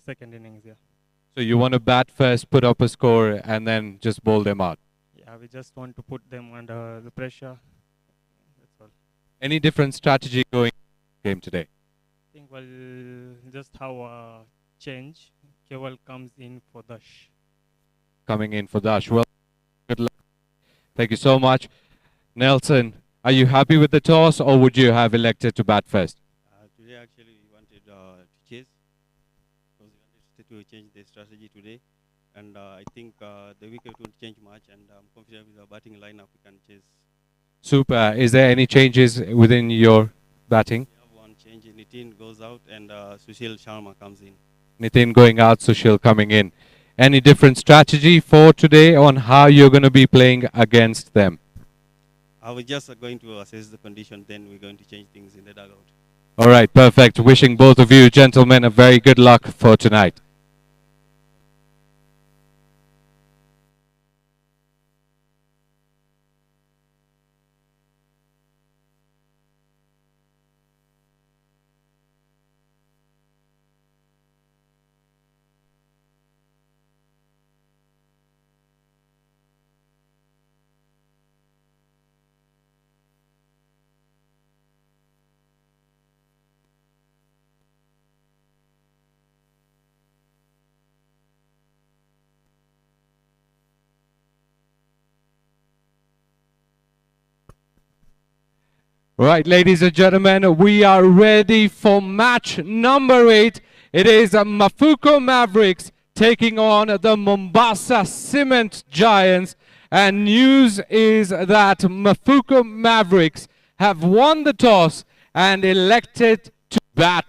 second innings. Yeah. So you want to bat first, put up a score, and then just bowl them out. Yeah, we just want to put them under the pressure. That's all. Any different strategy going game today? I think we'll just have a change. Keval comes in for Dash. Coming in for Dash. Well, good luck. Thank you so much. Nelson, are you happy with the toss, or would you have elected to bat first? Today, actually, we wanted to chase because we wanted to change the strategy today. And I think the wicket won't change much, and I'm confident with our batting lineup we can chase. Super. Is there any changes within your batting? We have one change. Nitin goes out, and Sushil Sharma comes in. Nitin going out, Sushil coming in. Any different strategy for today on how you're going to be playing against them? I was just going to assess the condition, then we're going to change things in the dugout. All right, perfect. Wishing both of you gentlemen a very good luck for tonight. Right, ladies and gentlemen, we are ready for match number 8. It is Mafuko Mavericks taking on the Mombasa Cement Giants. And news is that Mafuko Mavericks have won the toss and elected to bat.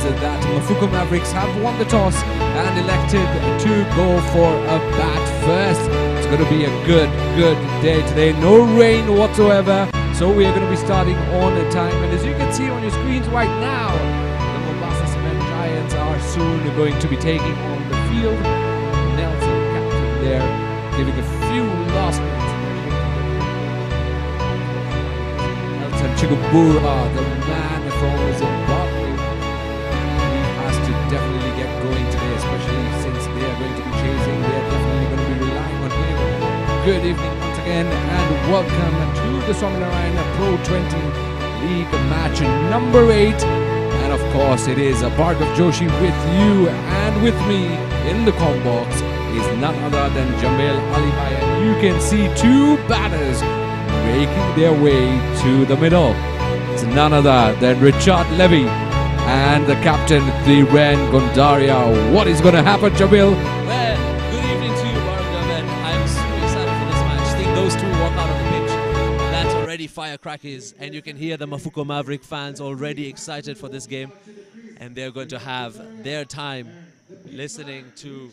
is that Mafuko Mavericks have won the toss and elected to go for a bat first. It's going to be a good day today. No rain whatsoever. So we are going to be starting on time. And as you can see on your screens right now, the Mombasa Cement Giants are soon going to be taking on the field. Nelson, captain there, giving a few last minutes. Nelson Chigubura, the man from Zimbabwe, he has to definitely get going today, especially since they are going to be chasing. They are definitely going to be relying on him. Good evening once again, and welcome to the Swaminarayan Pro20 League match number 8. And of course, it is Bhargav Joshi with you, and with me in the comm box is none other than Jamil Alibai, and you can see two batters making their way to the middle. It's none other than Richard Levy and the captain, Dhiren Gondaria. What is going to happen, Jamil? Well, good evening to you, Bhargav, and I'm super excited for this match. Seeing those two walk out on the pitch, that's already firecrackers, and you can hear the Mafuko Maverick fans already excited for this game, and they're going to have their time listening to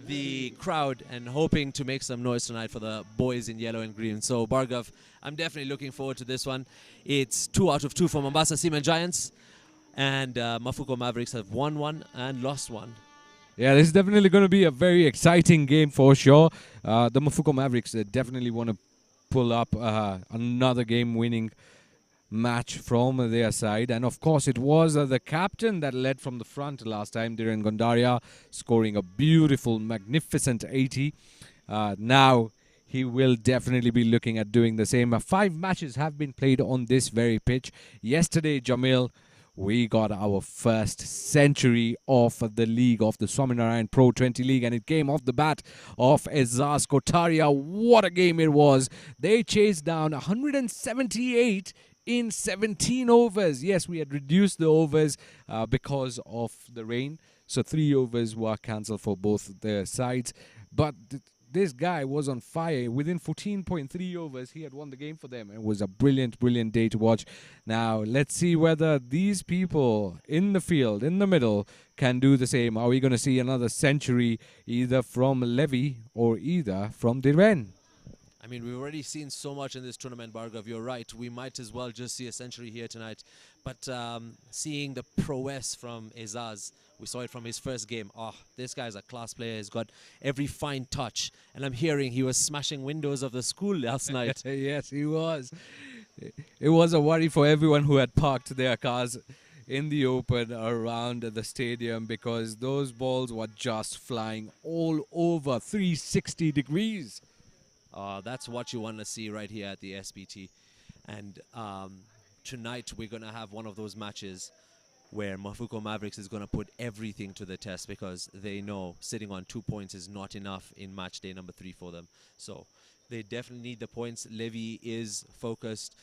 the crowd and hoping to make some noise tonight for the boys in yellow and green. So, Bhargav, I'm definitely looking forward to this one. It's 2 out of 2 for Mombasa Cement Giants, and Mafuko Mavericks have won one and lost one. Yeah, this is definitely going to be a very exciting game for sure. The Mafuko Mavericks definitely want to pull up another game-winning match from their side, and of course it was the captain that led from the front last time, Dhiren Gondaria, scoring a beautiful, magnificent 80. Now he will definitely be looking at doing the same. 5 matches have been played on this very pitch. Yesterday, Jamil, we got our first century of the league, of the Swaminarayan Pro20 League, and it came off the bat of Ezaz Kotaria. What a game it was. They chased down 178 in 17 overs. Yes, we had reduced the overs because of the rain, so 3 overs were cancelled for both the sides. But this guy was on fire. Within 14.3 overs, he had won the game for them. It was a brilliant day to watch. Now, let's see whether these people in the field, in the middle, can do the same. Are we going to see another century either from Levy or either from Dhiren? I mean, we've already seen so much in this tournament, Bhargav. You're right. We might as well just see a century here tonight. But seeing the prowess from Ezaz, we saw it from his first game. Oh, this guy's a class player. He's got every fine touch. And I'm hearing he was smashing windows of the school last night. Yes, he was. It was a worry for everyone who had parked their cars in the open around the stadium, because those balls were just flying all over 360 degrees. That's what you want to see right here at the SBT. And tonight we're going to have one of those matches where Mafuko Mavericks is going to put everything to the test, because they know sitting on 2 points is not enough in match day number 3 for them. So they definitely need the points. Levy is focused.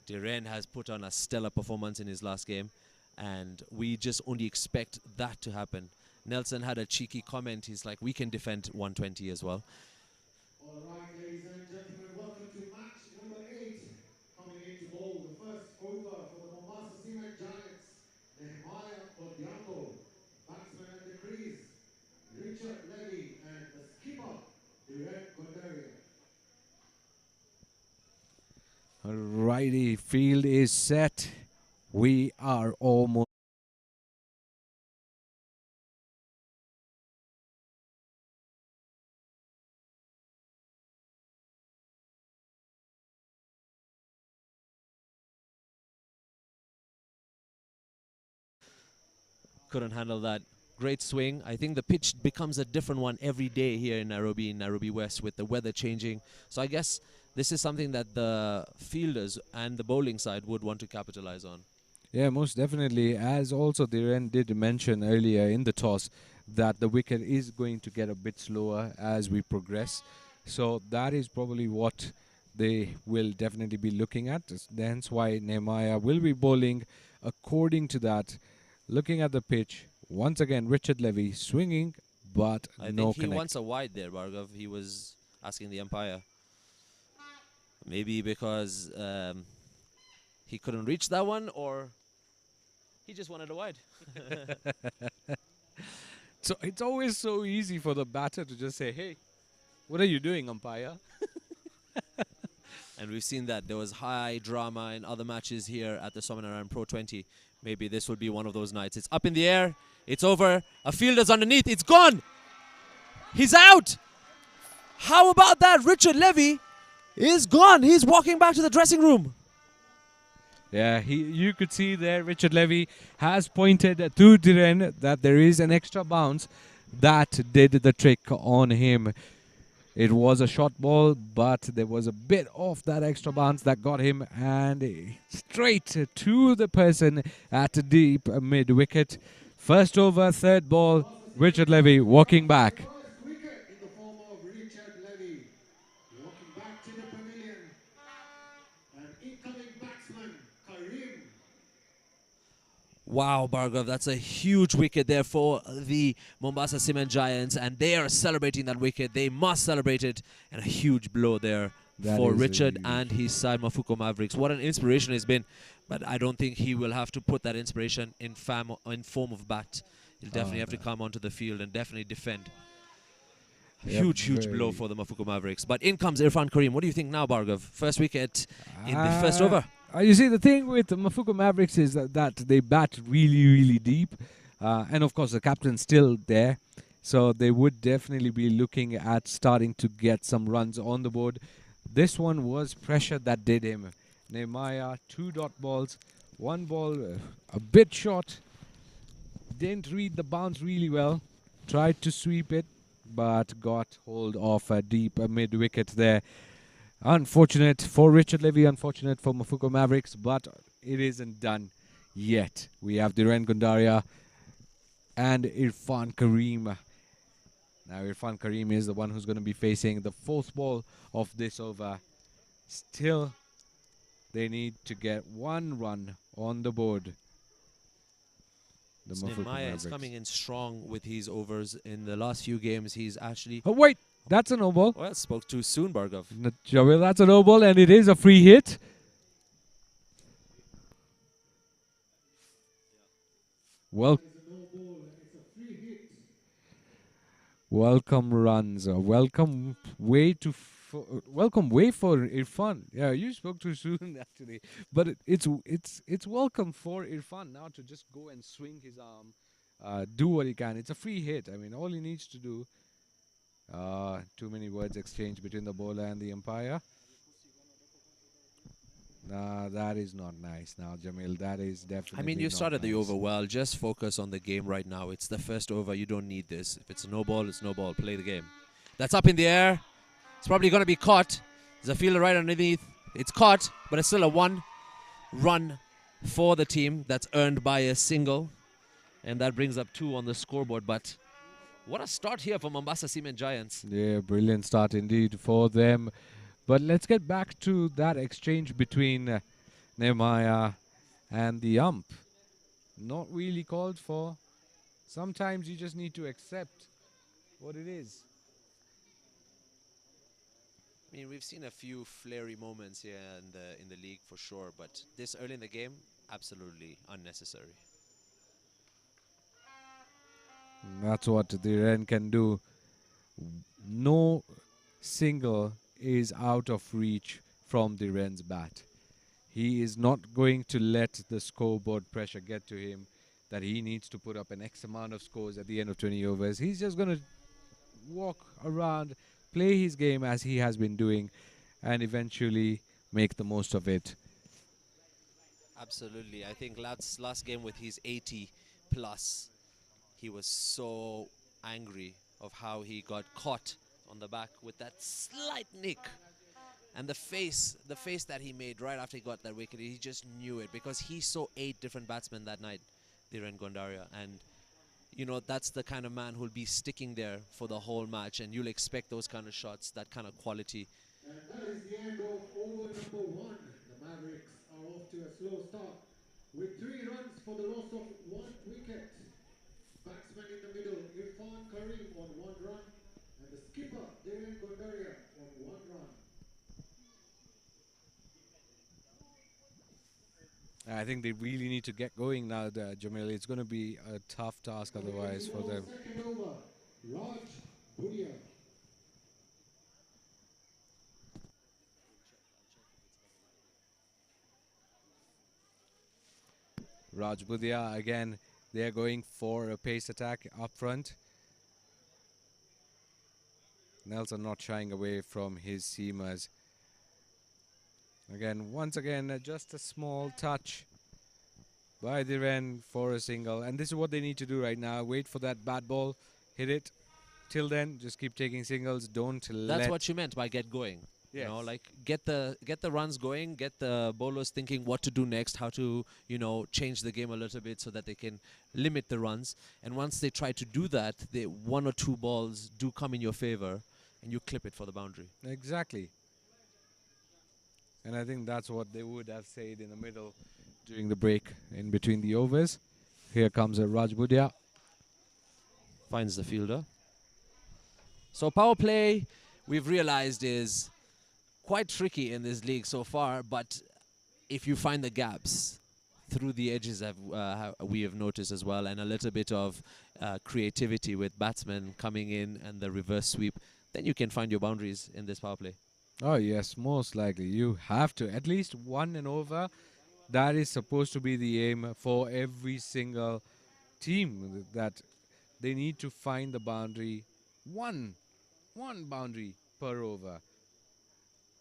Dhiren has put on a stellar performance in his last game, and we just only expect that to happen. Nelson had a cheeky comment. He's like, we can defend 120 as well. All right, ladies and gentlemen, welcome to match number 8. Coming in to bowl the first over for the Mombasa Cement Giants, Nehemiah Odiango, batsman at the crease, Richard Levy, and the skipper, Dhiren Gondaria. Alrighty, field is set. We are almost. Couldn't handle that. Great swing. I think the pitch becomes a different one every day here in Nairobi West, with the weather changing. So I guess this is something that the fielders and the bowling side would want to capitalize on. Yeah, most definitely. As also Dhiren did mention earlier in the toss, that the wicket is going to get a bit slower as we progress. So that is probably what they will definitely be looking at. That's why Nehemiah will be bowling according to that. Looking at the pitch, once again, Richard Levy swinging, but I no think he connect. wants a wide there, Bhargav. He was asking the umpire. Maybe because he couldn't reach that one, or He just wanted a wide. So it's always so easy for the batter to just say, hey, what are you doing, umpire? And we've seen that there was high drama in other matches here at the Swaminarayan Pro20. Maybe this will be one of those nights. It's up in the air. It's over. A fielder's underneath. It's gone. He's out. How about that? Richard Levy is gone. He's walking back to the dressing room. Yeah, you could see there Richard Levy has pointed to Dhiren that there is an extra bounce that did the trick on him. It was a short ball, but there was a bit of that extra bounce that got him, and straight to the person at deep mid-wicket. First over, third ball, Richard Levy walking back. First wicket in the form of Richard Levy. Walking back to the pavilion. An incoming batsman, Karim. Wow, Bhargav, that's a huge wicket there for the Mombasa Cement Giants, and they are celebrating that wicket. They must celebrate it, and a huge blow there for Richard and his side, Mafuko Mavericks. What an inspiration he's been, but I don't think he will have to put that inspiration in form of bat. He'll definitely have to come onto the field and definitely defend. Huge blow for the Mafuko Mavericks. But in comes Irfan Karim. What do you think now, Bhargav? First wicket in the first over. You see, the thing with the Mafuko Mavericks is that they bat really deep. And of course, the captain's still there. So they would definitely be looking at starting to get some runs on the board. This one was pressure that did him. Nehemiah, 2 dot balls. One ball, a bit short. Didn't read the bounce really well. Tried to sweep it, but got hold of a deep mid-wicket there. Unfortunate for Richard Levy, unfortunate for Mafuko Mavericks, but it isn't done yet. We have Dhiren Gundaria and Irfan Karim. Now Irfan Karim is the one who's going to be facing the 4th ball of this over. Still, they need to get 1 run on the board. Nehemiah is coming in strong with his overs. In the last few games, he's actually... Oh, wait! That's a no ball. Well, spoke too soon, Bhargav. Well, that's a no ball, and it is a free hit. Well, welcome runs. Welcome way for Irfan. Yeah, you spoke too soon actually, but it's welcome for Irfan now to just go and swing his arm, do what he can. It's a free hit. I mean, all he needs to do. Too many words exchanged between the bowler and the umpire. Nah, that is not nice now, Jamil. That is definitely I mean, you not started the nice. over well. Just focus on the game right now. It's the first over. You don't need this. If it's a no ball, it's no ball. Play the game. That's up in the air. It's probably going to be caught. There's a fielder right underneath. It's caught, but it's still a 1 run for the team. That's earned by a single. And that brings up 2 on the scoreboard. But what a start here for Mombasa Cement Giants. Yeah, brilliant start indeed for them. But let's get back to that exchange between Nehemiah and the ump. Not really called for. Sometimes you just need to accept what it is. I mean, we've seen a few flary moments here in the league for sure, but this early in the game, absolutely unnecessary. That's what Dhiren can do. No single is out of reach from Dhiren's bat. He is not going to let the scoreboard pressure get to him that he needs to put up an X amount of scores at the end of 20 overs. He's just going to walk around, play his game as he has been doing, and eventually make the most of it. Absolutely. I think last game with his 80 plus, he was so angry of how he got caught on the back with that slight nick. And the face that he made right after he got that wicket, he just knew it because he saw 8 different batsmen that night, Dhiren Gundaria. And, you know, that's the kind of man who'll be sticking there for the whole match. And you'll expect those kind of shots, that kind of quality. And that is the end of over number 1. The Mavericks are off to a slow start with 3 runs for the loss of 1 wicket. Batsman in the middle, Irfan Karim on 1 run. And the skipper, Dhiren Gundaria on 1 run. I think they really need to get going now, Jamil. It's going to be a tough task otherwise for them. Second over, Raj Budia. Raj Budia, again, they are going for a pace attack up front. Nelson not shying away from his seamers. Again, once again, just a small touch by Dhiren for a single. And this is what they need to do right now. Wait for that bat ball, hit it. Till then, just keep taking singles. Don't let... That's what you meant by get going. Yes. You know, like get the runs going, get the bowlers thinking what to do next, how to, you know, change the game a little bit so that they can limit the runs. And once they try to do that, they 1 or 2 balls do come in your favor, and you clip it for the boundary. Exactly. And I think that's what they would have said in the middle during the break in between the overs. Here comes a Raj Budia. Finds the fielder. So power play, we've realized, is quite tricky in this league so far, but if you find the gaps through the edges, we have noticed as well, and a little bit of creativity with batsmen coming in and the reverse sweep, then you can find your boundaries in this power play. Oh yes, most likely. You have to. At least 1 and over. That is supposed to be the aim for every single team, that they need to find the boundary. One boundary per over.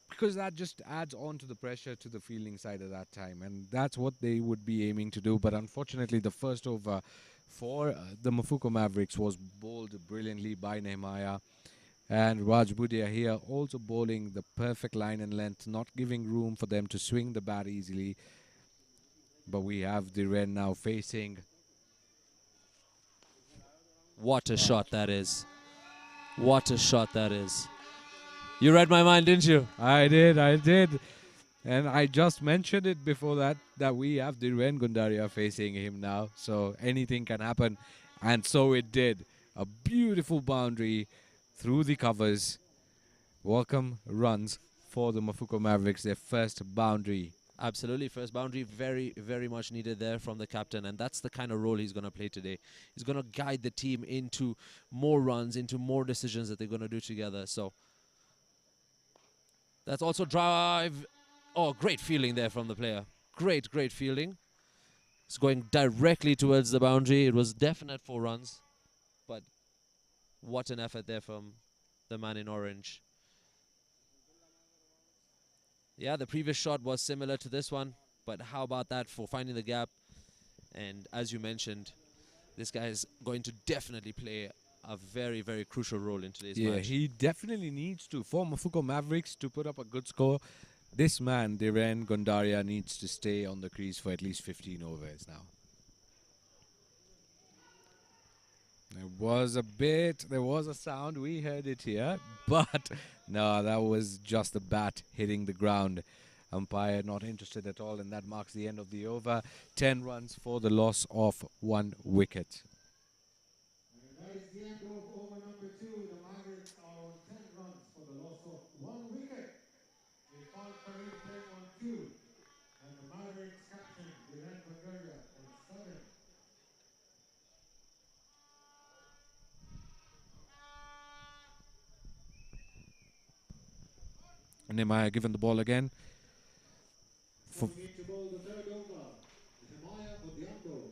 Because that just adds on to the pressure to the fielding side at that time. And that's what they would be aiming to do. But unfortunately, the first over for the Mafuko Mavericks was bowled brilliantly by Nehemiah. And Raj Budia here also bowling the perfect line and length, not giving room for them to swing the bat easily. But we have Dhiren now facing. What a shot that is. What a shot that is. You read my mind, didn't you? I did. And I just mentioned it before that we have Dhiren Gundaria facing him now. So anything can happen. And so it did. A beautiful boundary through the covers. Welcome runs for the Mafuko Mavericks, their first boundary. Absolutely, first boundary, very, very much needed there from the captain, and that's the kind of role he's going to play today. He's going to guide the team into more runs, into more decisions that they're going to do together. So that's also drive. Oh, great fielding there from the player. Great fielding. It's going directly towards the boundary. It was definite 4 runs, but what an effort there from the man in orange. Yeah, the previous shot was similar to this one, but how about that for finding the gap? And as you mentioned, this guy is going to definitely play a very, very crucial role in today's match. Yeah, he definitely needs to. For Mafuko Mavericks to put up a good score, this man, Dhiren Gundaria, needs to stay on the crease for at least 15 overs now. There was a sound, we heard it here, but no, that was just the bat hitting the ground. Umpire not interested at all, and that marks the end of the over. 10 runs for the loss of 1 wicket. And that is the end of over number 2. The Mavericks are on 10 runs for the loss of 1 wicket. They foul Karim playing on 2. And the Mavericks captain, Dhiren Gundaria, on 7. Nehemiah given the ball again. Coming in to bowl the third over, Nehemiah Odiando.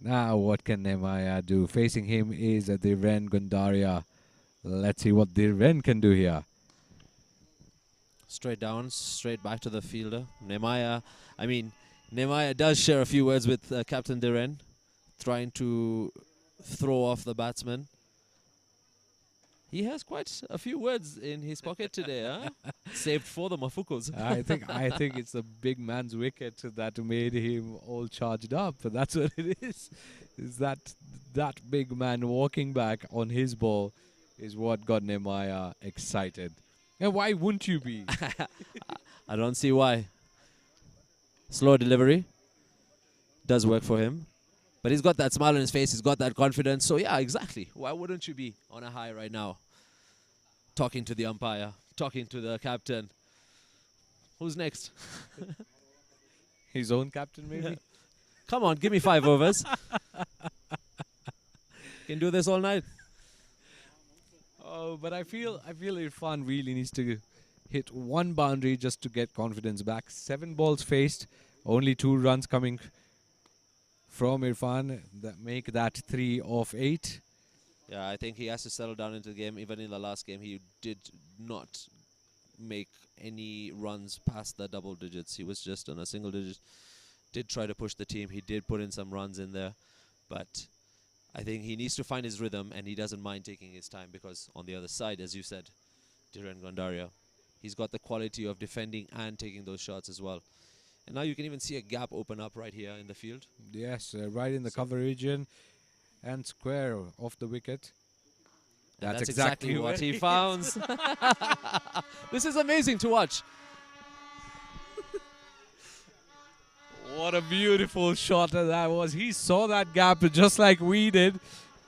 Now what can Nehemiah do? Facing him is Dhiren Gundaria. Let's see what Dhiren can do here. Straight down, straight back to the fielder. Nehemiah does share a few words with Captain Dhiren, trying to throw off the batsman. He has quite a few words in his pocket today, huh? Saved for the Mafukos. I think it's the big man's wicket that made him all charged up. That's what it is. Is that big man walking back on his ball is what got Nehemiah excited. And why wouldn't you be? I don't see why. Slow delivery does work for him. But he's got that smile on his face. He's got that confidence. So, yeah, exactly. Why wouldn't you be on a high right now? Talking to the umpire, talking to the captain. Who's next? His own captain, maybe? Come on, give me 5 overs. Can do this all night. Oh, but I feel Irfan really needs to hit one boundary just to get confidence back. 7 balls faced, only 2 runs coming from Irfan that make that 3 of 8. Yeah, I think he has to settle down into the game. Even in the last game, he did not make any runs past the double digits. He was just on a single digit. Did try to push the team. He did put in some runs in there. But I think he needs to find his rhythm, and he doesn't mind taking his time because on the other side, as you said, Dhiren Gondaria, he's got the quality of defending and taking those shots as well. And now you can even see a gap open up right here in the field. Yes, right in the cover region and square off the wicket. And that's exactly what he found. This is amazing to watch. What a beautiful shot that was. He saw that gap just like we did.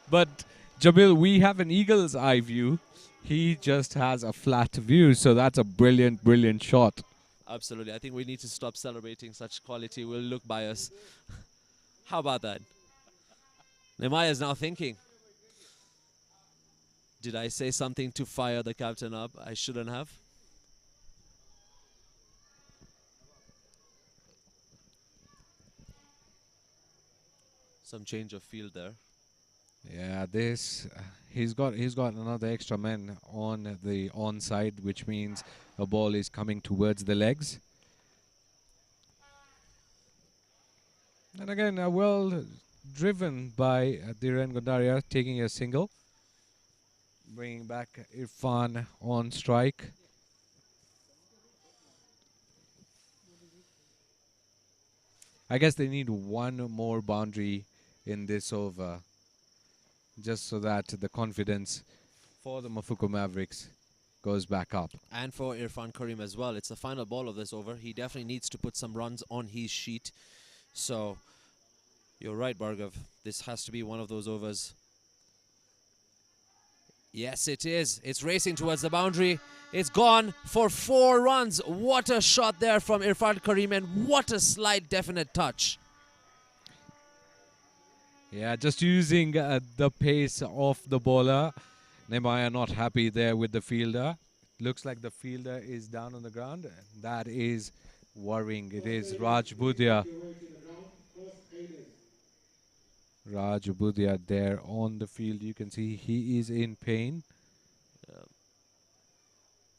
But Jamil, we have an eagle's eye view. He just has a flat view. So that's a brilliant, brilliant shot. Absolutely. I think we need to stop celebrating such quality. We'll look biased. How about that? Nemaya is now thinking, did I say something to fire the captain up? I shouldn't have. Some change of field there. Yeah, this he's got another extra man on the onside, which means a ball is coming towards the legs. And again, well driven by Dhiren Gondaria, taking a single, bringing back Irfan on strike. I guess they need one more boundary in this over, just so that the confidence for the Mafuko Mavericks goes back up. And for Irfan Karim as well. It's the final ball of this over. He definitely needs to put some runs on his sheet. So, you're right, Bhargav. This has to be one of those overs. Yes, it is. It's racing towards the boundary. It's gone for 4 runs. What a shot there from Irfan Karim, and what a slight definite touch. Yeah, just using the pace of the bowler. Nemaya not happy there with the fielder. Looks like the fielder is down on the ground. That is worrying. It is Raj Budhia. Raj Budhia there on the field. You can see he is in pain.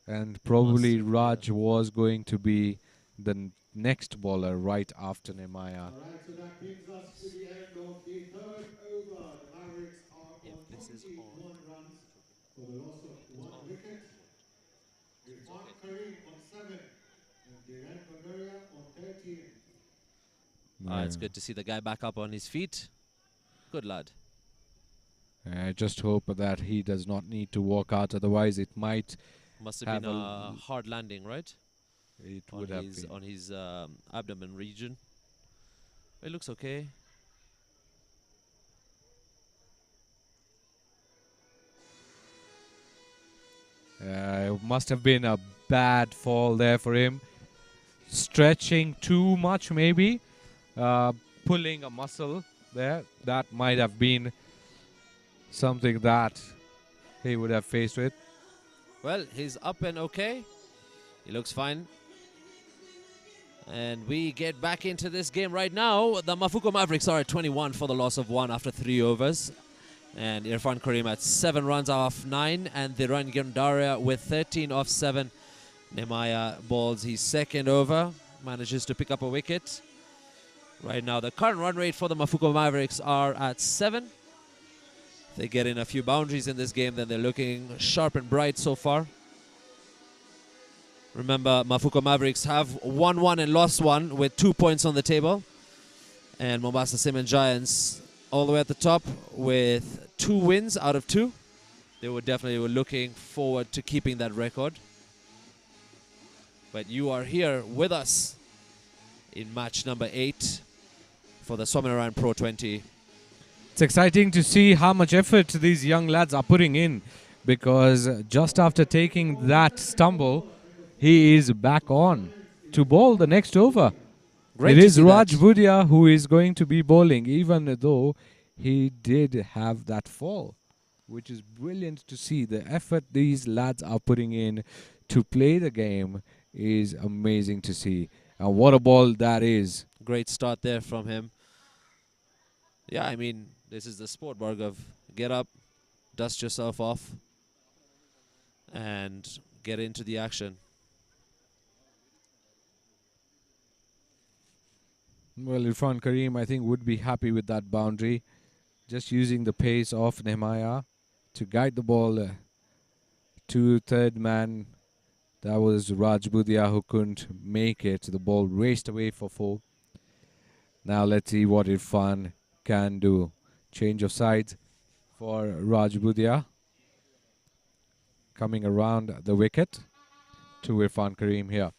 And probably Raj was going to be the next bowler right after Nemaya. All right, so that brings us to the end of the 3rd over. The Mavericks are on 21 runs for the loss of 1 wicket. Irfan Karim on 7 and Dhiren Gondaria on 13. It's good to see the guy back up on his feet. Good lad. I just hope that he does not need to walk out, otherwise it might Must have been a hard landing, right? It would have been. On his abdomen region. It looks okay. It must have been a bad fall there for him. Stretching too much, maybe. Pulling a muscle there. That might have been something that he would have faced with. Well, he's up and okay. He looks fine. And we get back into this game right now. The Mafuko Mavericks are at 21 for the loss of 1 after 3 overs. And Irfan Karim at 7 runs off 9. And Dhiren Gondaria with 13 off 7. Nemaya bowls his 2nd over. Manages to pick up a wicket. Right now, the current run rate for the Mafuko Mavericks are at 7. If they get in a few boundaries in this game, then they're looking sharp and bright so far. Remember, Mafuko Mavericks have won 1 and lost 1 with 2 points on the table. And Mombasa Cement Giants all the way at the top with 2 wins out of 2. They were definitely looking forward to keeping that record. But you are here with us in match number 8 for the Swaminarayan Pro20. It's exciting to see how much effort these young lads are putting in, because just after taking that stumble, he is back on. to bowl the next over. Great It to is see Raj that. Bhudia who is going to be bowling, even though he did have that fall, which is brilliant to see. The effort these lads are putting in to play the game is amazing to see. And what a ball that is. Great start there from him. Yeah, I mean, this is the sport, Bhargav. Get up, dust yourself off, and get into the action. Well, Irfan Kareem, I think, would be happy with that boundary. Just using the pace of Nehemiah to guide the ball to third man. That was Raj Bhudia who couldn't make it. The ball raced away for 4. Now let's see what Irfan can do. Change of sides for Raj Bhudia. Coming around the wicket to Irfan Kareem here.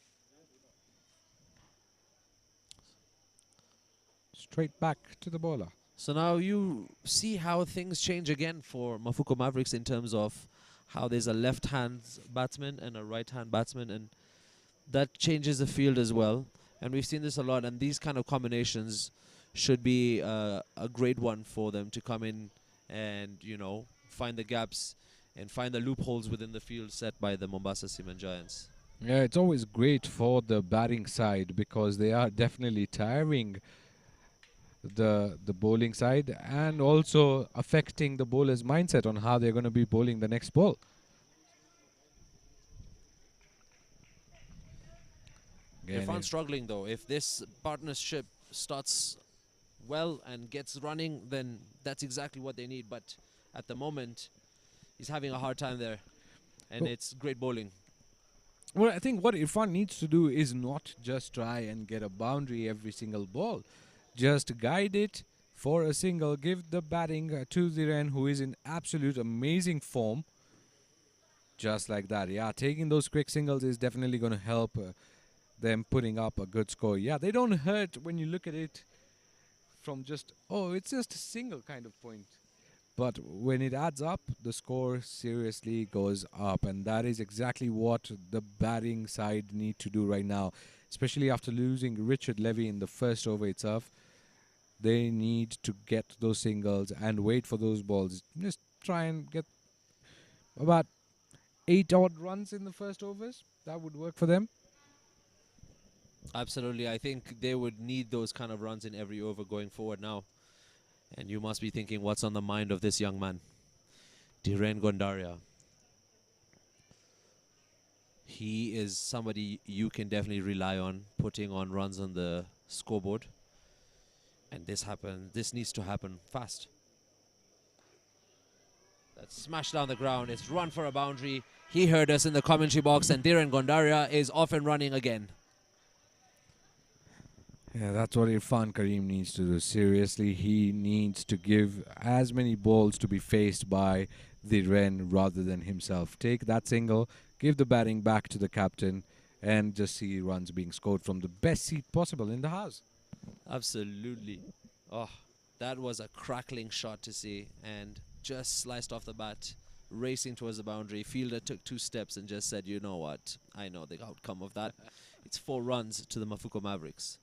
Straight back to the bowler. So now you see how things change again for Mafuko Mavericks in terms of how there's a left-hand batsman and a right-hand batsman, and that changes the field as well. And we've seen this a lot, and these kind of combinations should be a great one for them to come in and, you know, find the gaps and find the loopholes within the field set by the Mombasa Cement Giants. Yeah, it's always great for the batting side because they are definitely tiring the bowling side and also affecting the bowler's mindset on how they're going to be bowling the next ball. Irfan's struggling though. If this partnership starts well and gets running, then that's exactly what they need. But at the moment, he's having a hard time there, and it's great bowling. Well, I think what Irfan needs to do is not just try and get a boundary every single ball. Just guide it for a single. Give the batting to Dhiren, who is in absolute amazing form. Just like that. Yeah, taking those quick singles is definitely going to help them putting up a good score. Yeah, they don't hurt when you look at it from just, oh, it's just a single kind of point. But when it adds up, the score seriously goes up. And that is exactly what the batting side need to do right now. Especially after losing Richard Levy in the first over itself. They need to get those singles and wait for those balls. Just try and get about 8 odd runs in the first overs. That would work for them. Absolutely. I think they would need those kind of runs in every over going forward now. And you must be thinking, what's on the mind of this young man? Dhiren Gondaria. He is somebody you can definitely rely on putting on runs on the scoreboard. And this needs to happen fast. That's smashed down the ground. It's run for a boundary. He heard us in the commentary box, and Dhiren Gondaria is off and running again. Yeah, that's what Irfan Kareem needs to do. Seriously, he needs to give as many balls to be faced by Dhiren rather than himself. Take that single, give the batting back to the captain, and just see runs being scored from the best seat possible in the house. Absolutely. Oh, that was a crackling shot to see, and just sliced off the bat, racing towards the boundary. Fielder took 2 steps and just said, you know what, I know the outcome of that. It's 4 runs to the Mafuko Mavericks.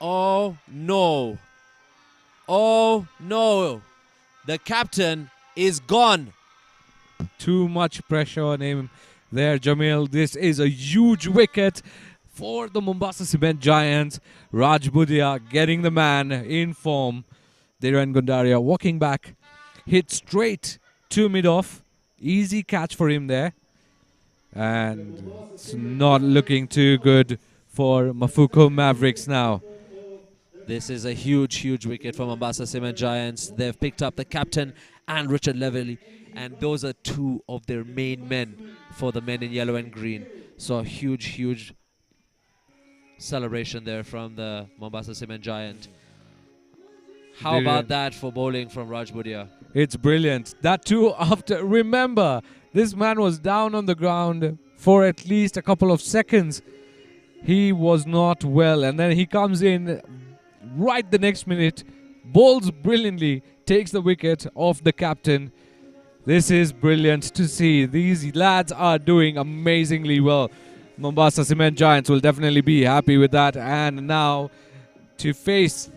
Oh no. Oh no. The captain is gone. Too much pressure on him there, Jamil. This is a huge wicket for the Mombasa Cement Giants. Raj Bhudia getting the man in form. Dhiren Gondaria walking back. Hit straight to mid-off. Easy catch for him there. And it's not looking too good for Mafuko Mavericks now. This is a huge, huge wicket for Mombasa Cement Giants. They've picked up the captain and Richard Levy, and those are 2 of their main men for the men in yellow and green. So a huge, huge celebration there from the Mombasa Cement Giant. How about that for bowling from Raj Bhudia? It's brilliant. That too after, remember, this man was down on the ground for at least a couple of seconds. He was not well, and then he comes in right the next minute, bowls brilliantly, takes the wicket off the captain, This is brilliant to see. These lads are doing amazingly well. Mombasa Cement Giants will definitely be happy with that. And now to face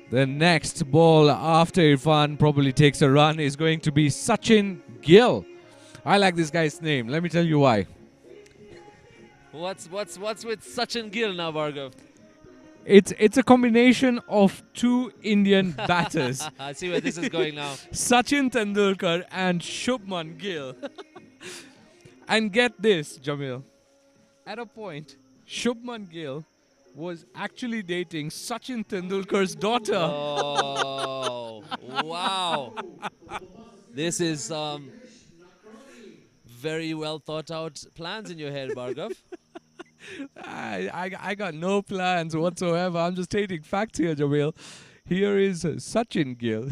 the next ball after Irfan probably takes a run is going to be Sachin Gill. I like this guy's name. Let me tell you why. What's with Sachin Gill now, Bhargav? It's a combination of two Indian batters. I see where this is going now. Sachin Tendulkar and Shubman Gill. And get this, Jamil. At a point, Shubman Gill was actually dating Sachin Tendulkar's daughter. Oh, wow. This is very well thought out plans in your head, Bhargav. I got no plans whatsoever. I'm just stating facts here, Jamil. Here is Sachin Gill.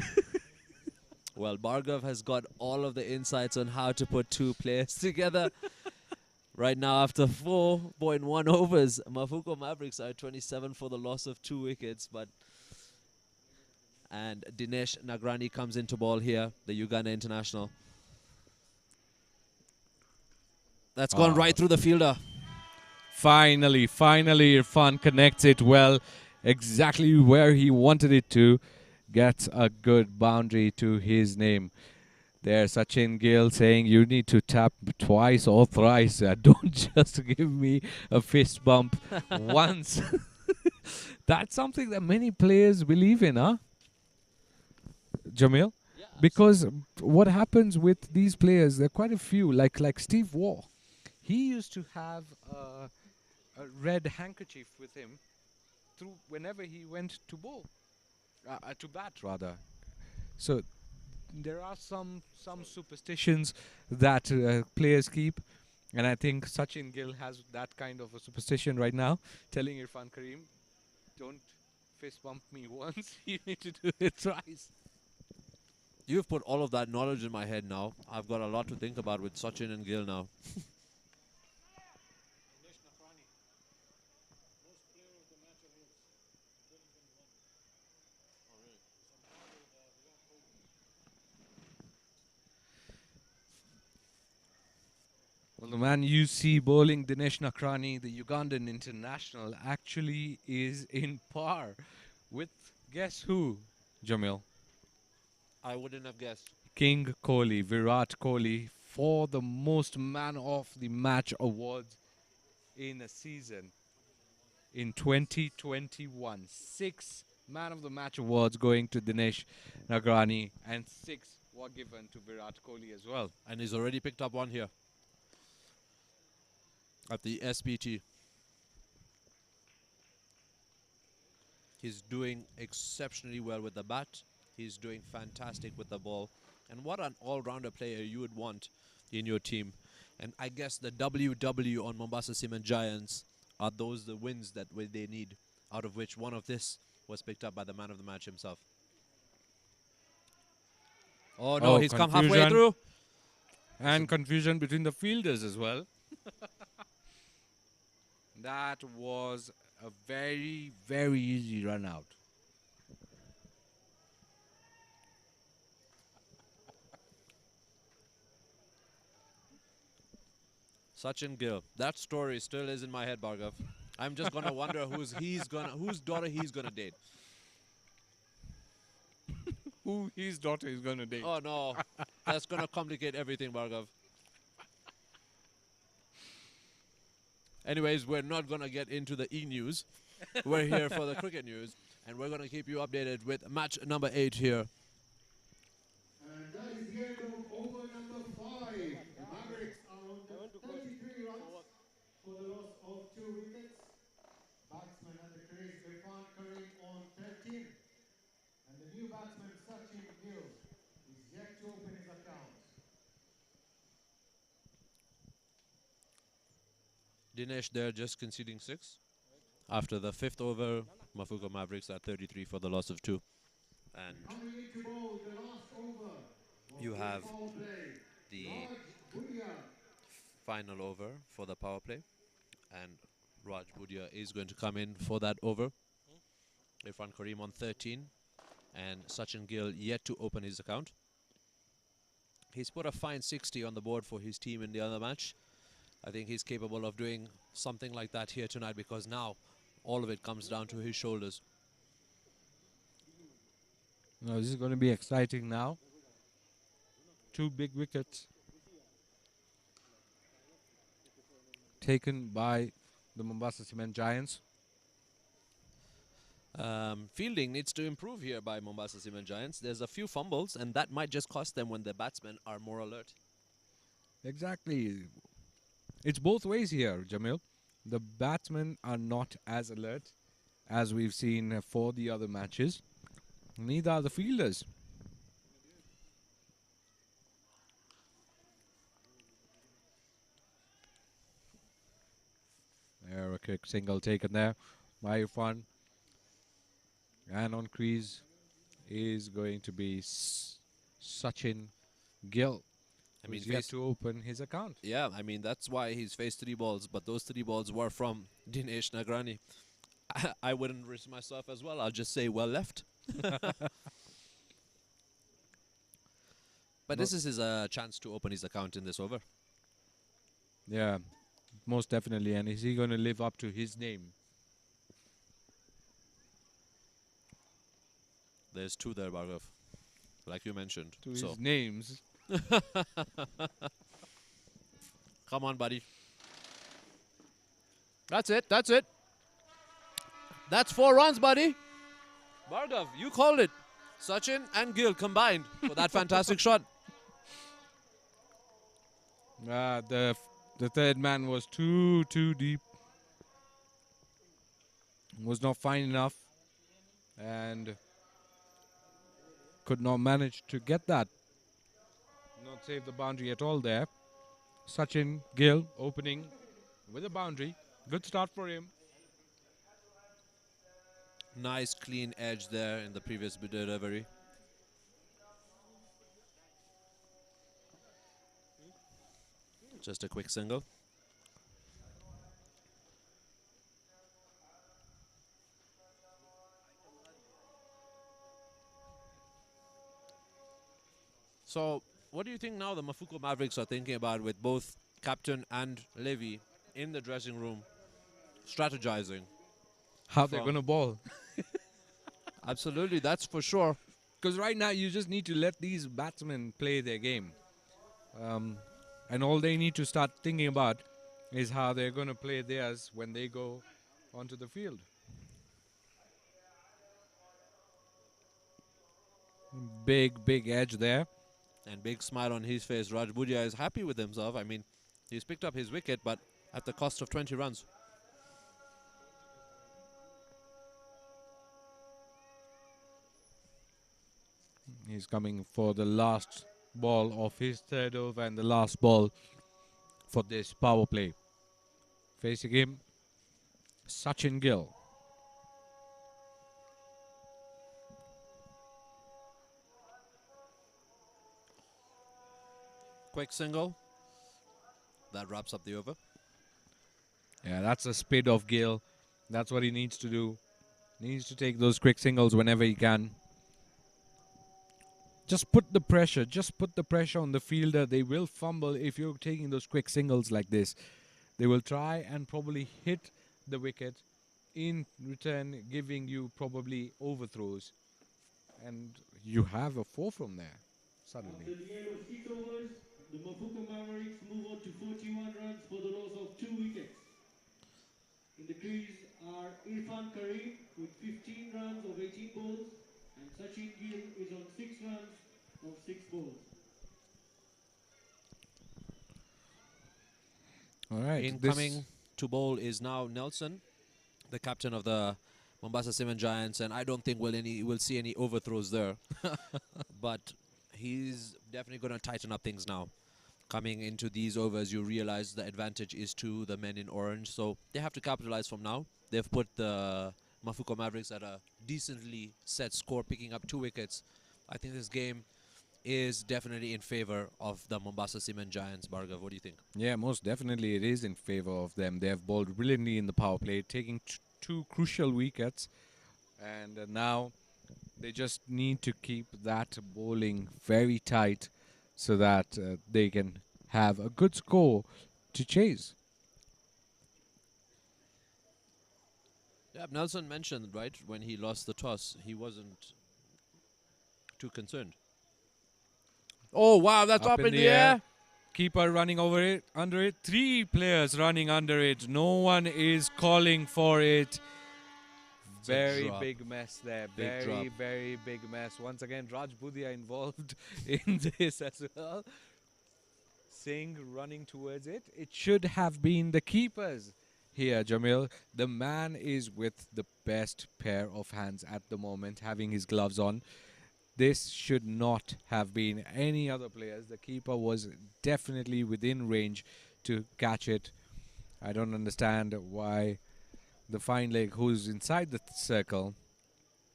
Well, Bhargav has got all of the insights on how to put two players together. Right now, after 4.1 overs, Mafuko Mavericks are 27 for the loss of 2 wickets. And Dinesh Nagrani comes into ball here, the Uganda international. That's gone right through the fielder. Finally, Irfan connects it well, exactly where he wanted it to. Gets a good boundary to his name. There's Sachin Gill saying you need to tap twice or thrice. Don't just give me a fist bump once. That's something that many players believe in, huh? Jamil? Yeah, because what happens with these players, there are quite a few, like Steve Waugh. He used to have a red handkerchief with him through whenever he went to bowl, to bat rather. So there are some superstitions that players keep, and I think Sachin Gill has that kind of a superstition right now, telling Irfan Karim, don't fist bump me once, you need to do it twice. You've put all of that knowledge in my head now. I've got a lot to think about with Sachin and Gill now. Well, the man you see bowling, Dinesh Nakrani, the Ugandan international, actually is in par with, guess who, Jamil? I wouldn't have guessed. King Kohli, Virat Kohli, for the most man of the match awards in a season in 2021. 6 man of the match awards going to Dinesh Nagrani, and 6 were given to Virat Kohli as well. And he's already picked up one here at the SPT. He's doing exceptionally well with the bat. He's doing fantastic with the ball. And what an all-rounder player you would want in your team. And I guess the WW on Mombasa Cement Giants are those the wins that they need, out of which one of this was picked up by the man of the match himself. Oh no, he's come halfway through. And confusion between the fielders as well. That was a very, very easy run out. Sachin Gill. That story still is in my head, Bhargav. I'm just gonna wonder whose daughter he's gonna date. Who his daughter is going to date. Oh no, that's gonna complicate everything, Bhargav. Anyways, we're not gonna get into the e-news. We're here for the cricket news, and we're gonna keep you updated with match number 8 here. And that is the end of over number 5. The Mavericks are on 33 runs for the loss of 2 wickets. Batsman at the crease, Irfan Karim on 13. And the new batsman, Sachin Gill, is yet to open his account. Dinesh there just conceding 6. After the 5th over, Mafuko Mavericks at 33 for the loss of 2. And Coming into ball, the last over. you have Power play. the Raj Budia. final over for the power play. And Raj Budia is going to come in for that over. Irfan Karim on 13. And Sachin Gill yet to open his account. He's put a fine 60 on the board for his team in the other match. I think he's capable of doing something like that here tonight, because now all of it comes down to his shoulders. Now this is going to be exciting now. 2 big wickets taken by the Mombasa Cement Giants. Fielding needs to improve here by Mombasa Cement Giants. There's a few fumbles, and that might just cost them when the batsmen are more alert. Exactly. It's both ways here, Jamil. The batsmen are not as alert as we've seen for the other matches. Neither are the fielders. There, a quick single taken there by Irfan. And on crease is going to be Sachin Gill. I mean, Who's yet to open his account. Yeah, I mean, that's why he's faced 3 balls, but those 3 balls were from Dinesh Nagrani. I wouldn't risk myself as well. I'll just say well left. But this is his chance to open his account in this over. Yeah, most definitely. And is he going to live up to his name? There's 2 there, Bhargav, like you mentioned. To his names. Come on, buddy. That's it. That's it. That's 4 runs, buddy. Bhargav, you called it. Sachin and Gill combined for that fantastic shot. The third man was too deep. Was not fine enough. And could not manage to get that. Not save the boundary at all there. Sachin Gill opening with a boundary. Good start for him. Nice clean edge there in the previous delivery. Just a quick single. So, what do you think now the Mafuko Mavericks are thinking about with both captain and Levy in the dressing room strategizing? How they're going to ball. Absolutely, that's for sure. Because right now you just need to let these batsmen play their game. And all they need to start thinking about is how they're going to play theirs when they go onto the field. Big edge there. And big smile on his face. Raj Budia is happy with himself. I mean, he's picked up his wicket, but at the cost of 20 runs. He's coming for the last ball of his third over and the last ball for this power play. Facing him, Sachin Gill. Quick single. That wraps up the over. Yeah, that's a speed of Gill. That's what he needs to do. He needs to take those quick singles whenever he can. Just put the pressure. Just put the pressure on the fielder. They will fumble if you're taking those quick singles like this. They will try and probably hit the wicket, in return giving you probably overthrows. And you have a 4 from there, suddenly. After the end of 6 overs, the Mafuko Mavericks move on to 41 runs for the loss of 2 wickets. In the crease are Irfan Karim with 15 runs of 18 balls, and Sachin Gill is on 6 runs of 6 balls. All right. Incoming to bowl is now Nelson, the captain of the Mombasa Cement Giants, and I don't think we'll see any overthrows there. But he's definitely going to tighten up things now. Coming into these overs, you realize the advantage is to the men in orange, so they have to capitalize from now. They've put the Mafuko Mavericks at a decently set score, picking up 2 wickets. I think this game is definitely in favor of the Mombasa Cement Giants. Bhargav, what do you think? Yeah, most definitely it is in favor of them. They have bowled brilliantly in the power play, taking 2 crucial wickets. And now they just need to keep that bowling very tight so that they can have a good score to chase. Yeah, Nelson mentioned, right, when he lost the toss, he wasn't too concerned. Oh, wow, that's up in the air. Keeper running over it, under it. 3 players running under it. No one is calling for it. It's a Very drop. big mess there. Big Very, drop. very big mess. Once again, Raj Budhia involved in this as well. Singh running towards it. It should have been the keepers here, Jamil. The man is with the best pair of hands at the moment, having his gloves on. This should not have been any other players. The keeper was definitely within range to catch it. I don't understand why the fine leg, who's inside the circle.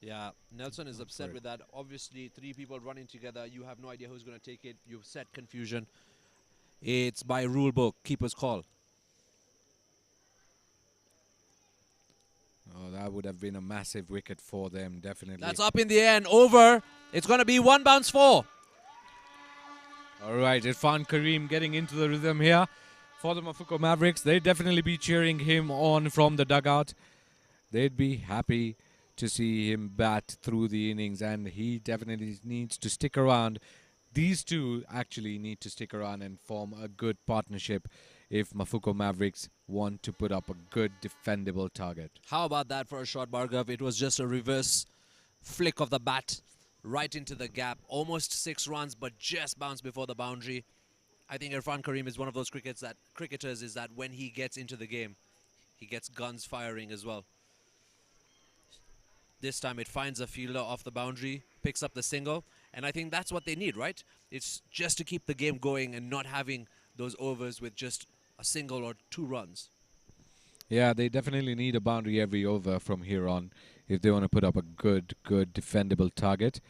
Yeah, Nelson is upset Sorry. with that. Obviously, 3 people running together. You have no idea who's going to take it. You've set confusion. It's by rule book, keeper's call. Oh, that would have been a massive wicket for them, definitely. That's up in the air and over. It's going to be 1 bounce 4. All right, Irfan Kareem getting into the rhythm here for the Mafuko Mavericks. They'd definitely be cheering him on from the dugout. They'd be happy to see him bat through the innings, and he definitely needs to stick around. These two actually need to stick around and form a good partnership if Mafuko Mavericks want to put up a good defendable target. How about that for a shot, Bhargav? It was just a reverse flick of the bat right into the gap. Almost 6 runs, but just bounced before the boundary. I think Irfan Kareem is one of those cricketers is that when he gets into the game, he gets guns firing as well. This time it finds a fielder off the boundary, picks up the single, and I think that's what they need, right? It's just to keep the game going and not having those overs with just a single or 2 runs. Yeah, they definitely need a boundary every over from here on if they want to put up a good defendable target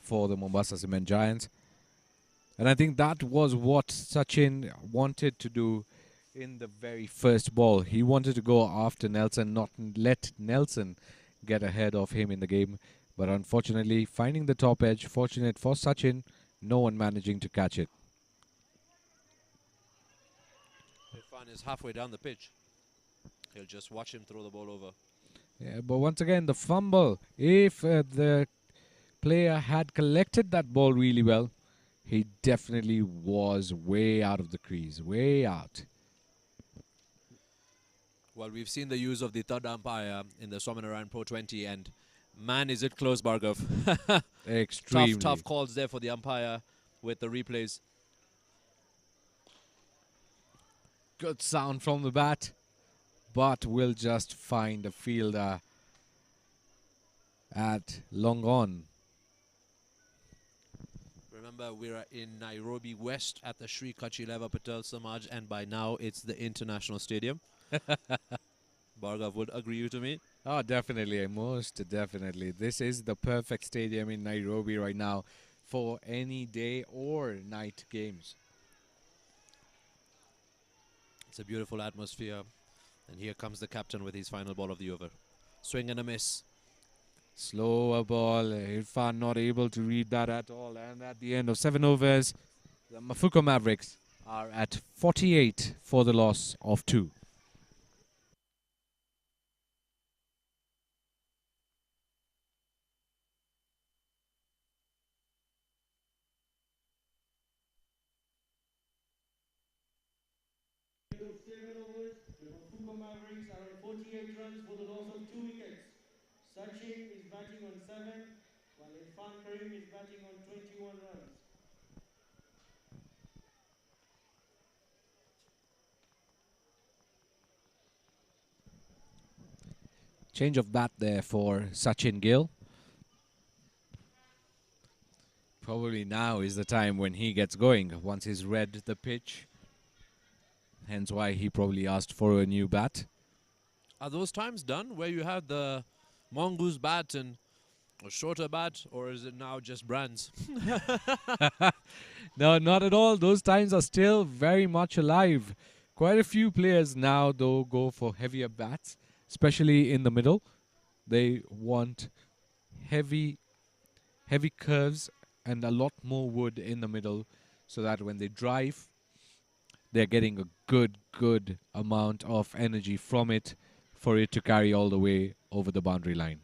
for the Mombasa Cement Giants. And I think that was what Sachin wanted to do in the very first ball. He wanted to go after Nelson, not let Nelson get ahead of him in the game. But unfortunately, finding the top edge, fortunate for Sachin, no one managing to catch it. Irfan is halfway down the pitch. He'll just watch him throw the ball over. Yeah, but once again, the fumble. If the player had collected that ball really well, he definitely was way out of the crease, way out. Well, we've seen the use of the third umpire in the Swaminarayan Pro20, and man, is it close, Bhargav. Extremely. Tough calls there for the umpire with the replays. Good sound from the bat, but will just find a fielder at long on. Remember, we're in Nairobi West at the Shree Cutch Patel Samaj, and by now it's the International Stadium. Bhargav would agree to me. Oh, definitely, most definitely. This is the perfect stadium in Nairobi right now for any day or night games. It's a beautiful atmosphere. And here comes the captain with his final ball of the over. Swing and a miss. Slower ball. Irfan not able to read that at all. And at the end of 7 overs, the Mafuko Mavericks are at 48 for the loss of 2. Mavericks are on 48 runs for the loss of 2 wickets. Sachin is batting on 7, while Irfan Kareem is batting on 21 runs. Change of bat there for Sachin Gill. Probably now is the time when he gets going, once he's read the pitch. Hence why he probably asked for a new bat. Are those times done where you have the mongoose bat and a shorter bat, or is it now just brands? No, not at all. Those times are still very much alive. Quite a few players now, though, go for heavier bats, especially in the middle. They want heavy curves and a lot more wood in the middle so that when they drive, they're getting a good amount of energy from it for it to carry all the way over the boundary line.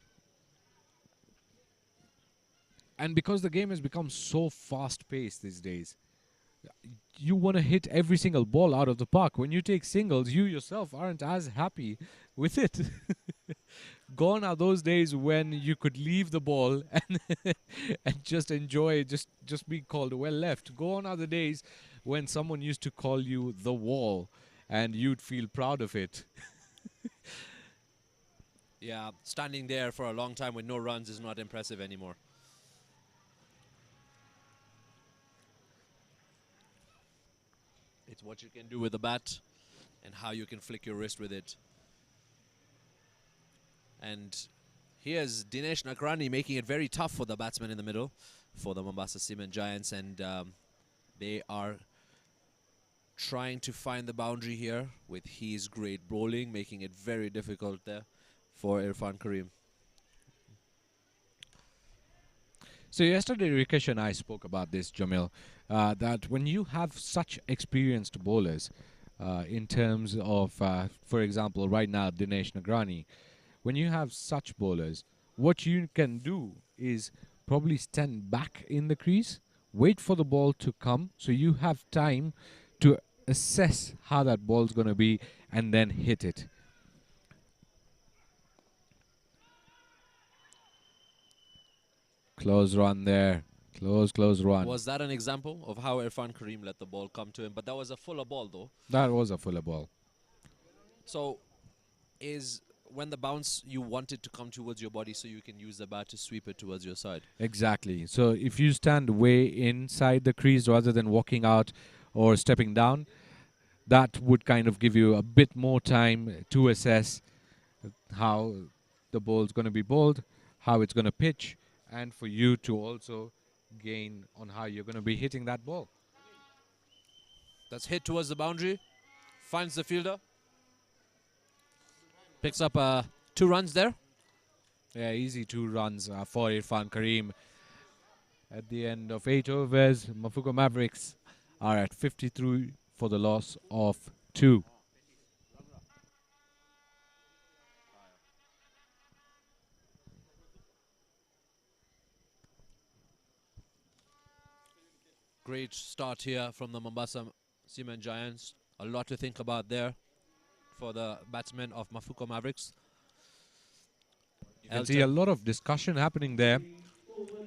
And because the game has become so fast-paced these days, you want to hit every single ball out of the park. When you take singles, you yourself aren't as happy with it. Gone are those days when you could leave the ball and just enjoy just being called well left. Gone are the days when someone used to call you the wall and you'd feel proud of it. Yeah, standing there for a long time with no runs is not impressive anymore. It's what you can do with the bat and how you can flick your wrist with it. And here's Dinesh Nagrani making it very tough for the batsman in the middle for the Mombasa Cement Giants, and they are trying to find the boundary here with his great bowling, making it very difficult there for Irfan Karim. So yesterday, Rikesh and I spoke about this, Jamil, that when you have such experienced bowlers, in terms of, for example, right now, Dinesh Nagrani, when you have such bowlers, what you can do is probably stand back in the crease, wait for the ball to come, so you have time to assess how that ball's going to be, and then hit it. Close run there. Close run. Was that an example of how Irfan Karim let the ball come to him? But that was a fuller ball, though. That was a fuller ball. So, is when the bounce, you want it to come towards your body so you can use the bat to sweep it towards your side? Exactly. So if you stand way inside the crease rather than walking out or stepping down, that would kind of give you a bit more time to assess how the ball's going to be bowled, how it's going to pitch, and for you to also gain on how you're going to be hitting that ball. That's hit towards the boundary, finds the fielder, picks up 2 runs there. Yeah, easy 2 runs for Irfan Karim. At the end of 8 overs, Mafuko Mavericks are at 53 for the loss of 2. Great start here from the Mombasa Cement Giants. A lot to think about there for the batsmen of Mafuko Mavericks. You can see a lot of discussion happening there.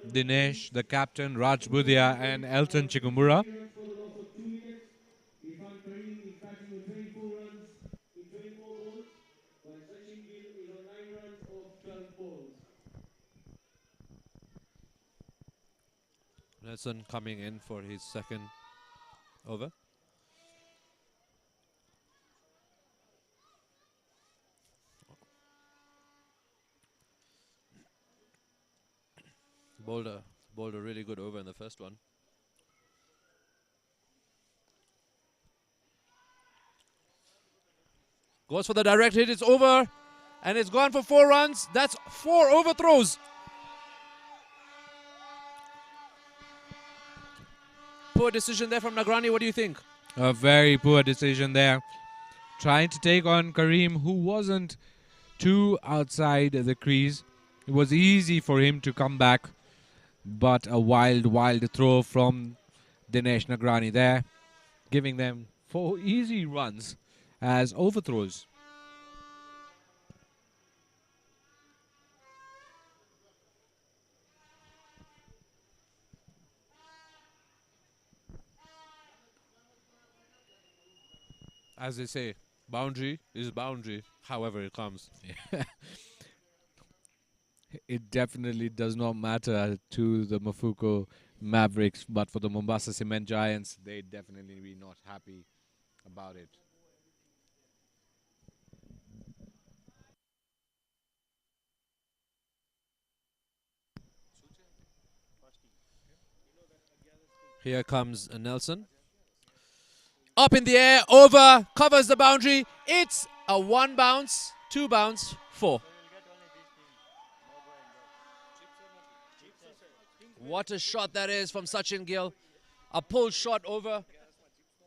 Dinesh, the captain, Raj Budhia, and Elton Chigumura. Nelson coming in for his second over. Bowled a really good over in the first one. Goes for the direct hit, it's over, and it's gone for 4 runs. That's 4 overthrows. Poor decision there from Nagrani. What do you think? A very poor decision there. Trying to take on Karim, who wasn't too outside the crease. It was easy for him to come back, but a wild throw from Dinesh Nagrani there, giving them 4 easy runs as overthrows. As they say, boundary is boundary, however it comes. It definitely does not matter to the Mafuko Mavericks, but for the Mombasa Cement Giants, they definitely be not happy about it. Here comes Nelson. Up in the air, over, covers the boundary. It's a 1 bounce, 2 bounce, 4. What a shot that is from Sachin Gill. A pull shot over,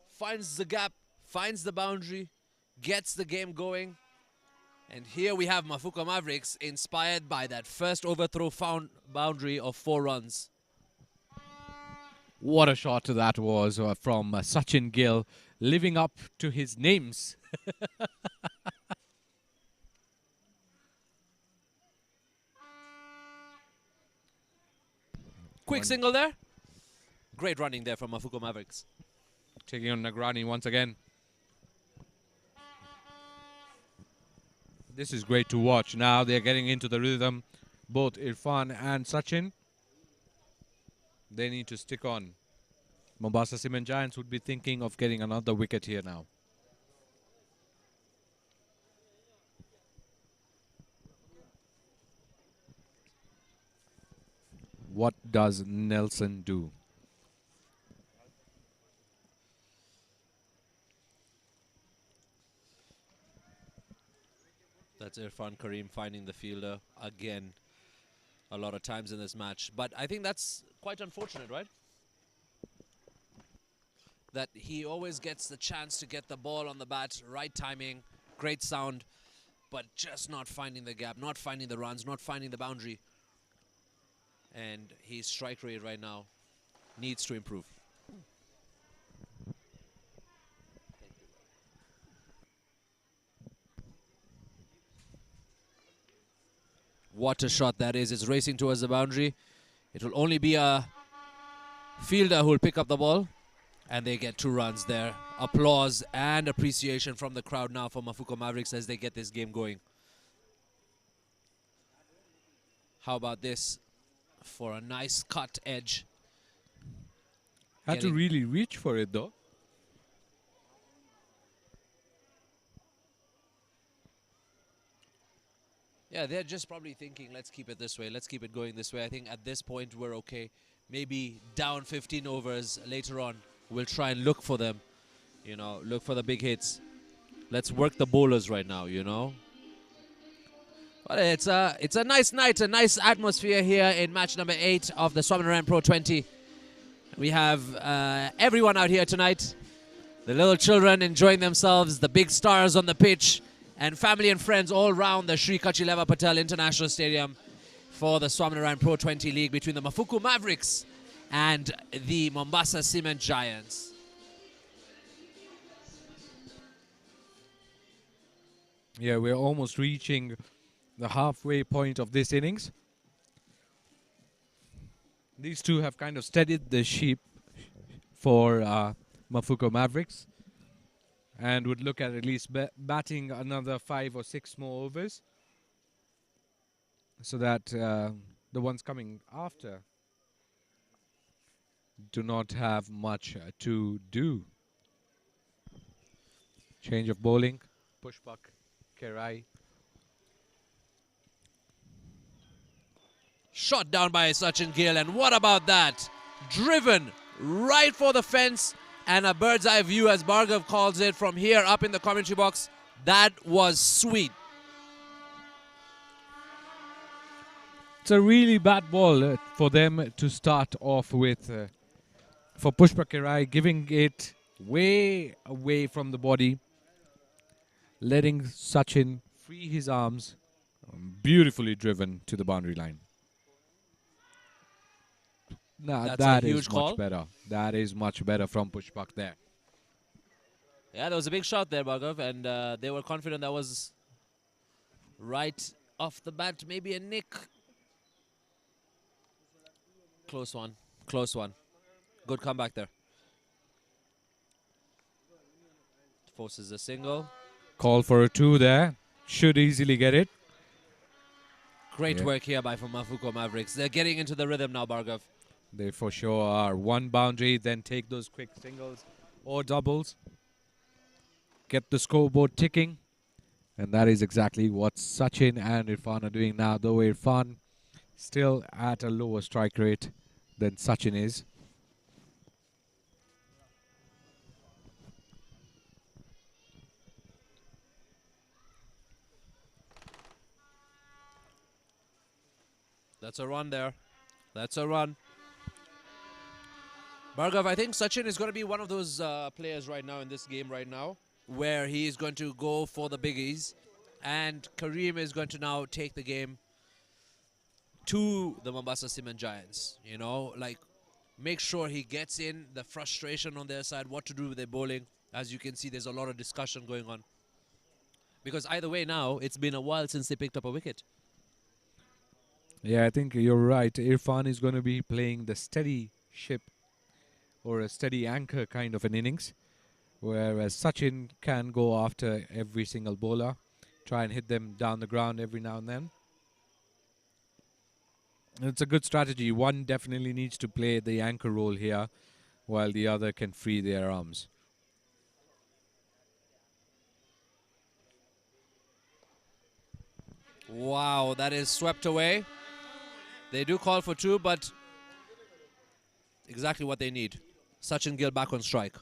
finds the gap, finds the boundary, gets the game going. And here we have Mafuko Mavericks inspired by that first overthrow found boundary of 4 runs. What a shot that was from Sachin Gill, living up to his names. Quick single there. Great running there from Mafuko Mavericks. Taking on Nagrani once again. This is great to watch. Now they're getting into the rhythm. Both Irfan and Sachin. They need to stick on. Mombasa Cement Giants would be thinking of getting another wicket here now. What does Nelson do? That's Irfan Kareem finding the fielder again a lot of times in this match. But I think that's quite unfortunate, right? That he always gets the chance to get the ball on the bat, right timing, great sound, but just not finding the gap, not finding the runs, not finding the boundary. And his strike rate right now needs to improve. What a shot that is. It's racing towards the boundary. It will only be a fielder who will pick up the ball. And they get 2 runs there. Applause and appreciation from the crowd now for Mafuko Mavericks as they get this game going. How about this for a nice cut edge? Had to really reach for it though. Yeah, they're just probably thinking, let's keep it this way. Let's keep it going this way. I think at this point we're okay. Maybe down 15 overs later on. We'll try and look for them, you know, look for the big hits. Let's work the bowlers right now, you know. But it's a nice night, a nice atmosphere here in match number 8 of the Swaminarayan Pro20. We have everyone out here tonight. The little children enjoying themselves, the big stars on the pitch, and family and friends all around the Shree Cutch Patel International Stadium for the Swaminarayan Pro20 League between the Mafuko Mavericks and the Mombasa Cement Giants. Yeah, we're almost reaching the halfway point of this innings. These two have kind of steadied the ship for Mafuko Mavericks and would look at least batting another 5 or 6 more overs so that the ones coming after do not have much to do. Change of bowling. Pushpak, Kerai. Shot down by Sachin Gill, and what about that? Driven right for the fence, and a bird's eye view, as Bhargav calls it, from here up in the commentary box. That was sweet. It's a really bad ball for them to start off with. For Pushpa Kerai, giving it way away from the body, letting Sachin free his arms, beautifully driven to the boundary line. Nah, that is much better. That is much better from Pushpak there. Yeah, there was a big shot there, Bhargav, and they were confident that was right off the bat, maybe a nick. Close one, close one. Good comeback there. Forces a single. Call for a 2 there. Should easily get it. Great work here by Mafuko Mavericks. They're getting into the rhythm now, Bhargav. They for sure are. 1 boundary, then take those quick singles or doubles. Get the scoreboard ticking. And that is exactly what Sachin and Irfan are doing now, though Irfan still at a lower strike rate than Sachin is. That's a run there. That's a run. Bhargav, I think Sachin is going to be one of those players right now in this game right now, where he is going to go for the biggies, and Kareem is going to now take the game to the Mombasa Cement Giants. You know, like, make sure he gets in the frustration on their side, what to do with their bowling. As you can see, there's a lot of discussion going on. Because either way now, it's been a while since they picked up a wicket. Yeah, I think you're right. Irfan is going to be playing the steady ship or a steady anchor kind of an innings, whereas Sachin can go after every single bowler, try and hit them down the ground every now and then. It's a good strategy. One definitely needs to play the anchor role here, while the other can free their arms. Wow, that is swept away. They do call for 2, but exactly what they need. Sachin Gill back on strike.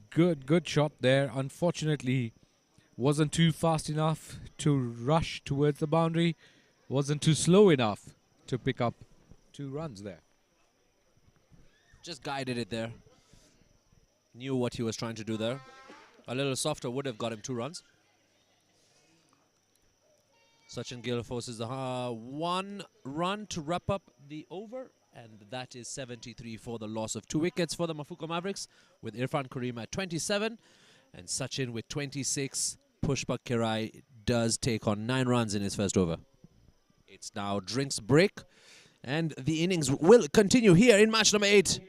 Good shot there. Unfortunately, wasn't too fast enough to rush towards the boundary. Wasn't too slow enough to pick up 2 runs there. Just guided it there. Knew what he was trying to do there. A little softer would have got him 2 runs. Sachin Gill forces the 1 run to wrap up the over. And that is 73 for the loss of 2 wickets for the Mafuko Mavericks, with Irfan Kareem at 27 and Sachin with 26. Pushpak Kirai does take on 9 runs in his first over. It's now drinks break, and the innings will continue here in match number 8.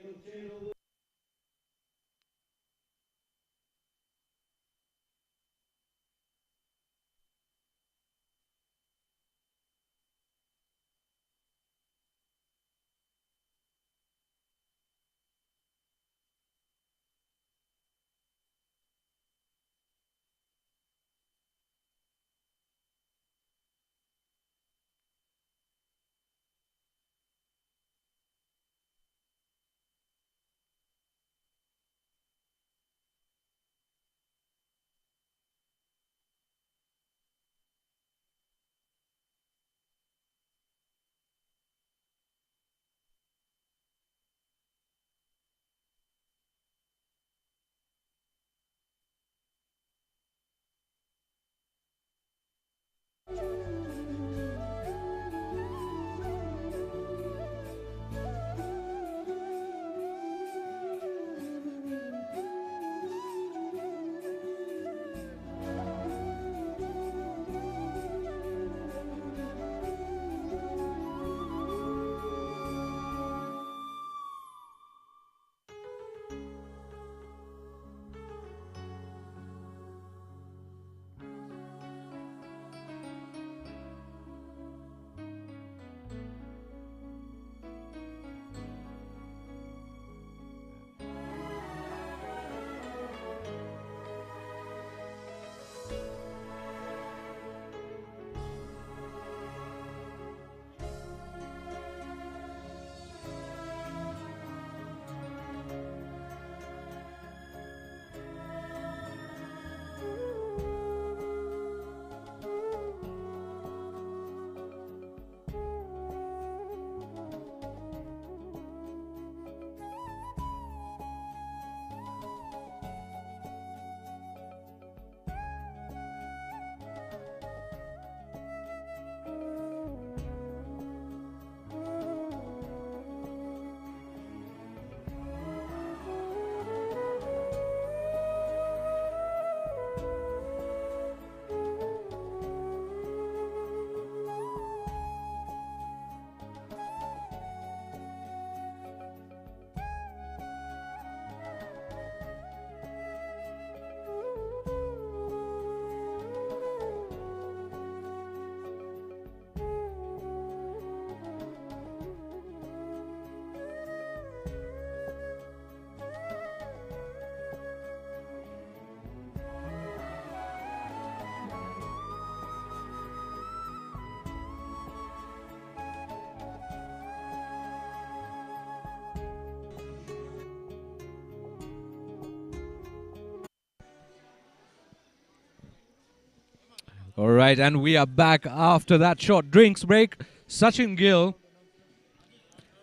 All right, and we are back after that short drinks break. Sachin Gill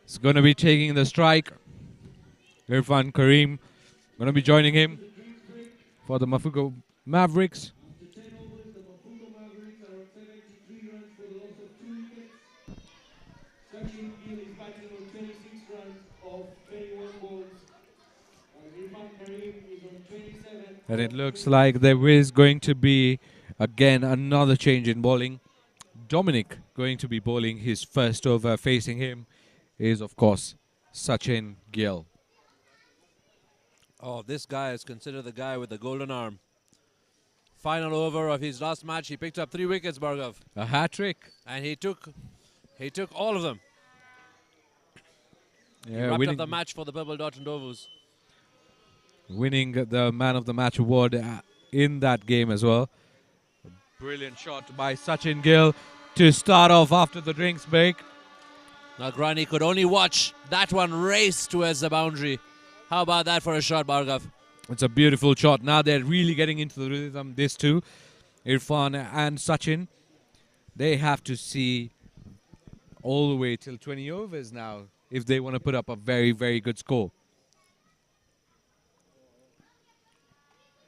is going to be taking the strike. Irfan Karim going to be joining him for the Mafuko Mavericks. After 10 overs, the Mafuko Mavericks are on 73 runs for the loss of 2 wickets. Sachin Gill is batting on 26 runs of 21 balls. Irfan Karim is on 27. And it looks like there is going to be again another change in bowling. Dominic going to be bowling his first over. Facing him is, of course, Sachin Gill. Oh, this guy is considered the guy with the golden arm. Final over of his last match, he picked up 3 wickets, Bhargav. A hat-trick. And he took all of them. He Yeah, wrapped up the match for the Purple Dot and Dovus. winning the Man of the Match award in that game as well. A brilliant shot by Sachin Gill to start off after the drinks break. Now Grani could only watch that one race towards the boundary. How about that for a shot, Bhargav? It's a beautiful shot. Now they're really getting into the rhythm, these two, Irfan and Sachin. They have to see all the way till 20 overs now if they want to put up a very, very good score.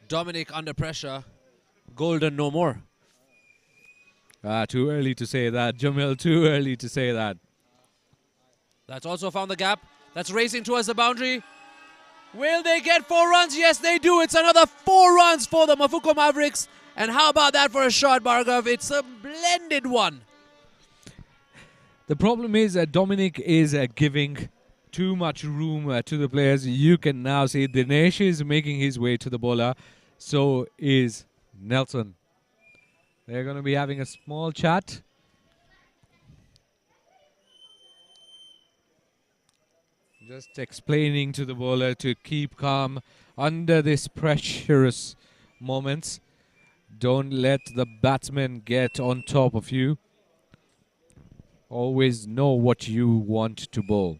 Dominic under pressure. Golden no more. Too early to say that, Jamil. Too early to say that. That's also found the gap. That's racing towards the boundary. Will they get 4 runs? Yes, they do. It's another 4 runs for the Mafuko Mavericks. And how about that for a shot, Bhargav? It's a blended one. The problem is that Dominic is giving too much room to the players. You can now see Dinesh is making his way to the bowler. So is Nelson. They're going to be having a small chat. Just explaining to the bowler to keep calm under this pressurous moments. Don't let the batsman get on top of you. Always know what you want to bowl.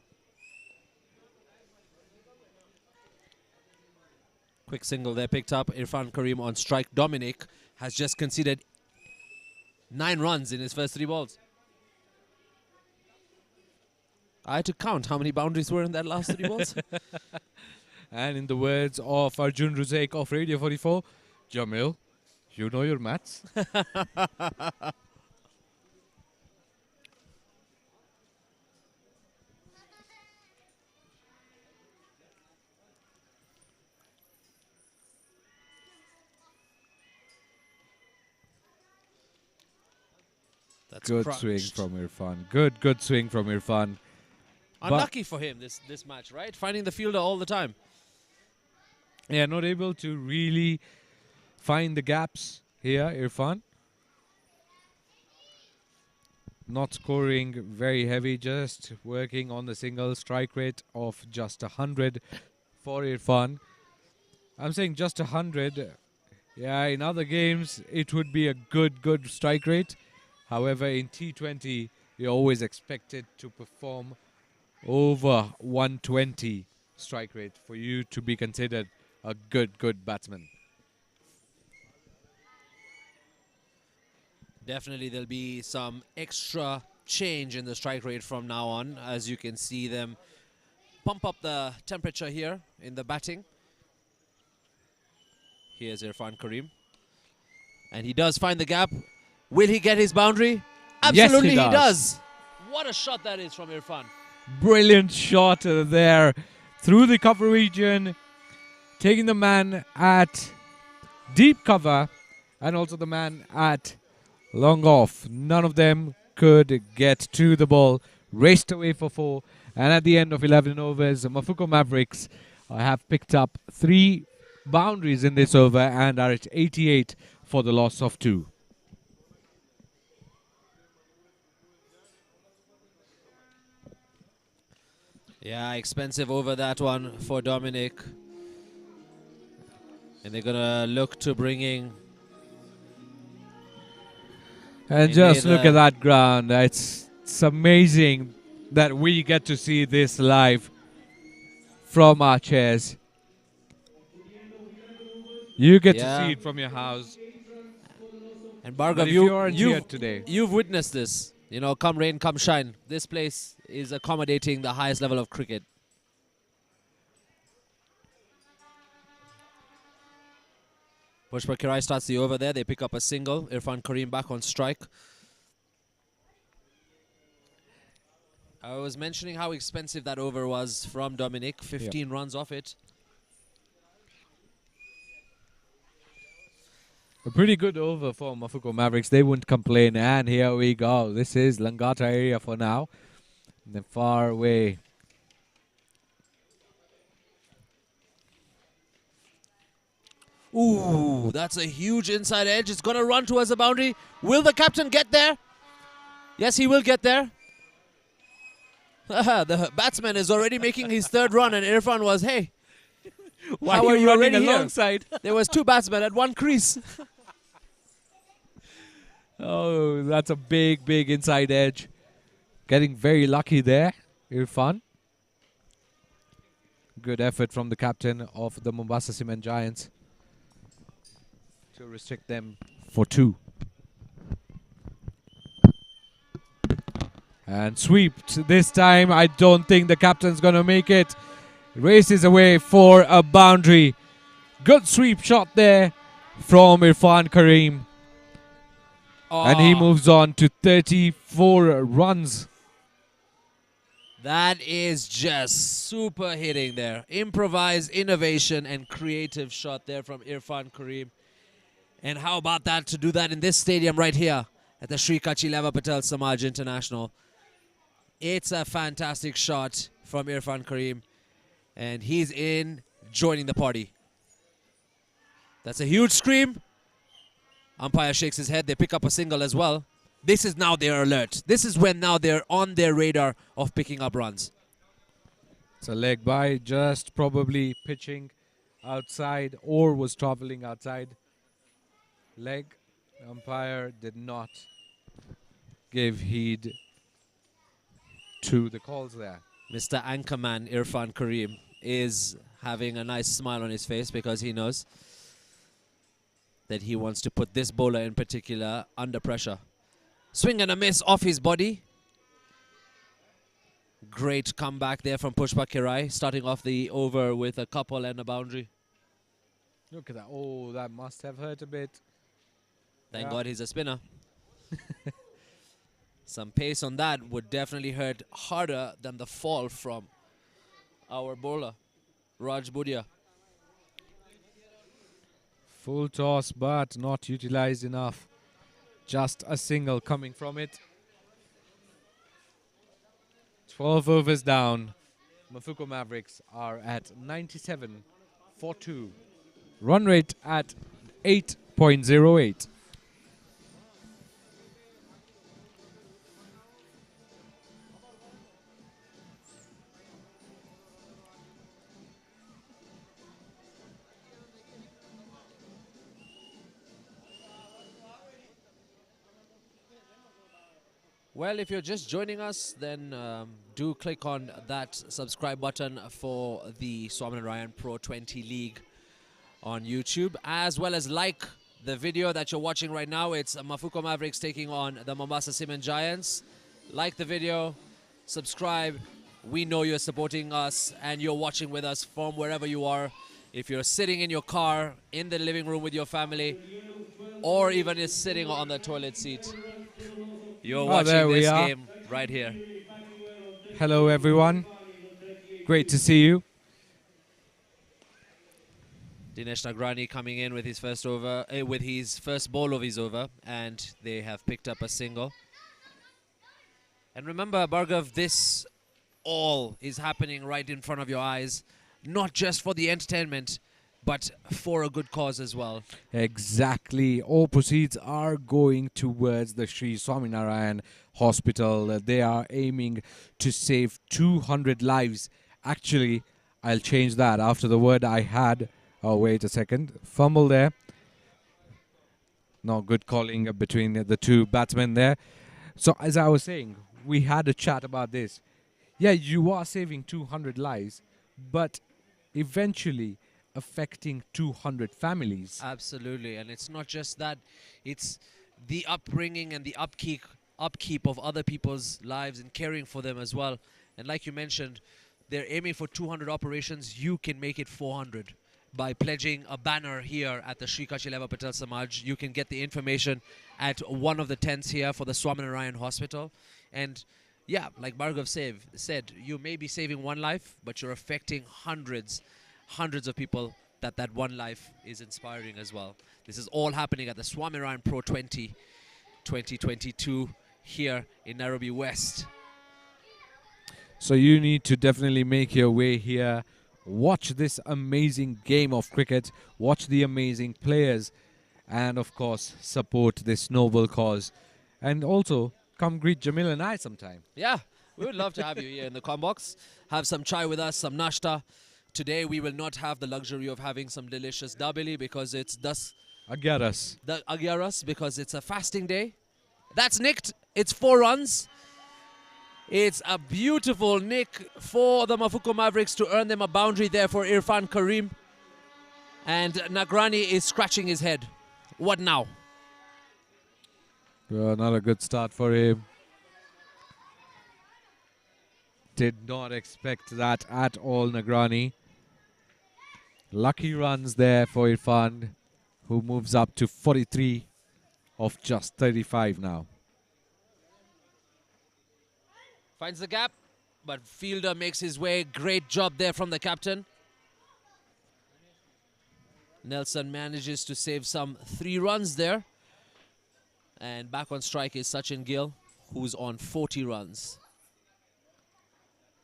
Quick single there picked up. Irfan Karim on strike. Dominic has just conceded 9 runs in his first 3 balls. I had to count how many boundaries were in that last 3 balls. And in the words of Arjun Ruzaik of Radio 44, Jamil, you know your maths? That's Good crunched. swing from Irfan. Good swing from Irfan. Unlucky for him this match, right? Finding the fielder all the time. Yeah, not able to really find the gaps here, Irfan. Not scoring very heavy, just working on the single strike rate of just 100 for Irfan. I'm saying just 100. Yeah, in other games, it would be a good strike rate. However, in T20, you're always expected to perform over 120 strike rate for you to be considered a good batsman. Definitely there'll be some extra change in the strike rate from now on, as you can see them pump up the temperature here in the batting. Here's Irfan Karim. And he does find the gap. Will he get his boundary? Absolutely Yes, he does. What a shot that is from Irfan. Brilliant shot there through the cover region, taking the man at deep cover and also the man at long off. None of them could get to the ball. Raced away for 4. And at the end of 11 overs, the Mafuko Mavericks have picked up 3 boundaries in this over and are at 88 for the loss of 2. Yeah, expensive over that one for Dominic. And they're going to look to bringing... And just look at that ground. It's amazing that we get to see this live from our chairs. You get to see it from your house. And But Bhargav, if you aren't here today, you've witnessed this. You know, come rain, come shine. This place is accommodating the highest level of cricket. Pushpa Kirai starts the over there. They pick up a single. Irfan Kareem back on strike. I was mentioning how expensive that over was from Dominic. 15 runs off it. A pretty good over for Mafuko Mavericks. They wouldn't complain. And here we go. This is Langata area for now. And then far away. Ooh, that's a huge inside edge. It's going to run towards the boundary. Will the captain get there? Yes, he will get there. The batsman is already making his third run, and Irfan was, hey, Why how are you running already alongside? There was two batsmen at one crease. Oh, that's a big, big inside edge. Getting very lucky there, Irfan. Good effort from the captain of the Mombasa Cement Giants to restrict them for 2. And sweeped this time. I don't think the captain's going to make it. Races away for a boundary. Good sweep shot there from Irfan Kareem. And he moves on to 34 runs. That is just super hitting there. Improvised innovation and creative shot there from Irfan Kareem. And how about that, to do that in this stadium right here at the Shree Leva Patel Samaj International. It's a fantastic shot from Irfan Kareem. And he's in, joining the party. That's a huge scream. Umpire shakes his head. They pick up a single as well. This is now their alert. This is when now they're on their radar of picking up runs. It's a leg by, just probably pitching outside or was traveling outside. Leg. Umpire did not give heed to the calls there. Mr. Anchorman Irfan Kareem is having a nice smile on his face because he knows that he wants to put this bowler in particular under pressure. Swing and a miss off his body. Great comeback there from Pushpa Kirai, starting off the over with a couple and a boundary. Look at that. Oh, that must have hurt a bit. Thank God he's a spinner. Some pace on that would definitely hurt harder than the fall from our bowler, Raj Budia. Full toss, but not utilized enough. Just a single coming from it. 12 overs down. Mafuko Mavericks are at 97 for 2. Run rate at 8.08. Well, if you're just joining us, then do click on that subscribe button for the Swaminarayan Pro20 League on YouTube, as well as like the video that you're watching right now. It's Mafuko Mavericks taking on the Mombasa Cement Giants. Like the video, subscribe. We know you're supporting us and you're watching with us from wherever you are. If you're sitting in your car, in the living room with your family, or even is sitting on the toilet seat, you're watching this game right here. Hello, everyone. Great to see you. Dinesh Nagrani coming in with his first over, with his first ball of his over, and they have picked up a single. And remember, Bhargav, this all is happening right in front of your eyes, not just for the entertainment, but for a good cause as well. Exactly. All proceeds are going towards the Shree Swaminarayan Hospital. They are aiming to save 200 lives. Actually, I'll change that after the word I had. Oh, wait a second. Fumble there. No, good calling between the two batsmen there. So, as I was saying, we had a chat about this. Yeah, you are saving 200 lives, but eventually affecting 200 families. Absolutely, and it's not just that, it's the upbringing and the upkeep of other people's lives and caring for them as well. And like you mentioned, they're aiming for 200 operations. You can make it 400. by pledging a banner here at the Shree Kachileva Patel Samaj. You can get the information at one of the tents here for the Swaminarayan Hospital. And yeah, like Bhargav said, you may be saving one life, but you're affecting hundreds of people that one life is inspiring as well. This is all happening at the Swaminarayan Pro20 2022 here in Nairobi West. So you need to definitely make your way here. Watch this amazing game of cricket. Watch the amazing players. And of course, support this noble cause. And also, come greet Jamil and I sometime. Yeah, we would love to have you here in the combox. Have some chai with us, some nashta. Today we will not have the luxury of having some delicious dabili because it's Agyaras because it's a fasting day. That's nicked. It's 4 runs. It's a beautiful nick for the Mafuko Mavericks to earn them a boundary there for Irfan Karim. And Nagrani is scratching his head. What now? Not a good start for him. Did not expect that at all, Nagrani. Lucky runs there for Irfan, who moves up to 43 of just 35 now. Finds the gap, but fielder makes his way. Great job there from the captain. Nelson manages to save some 3 runs there. And back on strike is Sachin Gill, who's on 40 runs.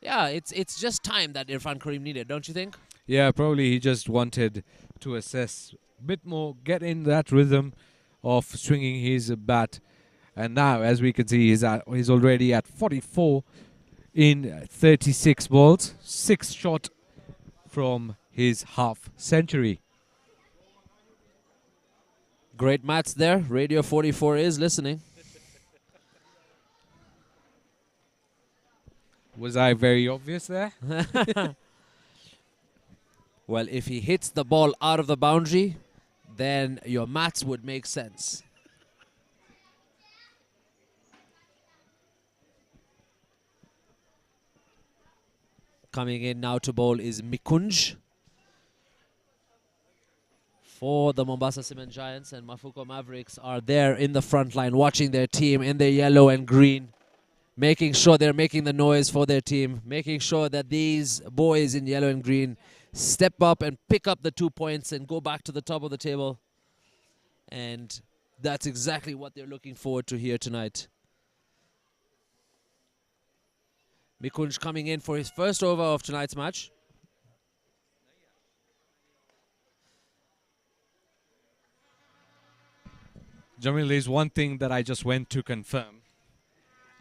Yeah, it's just time that Irfan Karim needed, don't you think? Yeah, probably he just wanted to assess a bit more, get in that rhythm of swinging his bat. And now, as we can see, he's already at 44 in 36 balls. 6 shot from his half century. Great maths there. Radio 44 is listening. Was I very obvious there? Well, if he hits the ball out of the boundary, then your maths would make sense. Coming in now to bowl is Mikunj for the Mombasa Cement Giants, and Mafuko Mavericks are there in the front line watching their team in their yellow and green, making sure they're making the noise for their team, making sure that these boys in yellow and green step up and pick up the 2 points and go back to the top of the table. And that's exactly what they're looking forward to here tonight. Mikunj coming in for his first over of tonight's match. Jamil, there's one thing that I just went to confirm,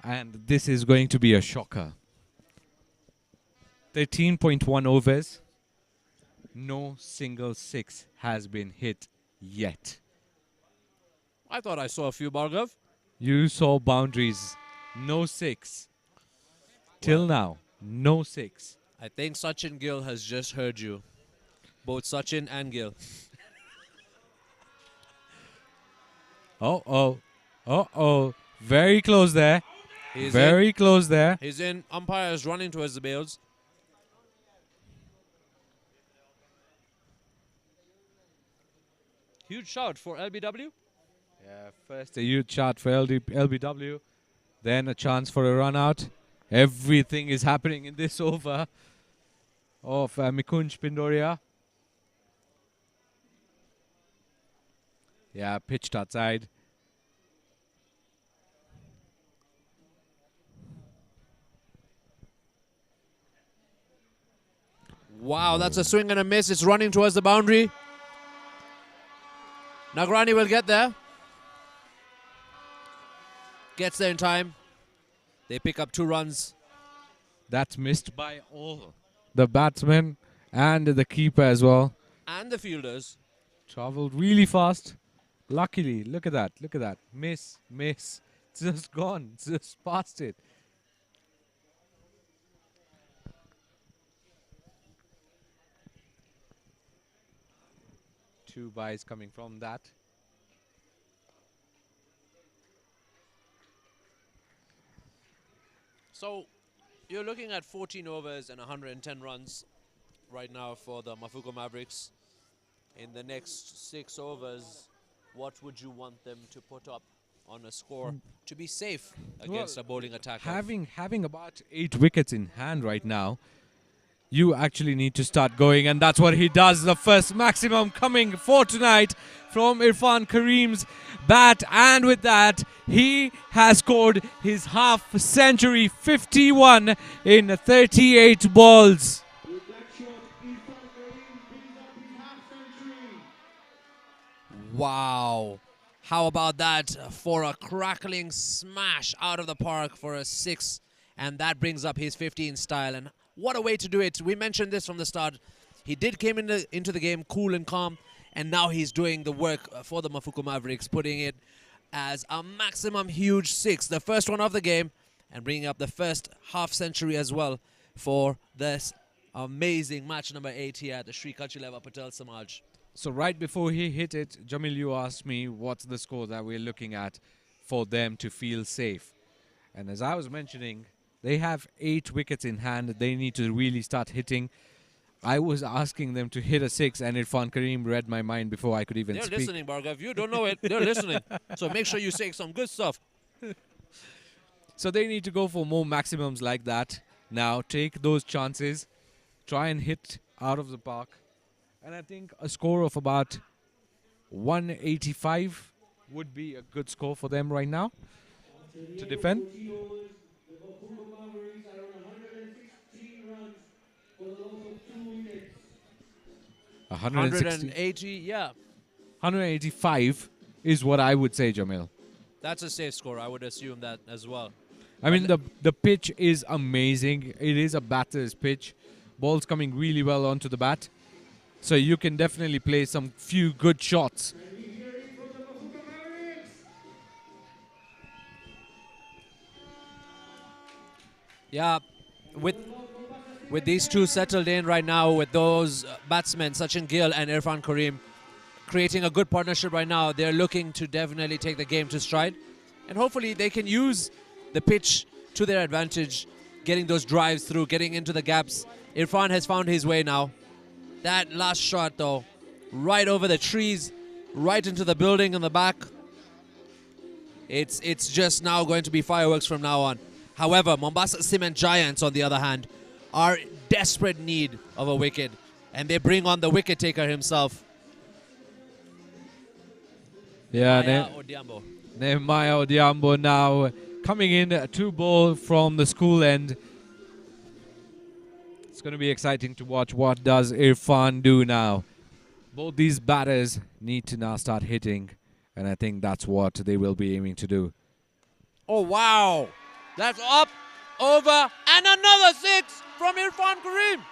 and this is going to be a shocker. 13.1 overs. No single 6 has been hit yet. I thought I saw a few, Bhargav. You saw boundaries. No 6. Till now, no 6. I think Sachin Gill has just heard you. Both Sachin and Gill. Uh-oh. Very close there. Very close there. He's in. Umpire is running towards the bails. Huge shout for LBW. Yeah, first a huge shot for LBW. Then a chance for a run out. Everything is happening in this over of Mikunj Pindoria. Yeah, pitched outside. Wow, that's a swing and a miss. It's running towards the boundary. Nagrani will get there. Gets there in time. They pick up 2 runs. That's missed by all the batsmen and the keeper as well. And the fielders. Traveled really fast. Luckily, look at that. Look at that. Miss. It's just gone. It's just past it. Two byes coming from that. So, you're looking at 14 overs and 110 runs right now for the Mafuko Mavericks. in the next 6 overs, what would you want them to put up on a score to be safe against a bowling attack? Having about 8 wickets in hand right now, you actually need to start going, and that's what he does. The first maximum coming for tonight from Irfan Karim's bat, and with that he has scored his half century, 51 in 38 balls. With that shot, Irfan Karim brings up his half-century. Wow. How about that for a crackling smash out of the park for a 6, and that brings up his 15 style. And what a way to do it. We mentioned this from the start. He did came into the game cool and calm, and now he's doing the work for the Mafuko Mavericks, putting it as a maximum huge 6, the first one of the game, and bringing up the first half century as well for this amazing match number 8 here at the Shree Cutch Patel Samaj. So right before he hit it, Jamil, you asked me what's the score that we're looking at for them to feel safe. And as I was mentioning, they have 8 wickets in hand. They need to really start hitting. I was asking them to hit a 6, and Irfan Karim read my mind before I could even They're speak. listening, Bhargav. You don't know it. They're listening. So make sure you say some good stuff. So they need to go for more maximums like that. Now take those chances, try and hit out of the park. And I think a score of about 185 would be a good score for them right now to defend. 40 overs, the Mafuko Mavericks are on 116 runs for the loss of 2 wickets. 180, yeah. 185 is what I would say, Jamil. That's a safe score. I would assume that as well. I mean, the pitch is amazing. It is a batter's pitch. Ball's coming really well onto the bat. So you can definitely play some few good shots. And we hear it from the Mafuko Mavericks. Yeah, with these two settled in right now, with those batsmen, Sachin Gill and Irfan Karim, creating a good partnership right now, they're looking to definitely take the game to stride. And hopefully they can use the pitch to their advantage, getting those drives through, getting into the gaps. Irfan has found his way now. That last shot, though, right over the trees, right into the building in the back. It's just now going to be fireworks from now on. However, Mombasa Cement Giants, on the other hand, are in desperate need of a wicket, and they bring on the wicket taker himself. Yeah, Nehemiah Odhiambo. Nehemiah Odhiambo now coming in to bowl from the school end. It's going to be exciting to watch what does Irfan do now. Both these batters need to now start hitting, and I think that's what they will be aiming to do. Oh, wow. That's up, over, and another 6 from Irfan Karim.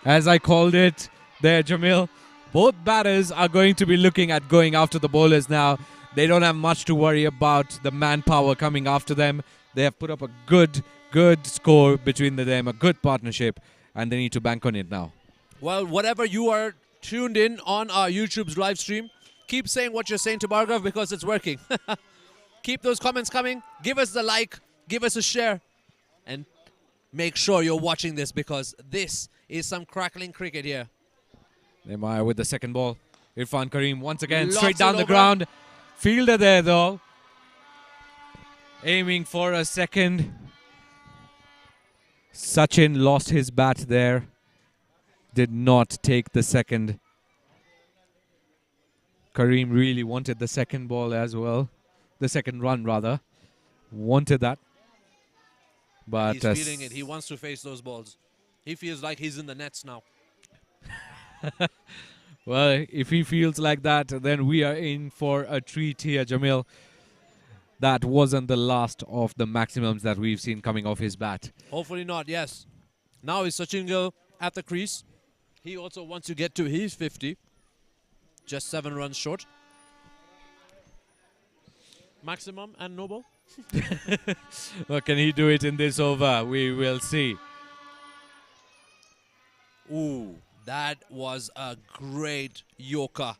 As I called it there, Jamil, both batters are going to be looking at going after the bowlers now. They don't have much to worry about the manpower coming after them. They have put up a good score between them, a good partnership, and they need to bank on it now. Well, whatever you are tuned in on our YouTube's live stream, keep saying what you're saying to Bhargav because it's working. Keep those comments coming. Give us the like, give us a share, and make sure you're watching this because this is some crackling cricket here. Nehemiah with the second ball. Irfan Karim once again Locks straight it down the over. ground. Fielder there though. Aiming for a second. Sachin lost his bat there. Did not take the second. Karim really wanted the second ball as well. The second run rather. Wanted that. But He's feeling it. He wants to face those balls. He feels like he's in the nets now. well, if he feels like that, then we are in for a treat here, Jamil. That wasn't the last of the maximums that we've seen coming off his bat. Hopefully not, yes. Now is Sachin Gill at the crease. He also wants to get to his 50. Just 7 runs short. Maximum and no ball. Well, can he do it in this over? We will see. Ooh, that was a great Yoka.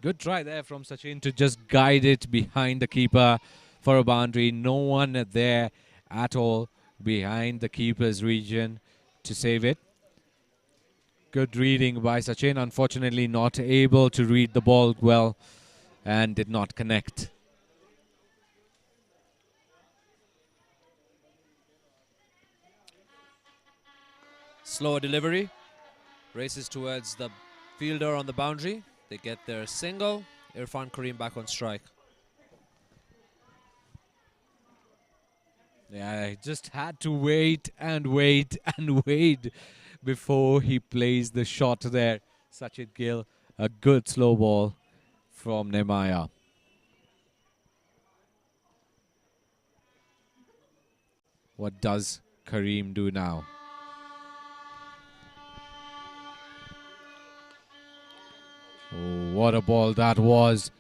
Good try there from Sachin to just guide it behind the keeper for a boundary. No one there at all behind the keeper's region. to save it. Good reading by Sachin. Unfortunately, not able to read the ball well and did not connect. Slower delivery. Races towards the fielder on the boundary. They get their single. Irfan Kareem back on strike. Yeah, he just had to wait and wait and wait before he plays the shot there. Sachin Gill, a good slow ball from Nemaya. What does Kareem do now? Oh, what a ball that was.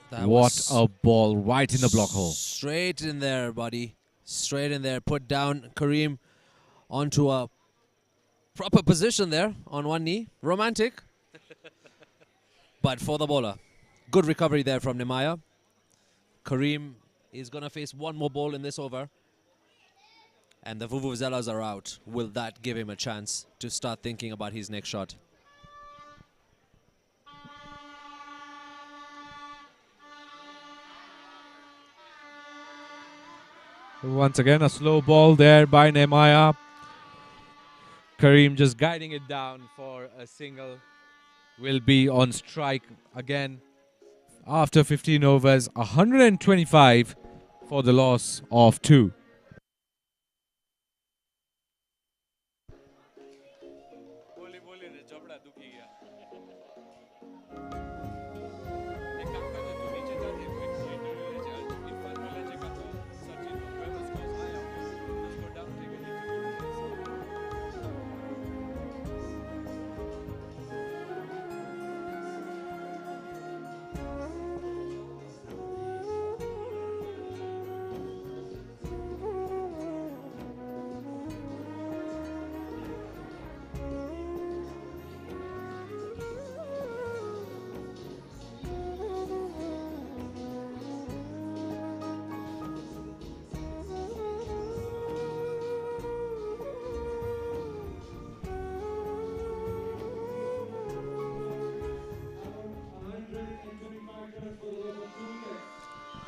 What a ball right in the block hole. Straight in there, buddy. Straight in there. Put down Kareem onto a proper position there on one knee. Romantic. But for the bowler. Good recovery there from Nemaya. Kareem is going to face one more ball in this over. And the Vuvuzelas are out. Will that give him a chance to start thinking about his next shot? Once again, a slow ball there by Nemaya. Kareem just guiding it down for a single. Will be on strike again after 15 overs. 125 for the loss of 2.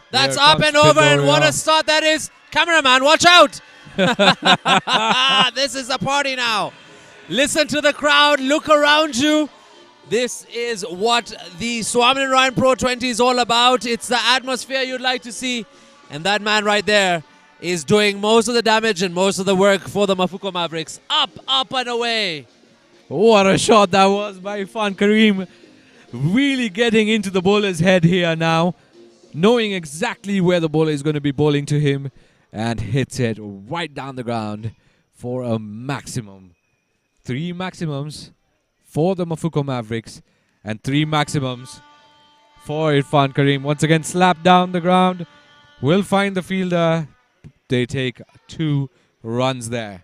That's up and over, and what a start that is. Cameraman, watch out. This is a party now. Listen to the crowd, look around you. This is what the Swaminarayan Pro20 is all about. It's the atmosphere you'd like to see. And that man right there is doing most of the damage and most of the work for the Mafuko Mavericks. Up, up and away. What a shot that was by Irfan Kareem. Really getting into the bowler's head here now. Knowing exactly where the bowler is going to be bowling to him, and hits it right down the ground for a maximum. 3 maximums for the Mafuko Mavericks and 3 maximums for Irfan Kareem. Once again, slapped down the ground. Will find the fielder. They take 2 runs there.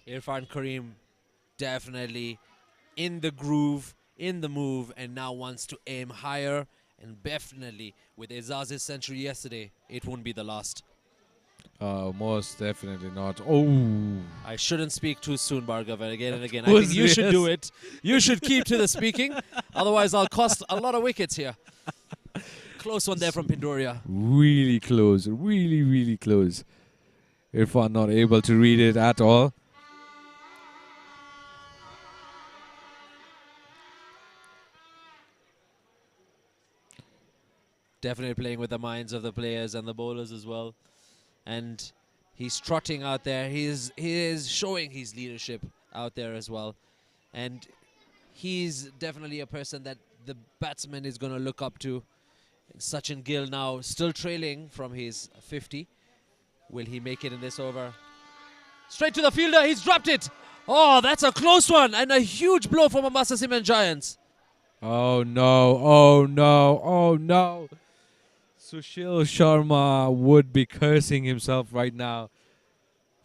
Irfan Kareem definitely in the groove, in the move, and now wants to aim higher. And definitely, with Azaz's century yesterday, it won't be the last. Most definitely not. Oh. I shouldn't speak too soon, Bhargav, again and again. I think you should do it. You should keep to the speaking. Otherwise, I'll cost a lot of wickets here. Close one there from Pindoria. Really close. Really, really close. Irfan not able to read it at all. Definitely playing with the minds of the players and the bowlers as well. And he's trotting out there. He is showing his leadership out there as well. And he's definitely a person that the batsman is going to look up to. Sachin Gill now still trailing from his 50. Will he make it in this over? Straight to the fielder. He's dropped it. Oh, that's a close one. And a huge blow for Mombasa Cement Giants. Oh, no. Oh, no. Oh, no. Sushil Sharma would be cursing himself right now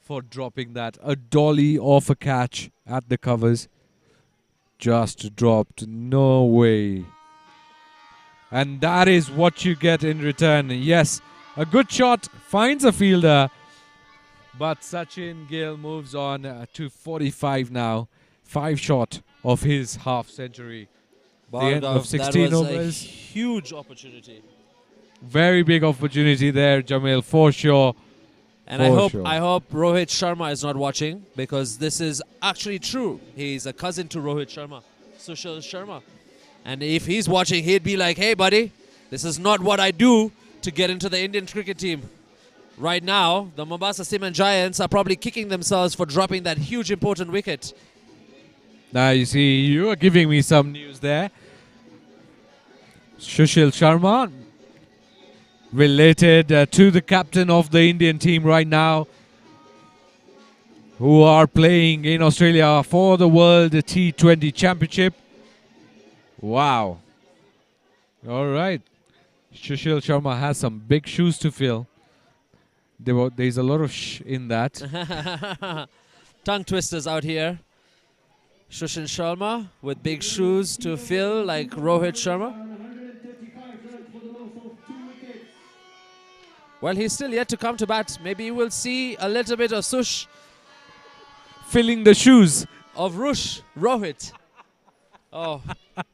for dropping that. A dolly off a catch at the covers. Just dropped. No way. And that is what you get in return. Yes, a good shot finds a fielder, but Sachin Gill moves on to 45 now. 5 short of his half century. The end of Bhargav, 16 that was a overs. huge opportunity. Very big opportunity there, Jamil, for sure. And I hope Rohit Sharma is not watching, because this is actually true. He's a cousin to Rohit Sharma, Sushil Sharma. And if he's watching, he'd be like, hey, buddy, this is not what I do to get into the Indian cricket team. Right now, the Mombasa Cement Giants are probably kicking themselves for dropping that huge important wicket. Now, you see, you are giving me some news there. Sushil Sharma, related to the captain of the Indian team right now, who are playing in Australia for the World T20 Championship. Wow. All right. Sushil Sharma has some big shoes to fill. There's a lot of sh in that. Tongue twisters out here. Sushil Sharma with big shoes to fill like Rohit Sharma. Well, he's still yet to come to bat. Maybe we'll see a little bit of Sush Filling the shoes of Rohit. Oh,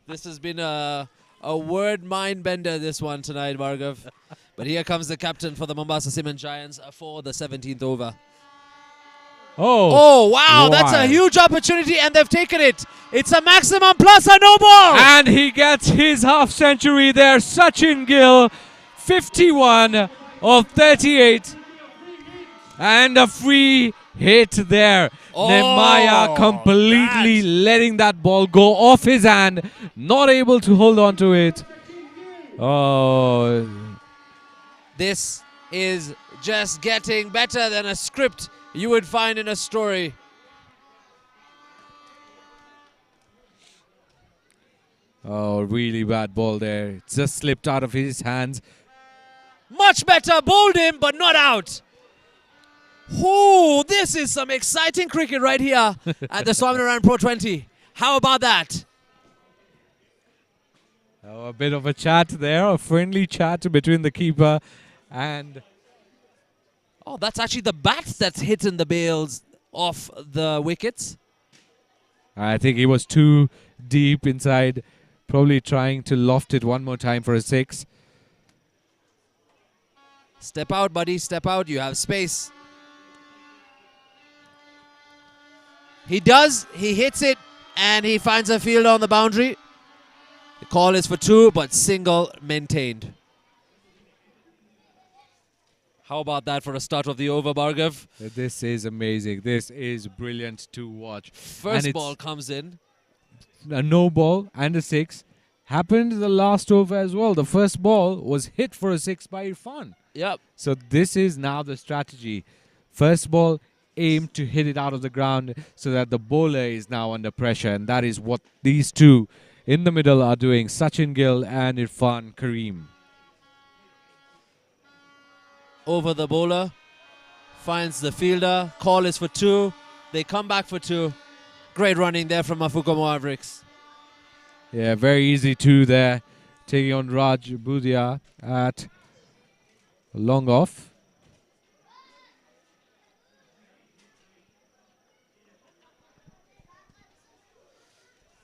this has been a word mind bender, this one tonight, Bhargav. But here comes the captain for the Mombasa Cement Giants for the 17th over. Oh, wow, that's a huge opportunity, and they've taken it. It's a maximum plus a no ball. And he gets his half century there. Sachin Gill, 51 of 38. And a free hit there. Nemaya completely letting that ball go off his hand. Not able to hold on to it. Oh. This is just getting better than a script you would find in a story. Oh, really bad ball there. It just slipped out of his hands. Much better, bowled him, but not out. Oh, this is some exciting cricket right here at the Swaminarayan Pro20. How about that? Oh, a bit of a chat there, a friendly chat between the keeper and... Oh, that's actually the bat that's hitting the bails off the wickets. I think he was too deep inside, probably trying to loft it one more time for a 6. Step out, buddy, step out. You have space. He does. He hits it, and he finds a fielder on the boundary. The call is for 2, but single maintained. How about that for a start of the over, Bhargav? This is amazing. This is brilliant to watch. First ball comes in. A no ball and a 6. Happened the last over as well. The first ball was hit for a 6 by Irfan. Yep. So this is now the strategy. First ball, aim to hit it out of the ground so that the bowler is now under pressure. And that is what these two in the middle are doing. Sachin Gill and Irfan Kareem. Over the bowler. Finds the fielder. Call is for 2. They come back for 2. Great running there from Mafuko Mavericks. Yeah, very easy 2 there. Taking on Raj Budia at long off.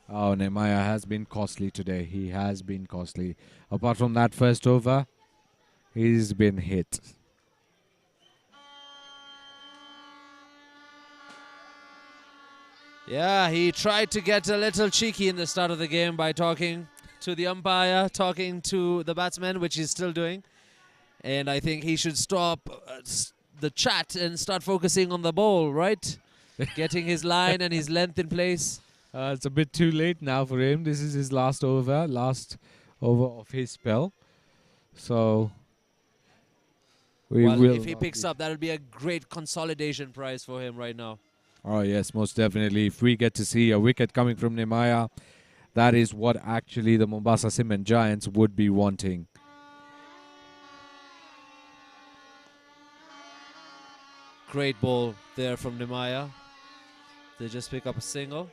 Oh, Nemaya has been costly today. He has been costly. Apart from that first over, he's been hit. Yeah, he tried to get a little cheeky in the start of the game by talking to the umpire, talking to the batsman, which he's still doing. And I think he should stop the chat and start focusing on the ball, right? Getting his line and his length in place. It's a bit too late now for him. This is his last over of his spell. So if he picks up, that'll be a great consolidation prize for him right now. Oh, yes, most definitely. If we get to see a wicket coming from Nemaya, that is what actually the Mombasa Cement Giants would be wanting. Great ball there from Nemaya. They just pick up a single.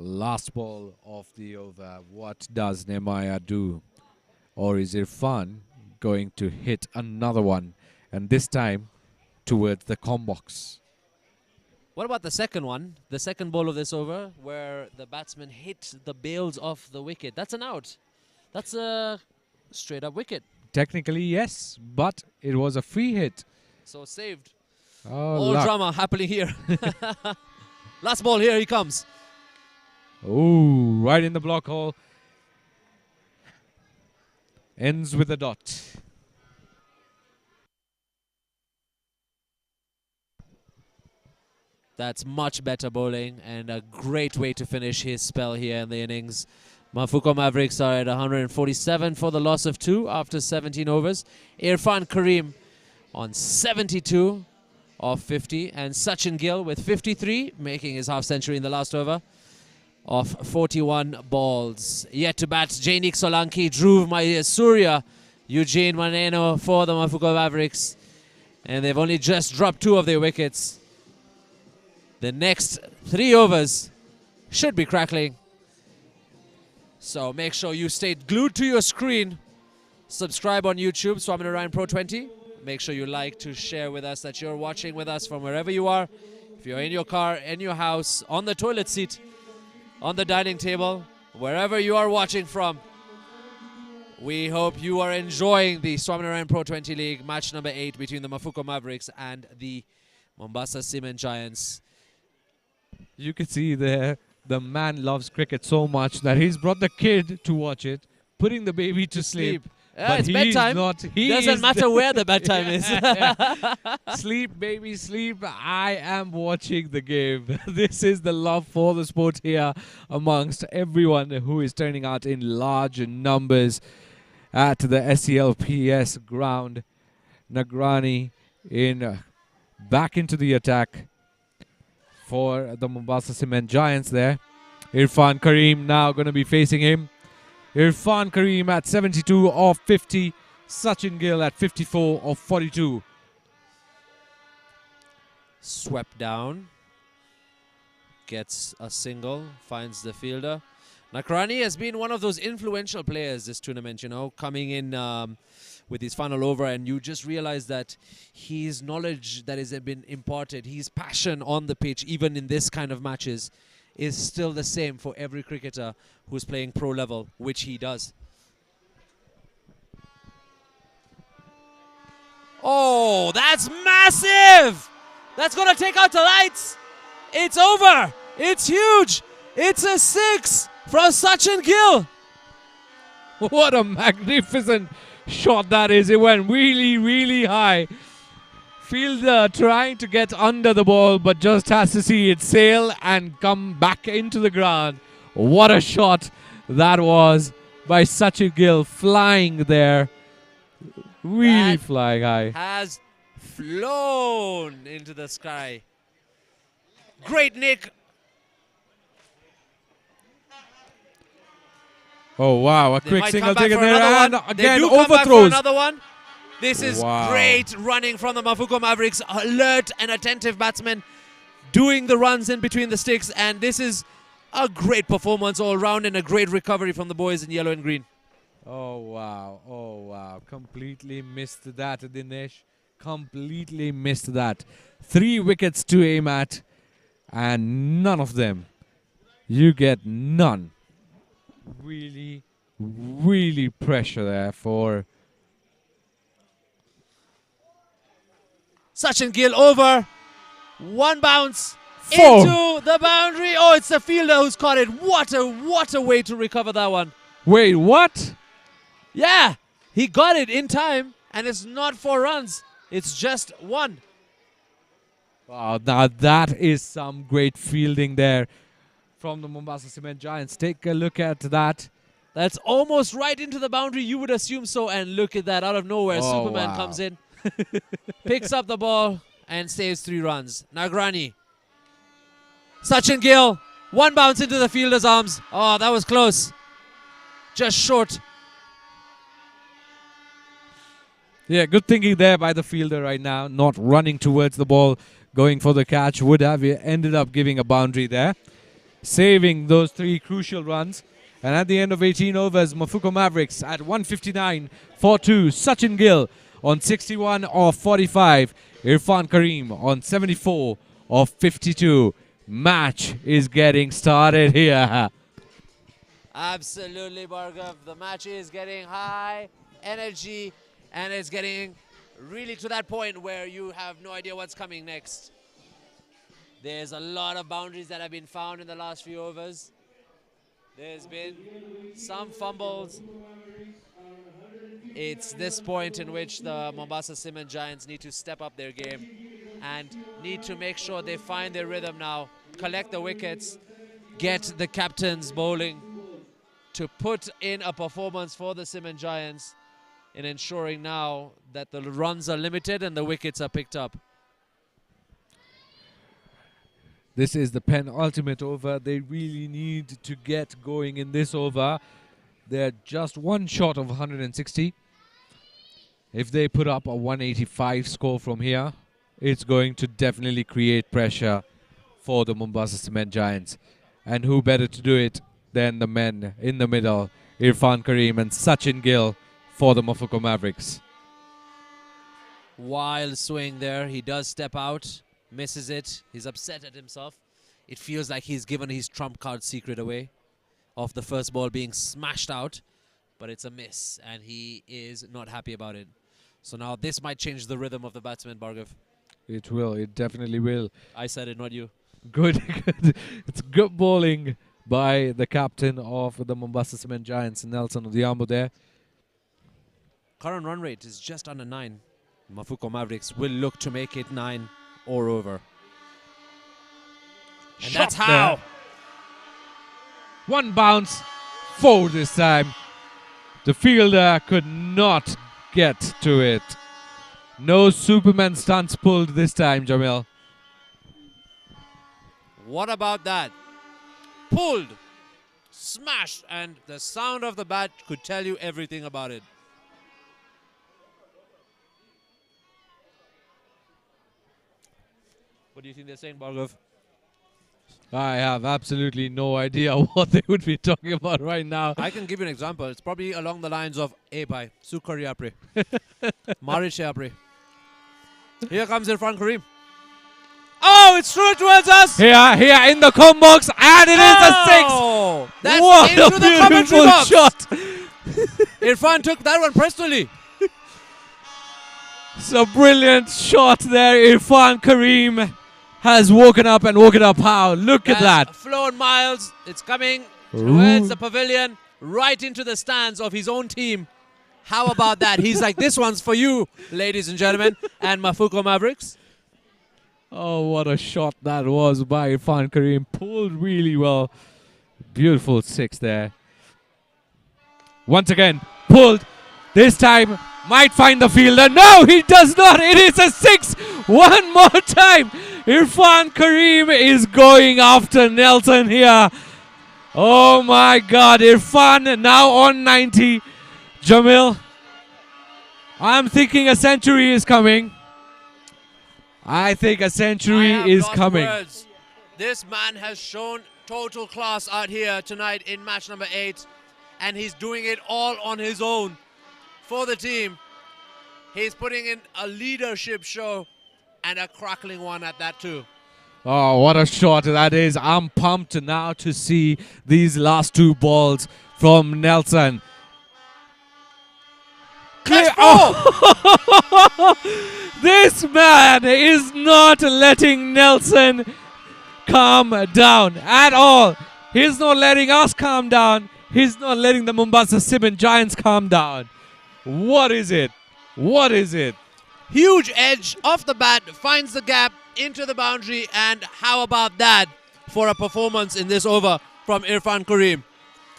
Last ball of the over. What does Nehemiah do? Or is Irfan going to hit another one? And this time towards the combox. What about the second one? The second ball of this over where the batsman hit the bails off the wicket. That's an out. That's a straight up wicket. Technically, yes, but it was a free hit. So saved. Oh, All luck. drama happening here. Last ball, here he comes. Oh, right in the block hole. Ends with a dot. That's much better bowling and a great way to finish his spell here in the innings. Mafuko Mavericks are at 147 for the loss of 2 after 17 overs. Irfan Karim on 72 of 50 and Sachin Gill with 53, making his half century in the last over of 41 balls. Yet to bat, Jainik Solanki, Dhruv Surya, Eugene Maneno for the Mafuko Mavericks. And they've only just dropped 2 of their wickets. The next 3 overs should be crackling. So make sure you stay glued to your screen. Subscribe on YouTube, Swaminarayan Pro20. Make sure you like to share with us that you're watching with us from wherever you are. If you're in your car, in your house, on the toilet seat, on the dining table, wherever you are watching from, we hope you are enjoying the Swaminarayan Pro20 League match number 8 between the Mafuko Mavericks and the Mombasa Cement Giants. You can see there, the man loves cricket so much that he's brought the kid to watch it, putting the baby to sleep. But it's he's bedtime. Doesn't matter where the bedtime is. Sleep, baby, sleep. I am watching the game. This is the love for the sport here amongst everyone who is turning out in large numbers at the SELPS ground. Nagrani in back into the attack for the Mombasa Cement Giants there. Irfan Karim now going to be facing him. Irfan Karim at 72 of 50. Sachin Gill at 54 of 42. Swept down. Gets a single. Finds the fielder. Nakrani has been one of those influential players this tournament, you know, coming in with his final over, and you just realize that his knowledge that has been imparted, his passion on the pitch, even in this kind of matches, is still the same for every cricketer who's playing pro level, which he does. Oh, that's massive! That's going to take out the lights. It's over. It's huge. It's a 6 from Sachin Gill. What a magnificent shot that is. It went really, really high. Fielder trying to get under the ball, but just has to see it sail and come back into the ground. What a shot that was by Sachin Gill, flying there. Really That flying high. Has flown into the sky. Great nick. Oh, wow. A They quick might single come back taken for there, another and one. They again do come back for overthrows. another one. This is Wow. great running from the Mafuko Mavericks. Alert and attentive batsmen doing the runs in between the sticks, and this is a great performance all round and a great recovery from the boys in yellow and green. Oh, wow. Oh, wow. Completely missed that, Dinesh. Completely missed that. 3 wickets to aim at, and none of them. You get none. Really, really pressure there for Sachin Gill over. 1 bounce 4. into the boundary. Oh, it's the fielder who's caught it. What a way to recover that one. Wait, what? Yeah, he got it in time, and it's not 4 runs. It's just 1. Wow, now that is some great fielding there from the Mombasa Cement Giants. Take a look at that. That's almost right into the boundary. You would assume so, and look at that. Out of nowhere, Oh, Superman wow. comes in, picks up the ball, and saves 3 runs. Nagrani. Sachin Gill. 1 bounce into the fielder's arms. Oh, that was close. Just short. Yeah, good thinking there by the fielder right now. Not running towards the ball, going for the catch. Would have ended up giving a boundary there. saving those 3 crucial runs. And at the end of 18 overs, Mafuko Mavericks at 159 for 2. Sachin Gill on 61 of 45. Irfan Karim on 74 of 52. Match is getting started here. Absolutely, Bhargav. The match is getting high energy, and it's getting really to that point where you have no idea what's coming next. There's a lot of boundaries that have been found in the last few overs. There's been some fumbles. It's this point in which the Mombasa Cement Giants need to step up their game and need to make sure they find their rhythm now, collect the wickets, get the captains bowling to put in a performance for the Cement Giants in ensuring now that the runs are limited and the wickets are picked up. This is the penultimate over. They really need to get going in this over. They're just one short of 160. If they put up a 185 score from here, it's going to definitely create pressure for the Mombasa Cement Giants. And who better to do it than the men in the middle, Irfan Karim and Sachin Gill for the Mafuko Mavericks. Wild swing there. He does step out, misses it. He's upset at himself. It feels like he's given his trump card secret away of the first ball being smashed out, but it's a miss, and he is not happy about it. So now this might change the rhythm of the batsman, Bhargav. It will. It definitely will. I said it, not you. Good. Good. It's good bowling by the captain of the Mombasa Cement Giants, Nelson Odhiambo there. Current run rate is just under 9. Mafuko Mavericks will look to make it 9 or over. And that's how. There. One bounce, 4 this time. The fielder could not get to it. No Superman stunts pulled this time, Jamil. What about that? Pulled, smashed, and the sound of the bat could tell you everything about it. What do you think they're saying, Bhargav? I have absolutely no idea what they would be talking about right now. I can give you an example. It's probably along the lines of bhai, Sukari apre. Mariche apre. Here comes Irfan Karim. Oh, it's through towards us. Here in the com box, and it is a 6. That's what into a the commentary beautiful box. shot. Irfan took that one personally. It's a brilliant shot there. Irfan Karim has woken up how? Look at that. Flown miles. It's coming towards the pavilion, right into the stands of his own team. How about that? He's like, this one's for you, ladies and gentlemen, and Mafuko Mavericks. Oh, what a shot that was by Irfan Karim. Pulled really well. Beautiful 6 there. Once again, pulled. This time, might find the fielder. No, he does not. It is a 6. One more time. Irfan Karim is going after Nelson here. Oh my God. Irfan now on 90. Jamil, I'm thinking a century is coming. I think a century is coming. Words. This man has shown total class out here tonight in match number 8, and he's doing it all on his own for the team. He's putting in a leadership show, and a crackling one at that too. Oh, what a shot that is. I'm pumped now to see these last 2 balls from Nelson. Clear. Oh! This man is not letting Nelson calm down at all. He's not letting us calm down. He's not letting the Mombasa Cement Giants calm down. What is it? What is it? Huge edge off the bat, finds the gap into the boundary, and how about that for a performance in this over from Irfan Karim?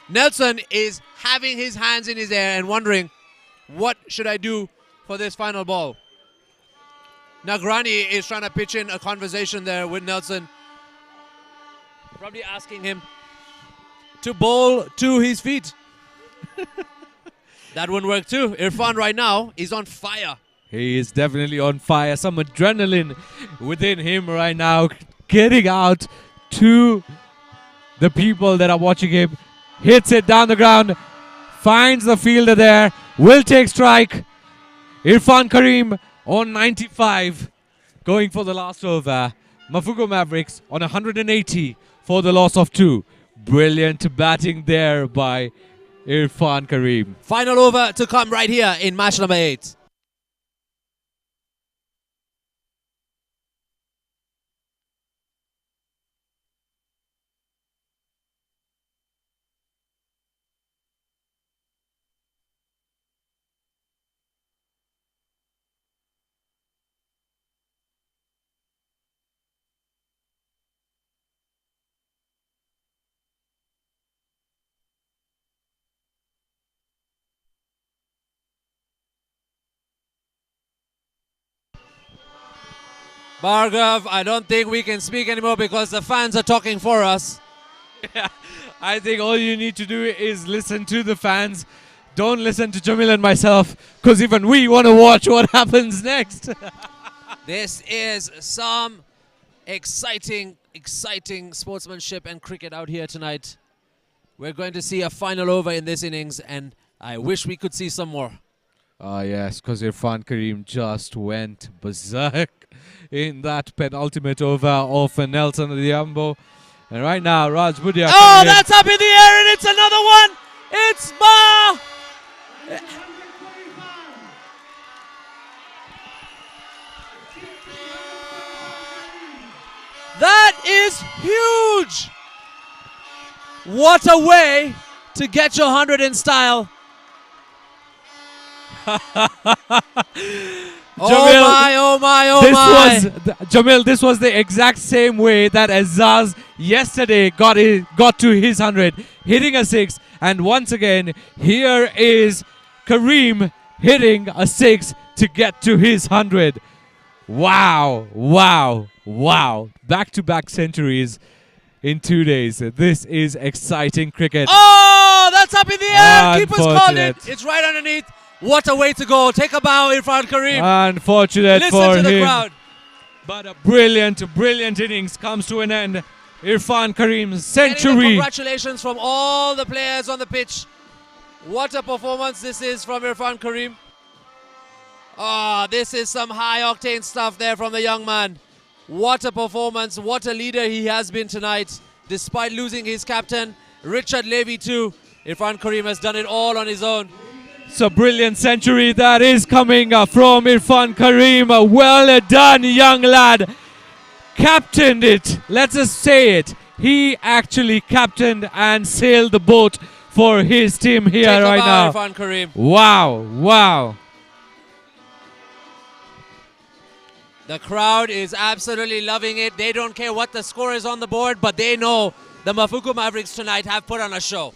Nelson is having his hands in his air and wondering, what should I do for this final ball? Nagrani is trying to pitch in a conversation there with Nelson, probably asking him to bowl to his feet. That wouldn't work too. Irfan right now is on fire. He is definitely on fire. Some adrenaline within him right now, getting out to the people that are watching him. Hits it down the ground, finds the fielder there, will take strike. Irfan Karim on 95, going for the last over. Mafuko Mavericks on 180 for the loss of 2. Brilliant batting there by Irfan Karim. Final over to come right here in match number 8. Bhargav, I don't think we can speak anymore because the fans are talking for us. Yeah, I think all you need to do is listen to the fans. Don't listen to Jamil and myself, because even we want to watch what happens next. This is some exciting sportsmanship and cricket out here tonight. We're going to see a final over in this innings, and I wish we could see some more. Yes, because Irfan Karim just went berserk in that penultimate over of Nelson Diambo. And right now, Raj Budia. Oh, that's up in the air, and it's another one. It's Ma. That is huge. What a way to get your 100 in style. Oh my. Jamil, this was the exact same way that Azaz yesterday got to his 100, hitting a 6. And once again, here is Karim hitting a 6 to get to his 100. Wow. Back-to-back centuries in 2 days. This is exciting cricket. Oh, that's up in the air. Keeper's called it. It's right underneath. What a way to go. Take a bow, Irfan Karim. Unfortunate Listen for to the him. crowd. But a brilliant innings comes to an end. Irfan Karim's century. Congratulations from all the players on the pitch. What a performance this is from Irfan Karim. Oh, this is some high-octane stuff there from the young man. What a performance. What a leader he has been tonight. Despite losing his captain, Richard Levy too, Irfan Karim has done it all on his own. It's a brilliant century that is coming from Irfan Karim. Well done, young lad. Captained it. Let's just say it. He actually captained and sailed the boat for his team here right now. Irfan Karim. Wow. The crowd is absolutely loving it. They don't care what the score is on the board, but they know the Mafuko Mavericks tonight have put on a show.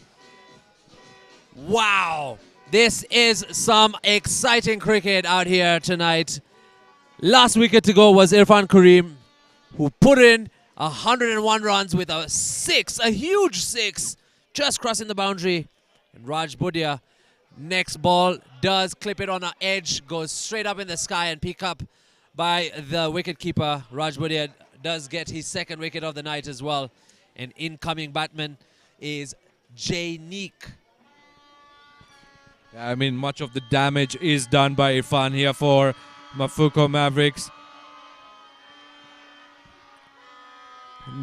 Wow. This is some exciting cricket out here tonight. Last wicket to go was Irfan Karim, who put in 101 runs with a 6, a huge 6, just crossing the boundary. And Raj Budia, next ball, does clip it on an edge, goes straight up in the sky and pick up by the wicketkeeper. Raj Budia does get his second wicket of the night as well. And incoming batsman is Jainik. I mean, much of the damage is done by Irfan here for Mafuko Mavericks.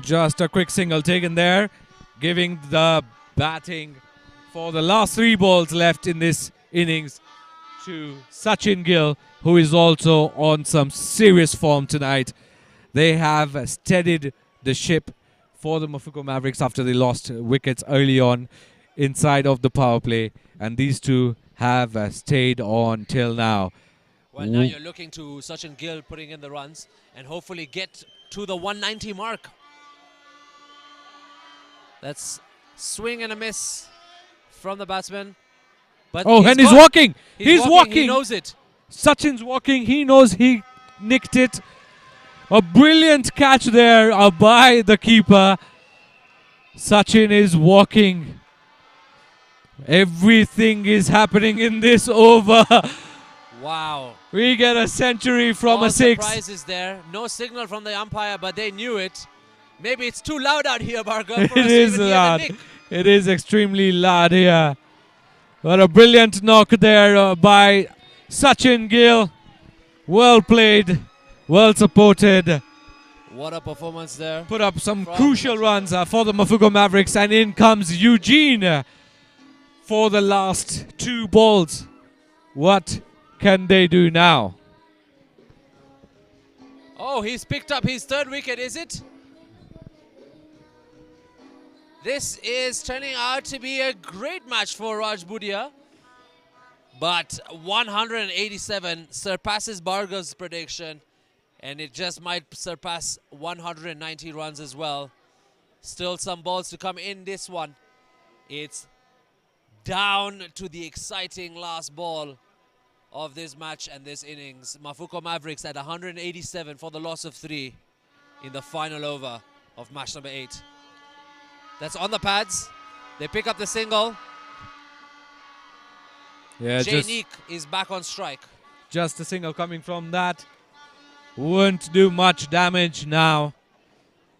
Just a quick single taken there, giving the batting for the last 3 balls left in this innings to Sachin Gill, who is also on some serious form tonight. They have steadied the ship for the Mafuko Mavericks after they lost wickets early on inside of the power play, and these two have stayed on till now. Well, now you're looking to Sachin Gill putting in the runs and hopefully get to the 190 mark. That's swing and a miss from the batsman. But he's walking. He's walking. He knows it. Sachin's walking. He knows he nicked it. A brilliant catch there by the keeper. Sachin is walking. Everything is happening in this over. Wow. We get a century from a 6. Surprises there. No signal from the umpire, but they knew it. Maybe it's too loud out here, Bhargav, for It us to is even hear the loud. nick. It is extremely loud here. What a brilliant knock there by Sachin Gill. Well played, well supported. What a performance there. Put up some From crucial Sachin runs for the Mafuko Mavericks, and in comes Eugene for the last 2 balls. What can they do now? Oh, he's picked up his 3rd wicket, is it? This is turning out to be a great match for Raj Budia. But 187 surpasses Bhargav's prediction, and it just might surpass 190 runs as well. Still some balls to come in this one. It's down to the exciting last ball of this match and this innings. Mafuko Mavericks at 187 for the loss of 3 in the final over of match number 8. That's on the pads. They pick up the single. Yeah, Jainik is back on strike. just a single coming from that. Won't do much damage now,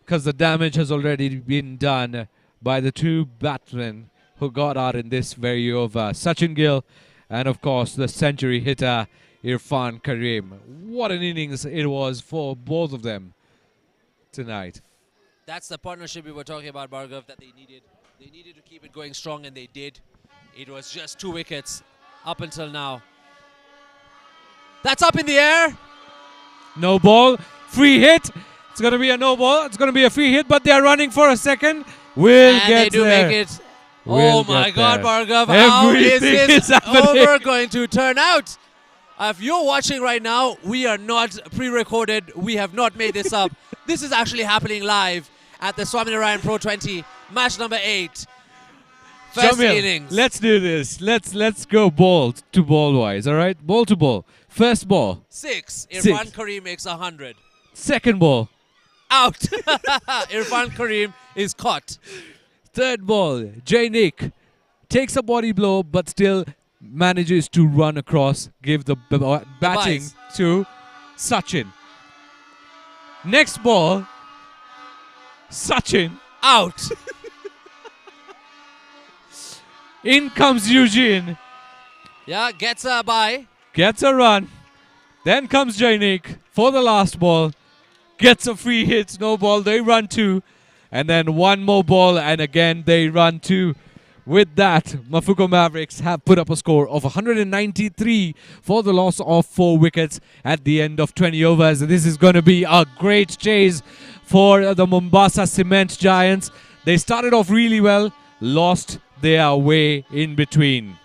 because the damage has already been done by the 2 batsmen who got out in this very over. Sachin Gill and, of course, the century hitter Irfan Karim. What an innings it was for both of them tonight. That's the partnership we were talking about, Bhargav, that they needed. They needed to keep it going strong, and they did. It was just 2 wickets up until now. That's up in the air. No ball, free hit. It's going to be a no ball. It's going to be a free hit, but they're running for a second. Will And get they do there. make it. Will Oh my get God, there. Bhargav, how is Everything this is happening. over going to turn out? If you're watching right now, we are not pre-recorded. We have not made this up. This is actually happening live at the Swaminarayan Pro20, match number 8. First Jamil, innings. let's do this. Let's go ball to ball wise, all right? Ball to ball. First ball. 6. 6. Irfan Karim makes 100. Second ball. Out. Irfan Karim is caught. Third ball. Jainik takes a body blow, but still manages to run across, give the batting Device. to Sachin. Next ball. Sachin. Out. In comes Eugene. Yeah, gets a bye. Gets a run. Then comes Jainik for the last ball. Gets a free hit. No ball. They run 2. And then 1 more ball. And again, they run 2. With that, Mafuko Mavericks have put up a score of 193 for the loss of 4 wickets at the end of 20 overs. This is going to be a great chase for the Mombasa Cement Giants. They started off really well, lost their way in between.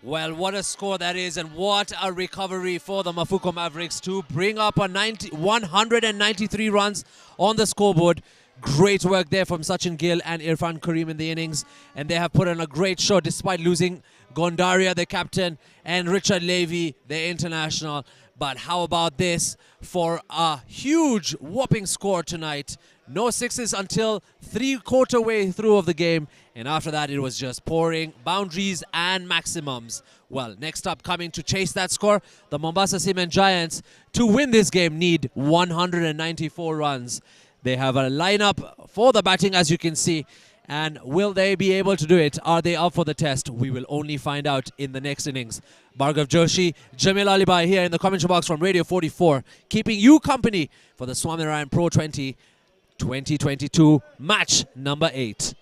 Well, what a score that is, and what a recovery for the Mafuko Mavericks to bring up a 193 runs on the scoreboard. Great work there from Sachin Gill and Irfan Karim in the innings, and they have put on a great show despite losing Gondaria, the captain, and Richard Levy, the international. But how about this for a huge whopping score tonight? No 6s until 3/4 way through of the game, and after that it was just pouring boundaries and maximums. Well, next up, coming to chase that score, the Mombasa Cement Giants, to win this game, need 194 runs. They have a lineup for the batting, as you can see. And will they be able to do it? Are they up for the test? We will only find out in the next innings. Bhargav Joshi, Jamil Alibai here in the commentary box from Radio 44, keeping you company for the Swaminarayan Pro20 2022 match number 8.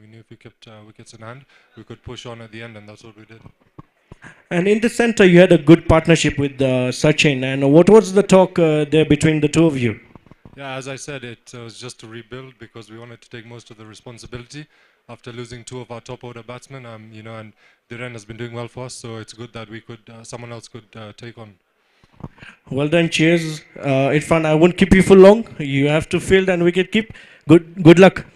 We knew if we kept wickets in hand, we could push on at the end, and that's what we did. And in the center, you had a good partnership with Sachin. And what was the talk there between the two of you? Yeah, as I said, it was just to rebuild because we wanted to take most of the responsibility after losing two of our top order batsmen. And Dhiren has been doing well for us, so it's good that we could, someone else could take on. Well done, cheers. Irfan, I won't keep you for long. You have to field and wicket keep. Good luck.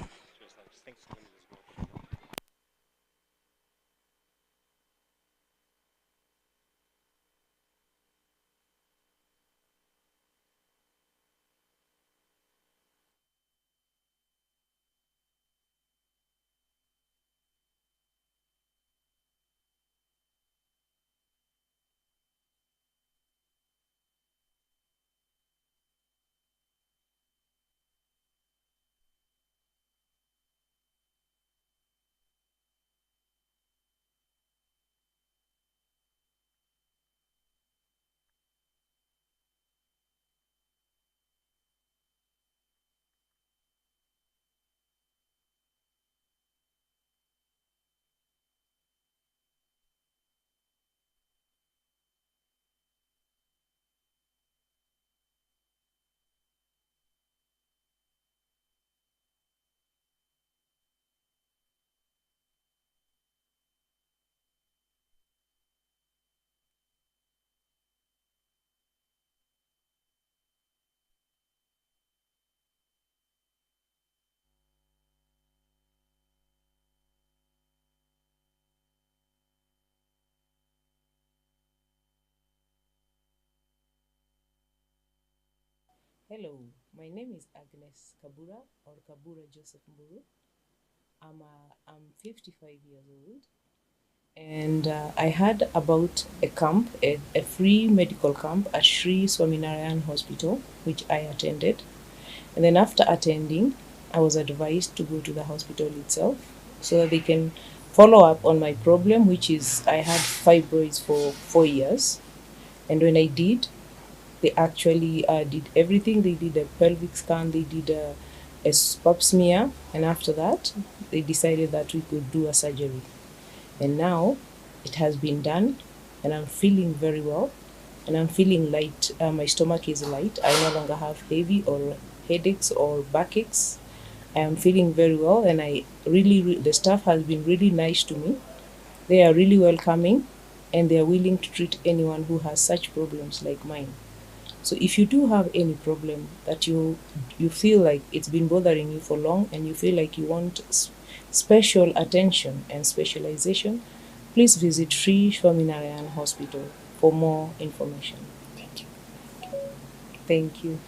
Hello, my name is Agnes Kabura or Kabura Joseph Mburu. I'm 55 years old, and I heard about a camp, a free medical camp at Shree Swaminarayan Hospital, which I attended. And then after attending, I was advised to go to the hospital itself so that they can follow up on my problem, which is I had fibroids for 4 years. And when I did, they actually did everything. They did a pelvic scan, they did a pap smear, and after that, they decided that we could do a surgery. And now it has been done, and I'm feeling very well, and I'm feeling light. My stomach is light. I no longer have heavy or headaches or backaches. I am feeling very well, and the staff has been really nice to me. They are really welcoming, and they are willing to treat anyone who has such problems like mine. So if you do have any problem that you feel like it's been bothering you for long and you feel like you want special attention and specialization, please visit Shree Swaminarayan Hospital for more information. Thank you. Thank you.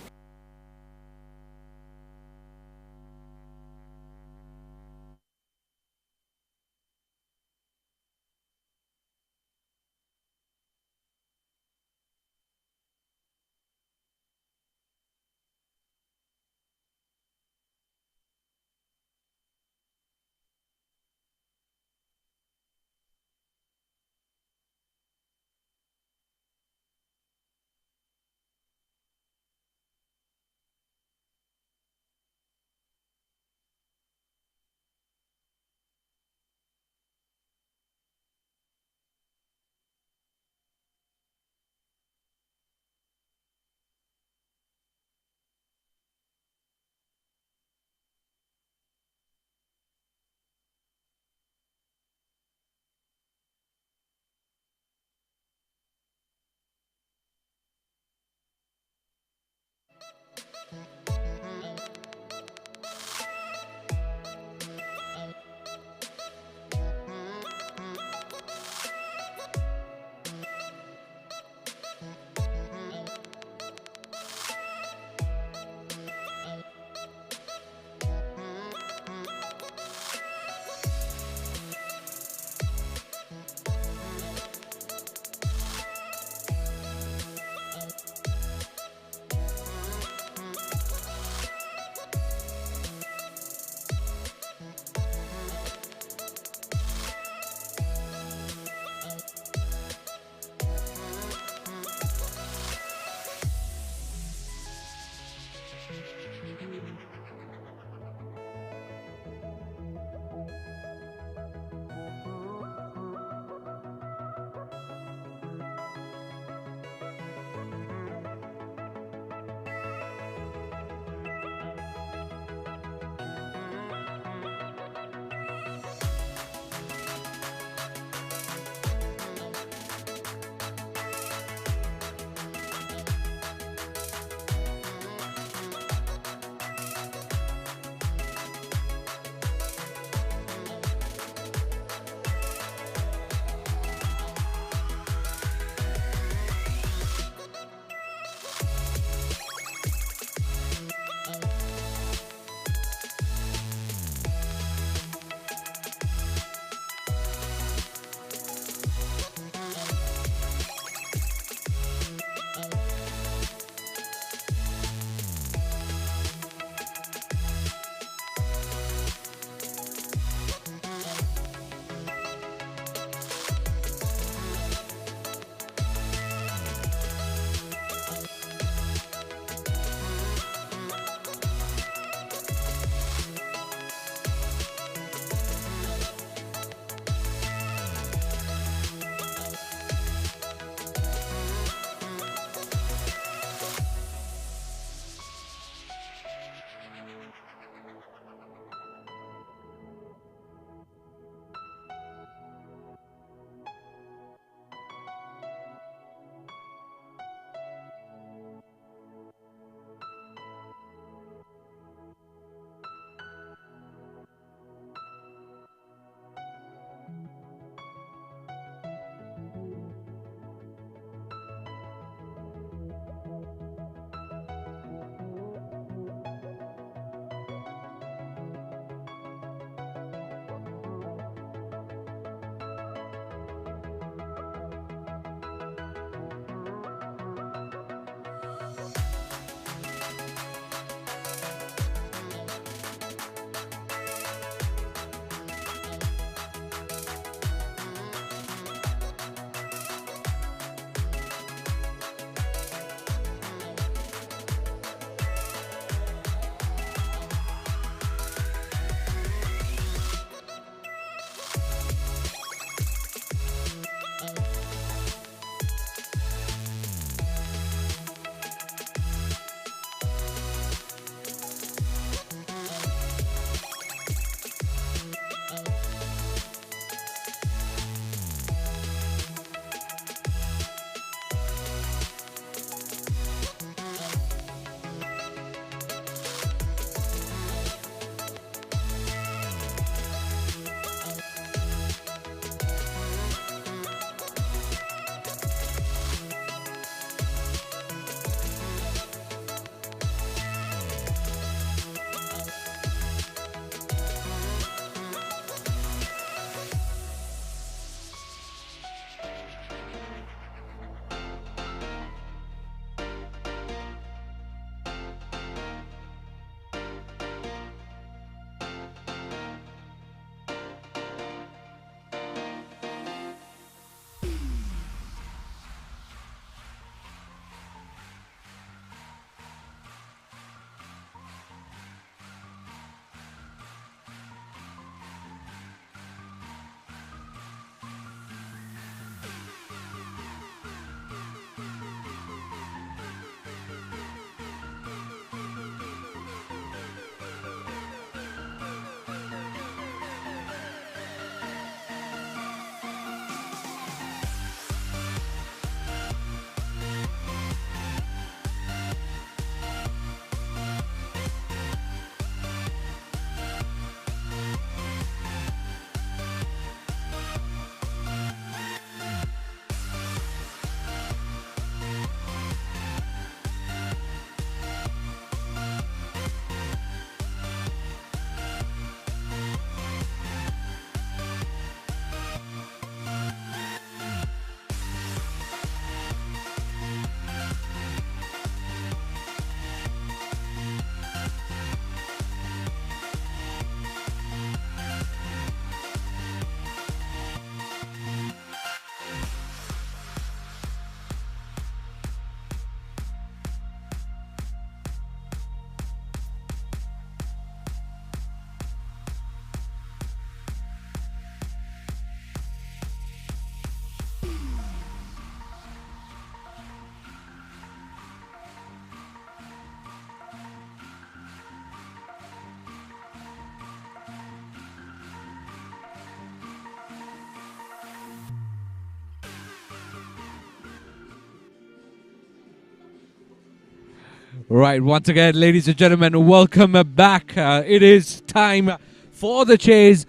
Right, once again, ladies and gentlemen, welcome back. It is time for the chase.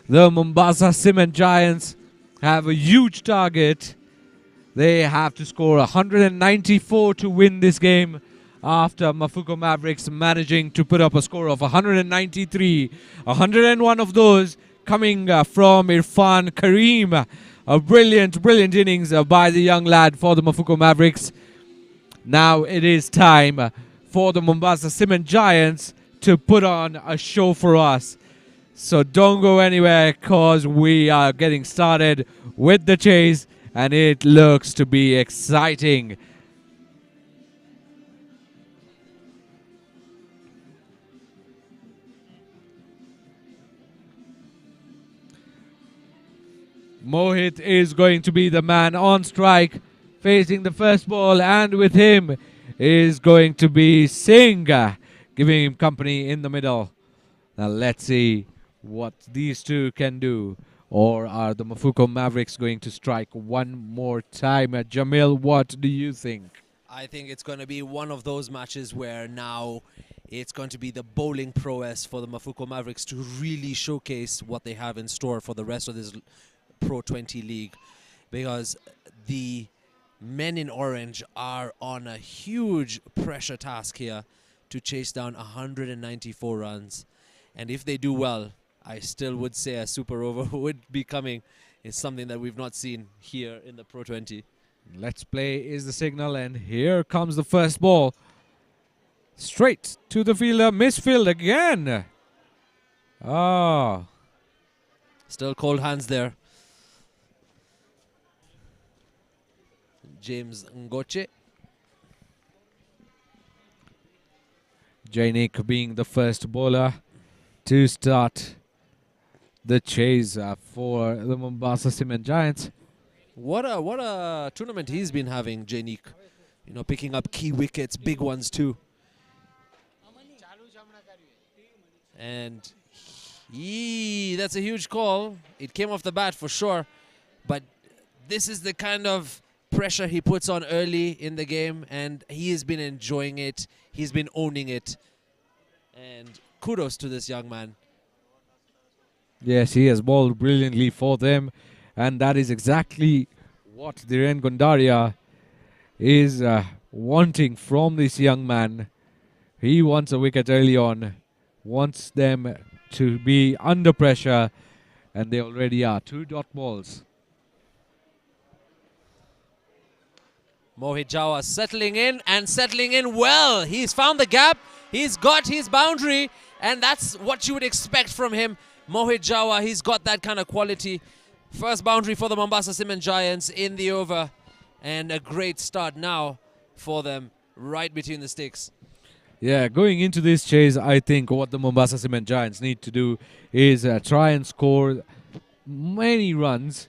The Mombasa Cement Giants have a huge target. They have to score 194 to win this game after Mafuko Mavericks managing to put up a score of 193. 101 of those coming from Irfan Kareem. A brilliant, brilliant innings by the young lad for the Mafuko Mavericks. Now it is time for the Mombasa Cement Giants to put on a show for us. So don't go anywhere, because we are getting started with the chase and it looks to be exciting. Mohit is going to be the man on strike, facing the first ball, and with him is going to be Singh, giving him company in the middle. Now let's see what these two can do. Or are the Mafuko Mavericks going to strike one more time? Jamil, what do you think? I think it's going to be one of those matches where now it's going to be the bowling prowess for the Mafuko Mavericks to really showcase what they have in store for the rest of this Pro20 league, because the men in orange are on a huge pressure task here to chase down 194 runs, and if they do well, I still would say a super over would be coming. It's something that we've not seen here in the Pro20. Let's play is the signal, and here comes the first ball. Straight to the fielder, misfield again. Oh. Still cold hands there. James Ngoche. Jainik being the first bowler to start the chase for the Mombasa Cement Giants. What a tournament he's been having, Jainik. You know, picking up key wickets, big ones too. And that's a huge call. It came off the bat for sure, but this is the kind of pressure he puts on early in the game, and he has been enjoying it. He's been owning it, and kudos to this young man. Yes, he has bowled brilliantly for them, and that is exactly what Dhiren Gondaria is wanting from this young man. He wants a wicket early on, wants them to be under pressure, and they already are. 2 dot balls. Mohit Jawa settling in well. He's found the gap. He's got his boundary, and that's what you would expect from him. Mohit Jawa, he's got that kind of quality. First boundary for the Mombasa Cement Giants in the over, and a great start now for them right between the sticks. Yeah, going into this chase, I think what the Mombasa Cement Giants need to do is try and score many runs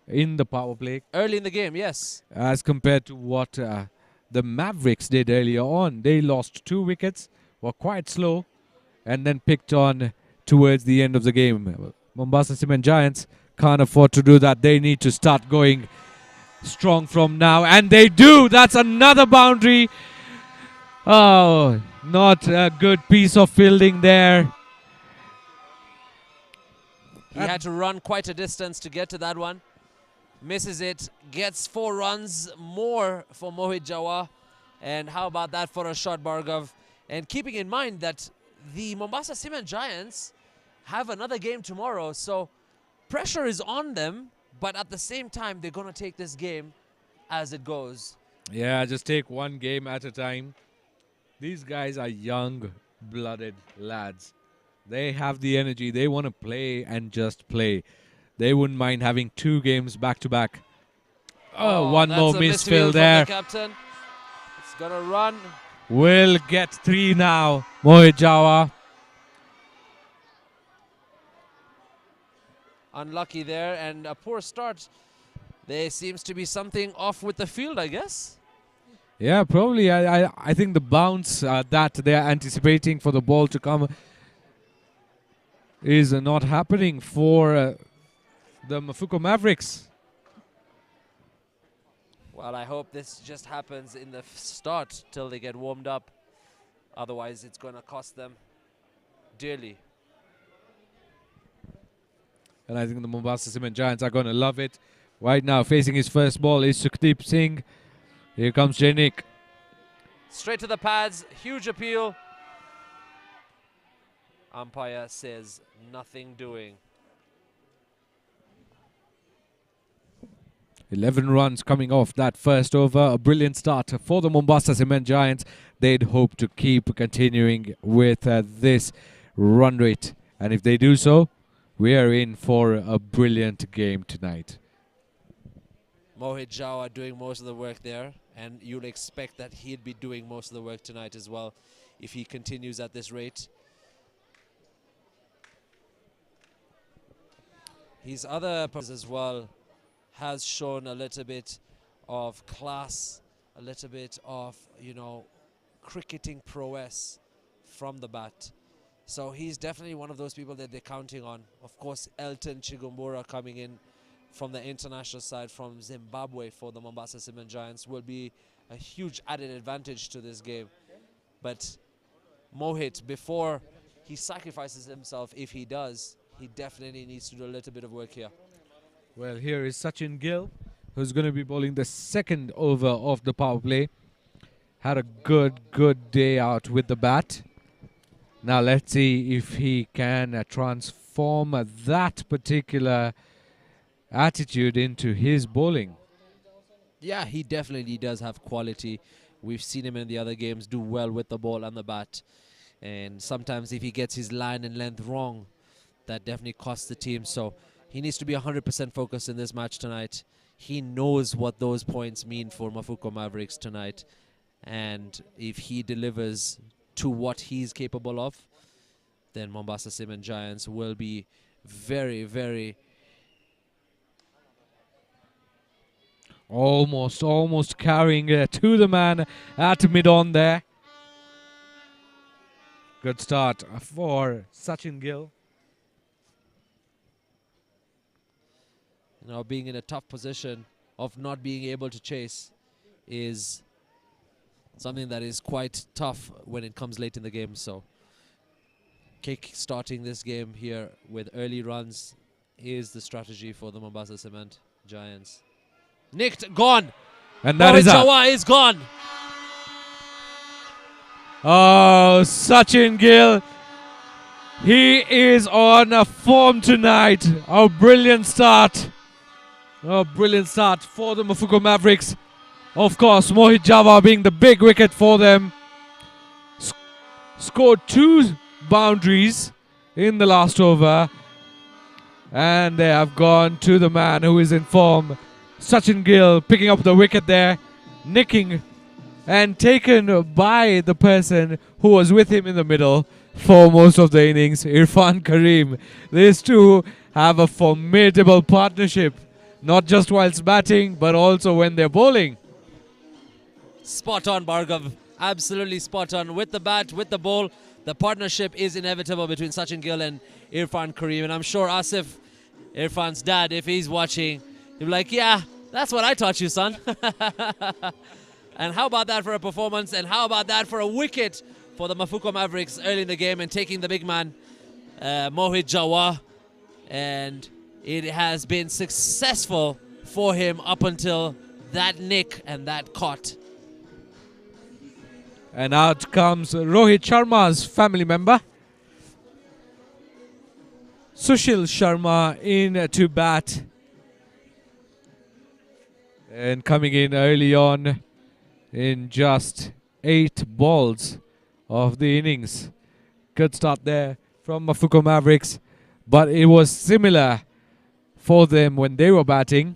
in the power play. Early in the game, yes. As compared to what the Mavericks did earlier on. They lost 2 wickets, were quite slow, and then picked on towards the end of the game. Mombasa Cement Giants can't afford to do that. They need to start going strong from now, and they do. That's another boundary. Oh, not a good piece of fielding there. He had to run quite a distance to get to that one. Misses it, gets 4 runs more for Mohit Jawa. And how about that for a shot, Bhargav? And keeping in mind that the Mombasa Cement Giants have another game tomorrow, so pressure is on them, but at the same time, they're going to take this game as it goes. Yeah, just take one game at a time. These guys are young-blooded lads. They have the energy. They want to play and just play. They wouldn't mind having 2 games back-to-back. Oh, one more misfield there. The captain. It's going to run. Will get 3 now, Mohit Jawa. Unlucky there, and a poor start. There seems to be something off with the field, I guess. Yeah, probably. I think the bounce that they're anticipating for the ball to come is not happening for the Mafuko Mavericks. Well, I hope this just happens in the start till they get warmed up. Otherwise, it's going to cost them dearly. And I think the Mombasa Cement Giants are going to love it. Right now, facing his first ball is Sukhdeep Singh. Here comes Jainik. Straight to the pads, huge appeal. Umpire says nothing doing. 11 runs coming off that first over. A brilliant start for the Mombasa Cement Giants. They'd hope to keep continuing with this run rate. And if they do so, we are in for a brilliant game tonight. Mohit Jawa doing most of the work there, and you'll expect that he'd be doing most of the work tonight as well if he continues at this rate. His other players as well has shown a little bit of class, a little bit of, you know, cricketing prowess from the bat. So he's definitely one of those people that they're counting on. Of course, Elton Chigumbura coming in from the international side from Zimbabwe for the Mombasa Cement Giants will be a huge added advantage to this game. But Mohit, before he sacrifices himself, if he does, he definitely needs to do a little bit of work here. Well, here is Sachin Gill, who's going to be bowling the second over of the power play. Had a good day out with the bat. Now let's see if he can transform that particular attitude into his bowling. Yeah, he definitely does have quality. We've seen him in the other games do well with the ball and the bat. And sometimes if he gets his line and length wrong, that definitely costs the team. So he needs to be 100% focused in this match tonight. He knows what those points mean for Mafuko Mavericks tonight. And if he delivers to what he's capable of, then Mombasa Cement Giants will be very, very... Almost carrying to the man at mid-on there. Good start for Sachin Gill. You know, being in a tough position of not being able to chase is something that is quite tough when it comes late in the game. So kick-starting this game here with early runs is the strategy for the Mombasa Cement Giants. Nicked, gone. And that is Jawa is gone. Oh, Sachin Gill. He is on a form tonight. A brilliant start. A brilliant start for the Mafuko Mavericks. Of course, Mohit Jawa being the big wicket for them. Scored 2 boundaries in the last over. And they have gone to the man who is in form. Sachin Gill picking up the wicket there, nicking and taken by the person who was with him in the middle for most of the innings, Irfan Karim. These two have a formidable partnership, not just whilst batting, but also when they're bowling. Spot on, Bhargav. Absolutely spot on. With the bat, with the ball, the partnership is inevitable between Sachin Gill and Irfan Karim. And I'm sure Asif, Irfan's dad, if he's watching, he'll be like, yeah, that's what I taught you, son. And how about that for a performance? And how about that for a wicket for the Mafuko Mavericks early in the game and taking the big man, Mohit Jawa. And it has been successful for him up until that nick and that caught. And out comes Rohit Sharma's family member. Sushil Sharma in to bat. And coming in early on in just 8 balls of the innings. Good start there from Mafuko Mavericks. But it was similar for them when they were batting.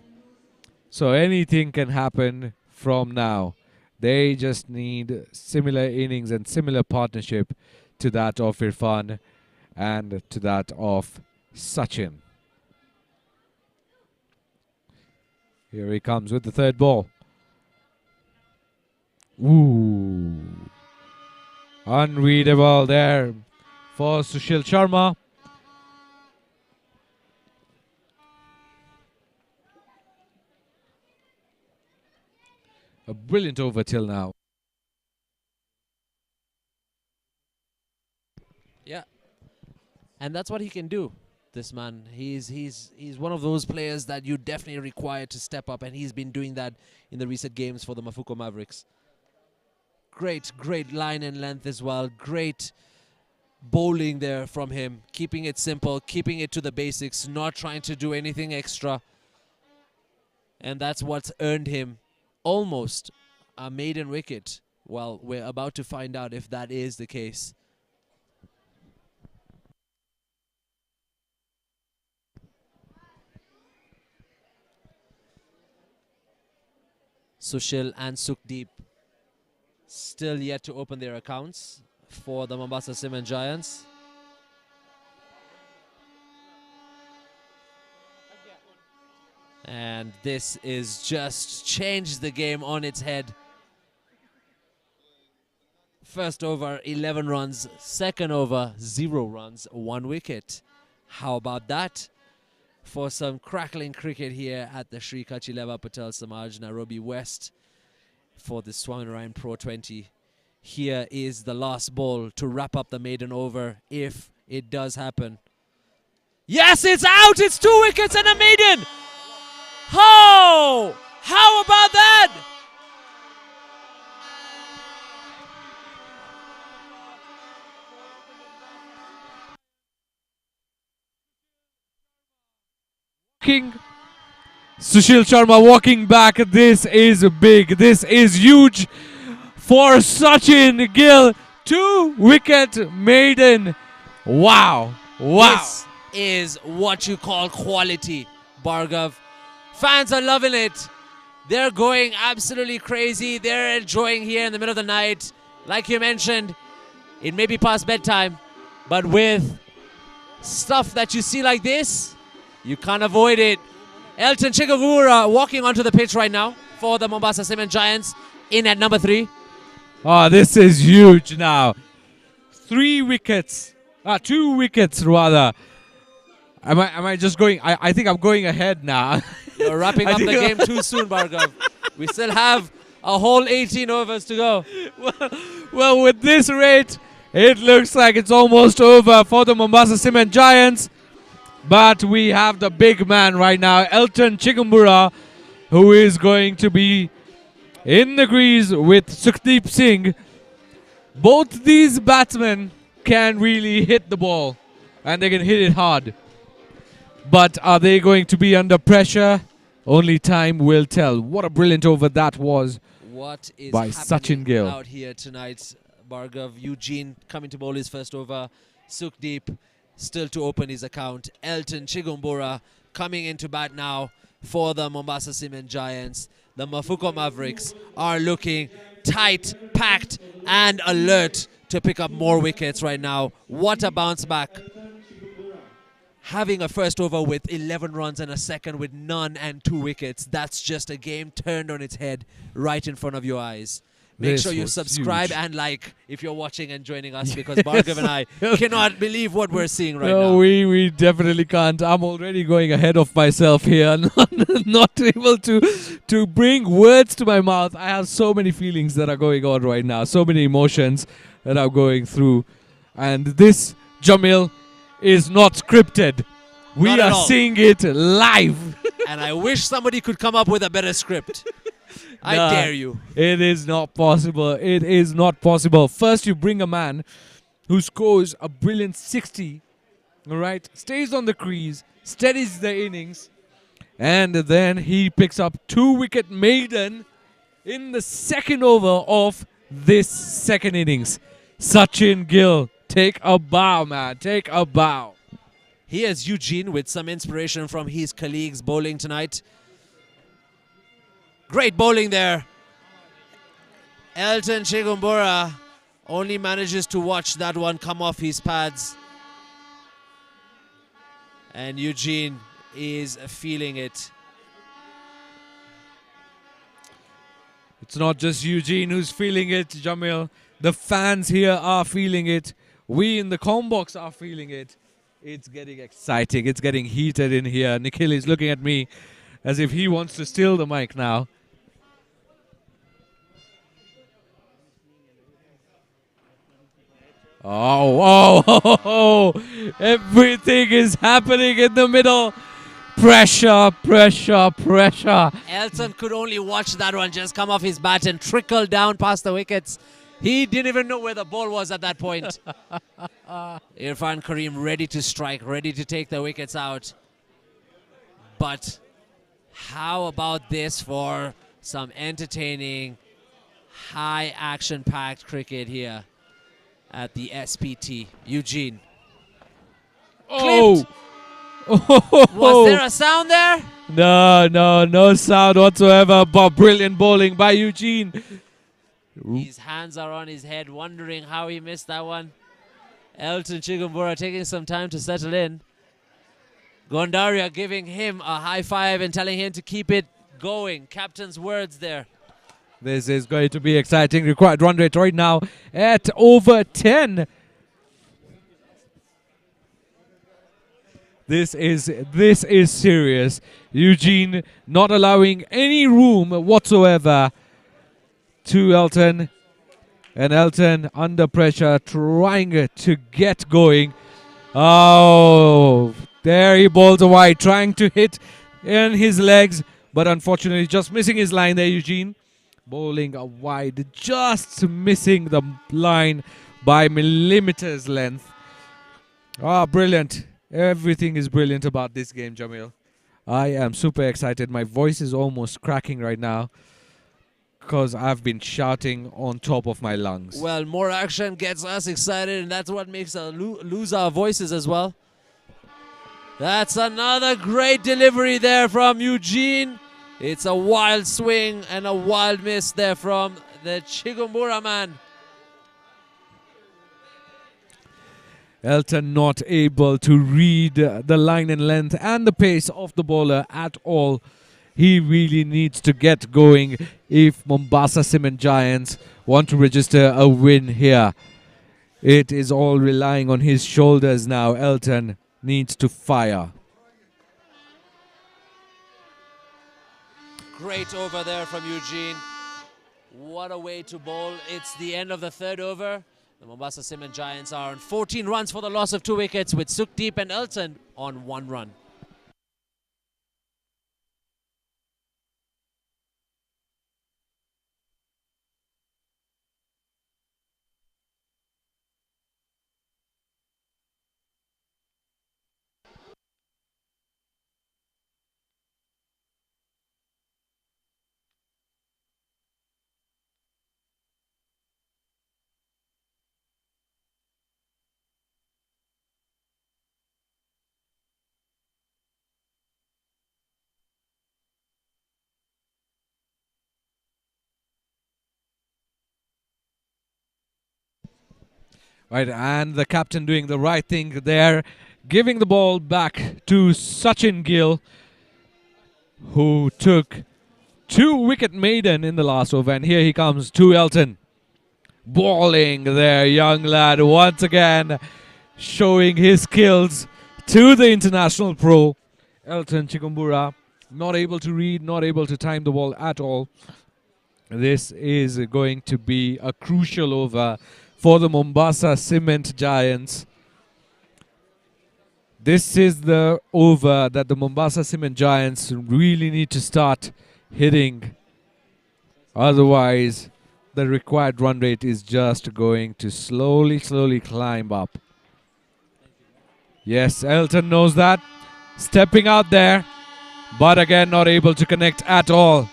So anything can happen from now. They just need similar innings and similar partnership to that of Irfan and to that of Sachin. Here he comes with the third ball. Ooh. Unreadable there for Sushil Sharma. A brilliant over till now. Yeah, and that's what he can do. This man, he's one of those players that you definitely require to step up, and he's been doing that in the recent games for the Mafuko Mavericks. Great line and length as well. Great bowling there from him, keeping it simple, keeping it to the basics, not trying to do anything extra. And that's what's earned him almost a maiden wicket. Well, we're about to find out if that is the case. Sushil and Sukhdeep still yet to open their accounts for the Mombasa Cement Giants. And this is just changed the game on its head. First over, 11 runs. Second over, 0 runs, 1 wicket. How about that? For some crackling cricket here at the Shree Kachileva Patel Samaj, Nairobi West, for the Swaminarayan Pro20. Here is the last ball to wrap up the maiden over, if it does happen. Yes, it's out! It's 2 wickets and a maiden! Oh! How about that? Sushil Sharma walking back. This is big. This is huge for Sachin Gill. 2 wicket maiden. Wow. Wow. This is what you call quality, Bhargav. Fans are loving it. They're going absolutely crazy. They're enjoying here in the middle of the night. Like you mentioned, it may be past bedtime, but with stuff that you see like this, you can't avoid it. Elton Chigavura walking onto the pitch right now for the Mombasa Cement Giants in at number 3. Oh, this is huge now. 3 wickets. 2 wickets rather. Am I just going? I think I'm going ahead now. You're wrapping up the game too soon, Bhargav. We still have a whole 18 overs to go. Well, with this rate, it looks like it's almost over for the Mombasa Cement Giants. But we have the big man right now, Elton Chigumbura, who is going to be in the crease with Sukhdeep Singh. Both these batsmen can really hit the ball, and they can hit it hard. But are they going to be under pressure? Only time will tell. What a brilliant over that was What is by happening Sachin Gill. out here tonight, Bhargav? Eugene coming to bowl his first over. Sukhdeep still to open his account. Elton Chigumbura coming into bat now for the Mombasa Cement Giants. The Mafuko Mavericks are looking tight, packed, and alert to pick up more wickets right now. What a bounce back. Having a first over with 11 runs and a second with none and 2 wickets, that's just a game turned on its head right in front of your eyes. Make sure you subscribe and like if you're watching and joining us, because Bhargav and I cannot believe what we're seeing right now. No, we definitely can't. I'm already going ahead of myself here, not able to bring words to my mouth. I have so many feelings that are going on right now, so many emotions that I'm going through. And this, Jamil, is not scripted. We are seeing it live. And I wish somebody could come up with a better script. I dare you. It is not possible. It is not possible. First, you bring a man who scores a brilliant 60, all right, stays on the crease, steadies the innings, and then he picks up 2 wicket maiden in the second over of this second innings. Sachin Gill, take a bow, man. Take a bow. Here's Eugene with some inspiration from his colleagues bowling tonight. Great bowling there. Elton Chigumbura only manages to watch that one come off his pads. And Eugene is feeling it. It's not just Eugene who's feeling it, Jamil. The fans here are feeling it. We in the combox are feeling it. It's getting exciting. It's getting heated in here. Nikhil is looking at me as if he wants to steal the mic now. Oh, everything is happening in the middle. Pressure, pressure, pressure. Elton could only watch that one just come off his bat and trickle down past the wickets. He didn't even know where the ball was at that point. Irfan Karim ready to strike, ready to take the wickets out. But how about this for some entertaining, high action-packed cricket here at the SPT? Eugene. Oh! Was there a sound there? No sound whatsoever, but brilliant bowling by Eugene. His hands are on his head, wondering how he missed that one. Elton Chigumbura taking some time to settle in. Gondaria giving him a high five and telling him to keep it going. Captain's words there. This is going to be exciting. Required run rate right now at over 10. This is serious. Eugene not allowing any room whatsoever to Elton. And Elton under pressure trying to get going. Oh, there he bowls a wide, trying to hit in his legs. But unfortunately just missing his line there, Eugene. Bowling a wide, just missing the line by millimeters length. Ah, brilliant. Everything is brilliant about this game, Jamil. I am super excited. My voice is almost cracking right now because I've been shouting on top of my lungs. Well, more action gets us excited, and that's what makes us lose our voices as well. That's another great delivery there from Eugene. It's a wild swing and a wild miss there from the Chigumbura man. Elton not able to read the line and length and the pace of the bowler at all. He really needs to get going if Mombasa Cement Giants want to register a win here. It is all relying on his shoulders now. Elton needs to fire. Great over there from Eugene. What a way to bowl. It's the end of the third over. The Mombasa Cement Giants are on 14 runs for the loss of 2 wickets, with Sukhdeep and Elton on 1 run. Right, and the captain doing the right thing there, giving the ball back to Sachin Gill, who took 2 wicket maiden in the last over. And here he comes to Elton. Bowling there, young lad, once again showing his skills to the international pro. Elton Chigumbura, not able to read, not able to time the ball at all. This is going to be a crucial over for the Mombasa Cement Giants. This is the over that the Mombasa Cement Giants really need to start hitting. Otherwise, the required run rate is just going to slowly climb up. Yes, Elton knows that. Stepping out there, but again not able to connect at all.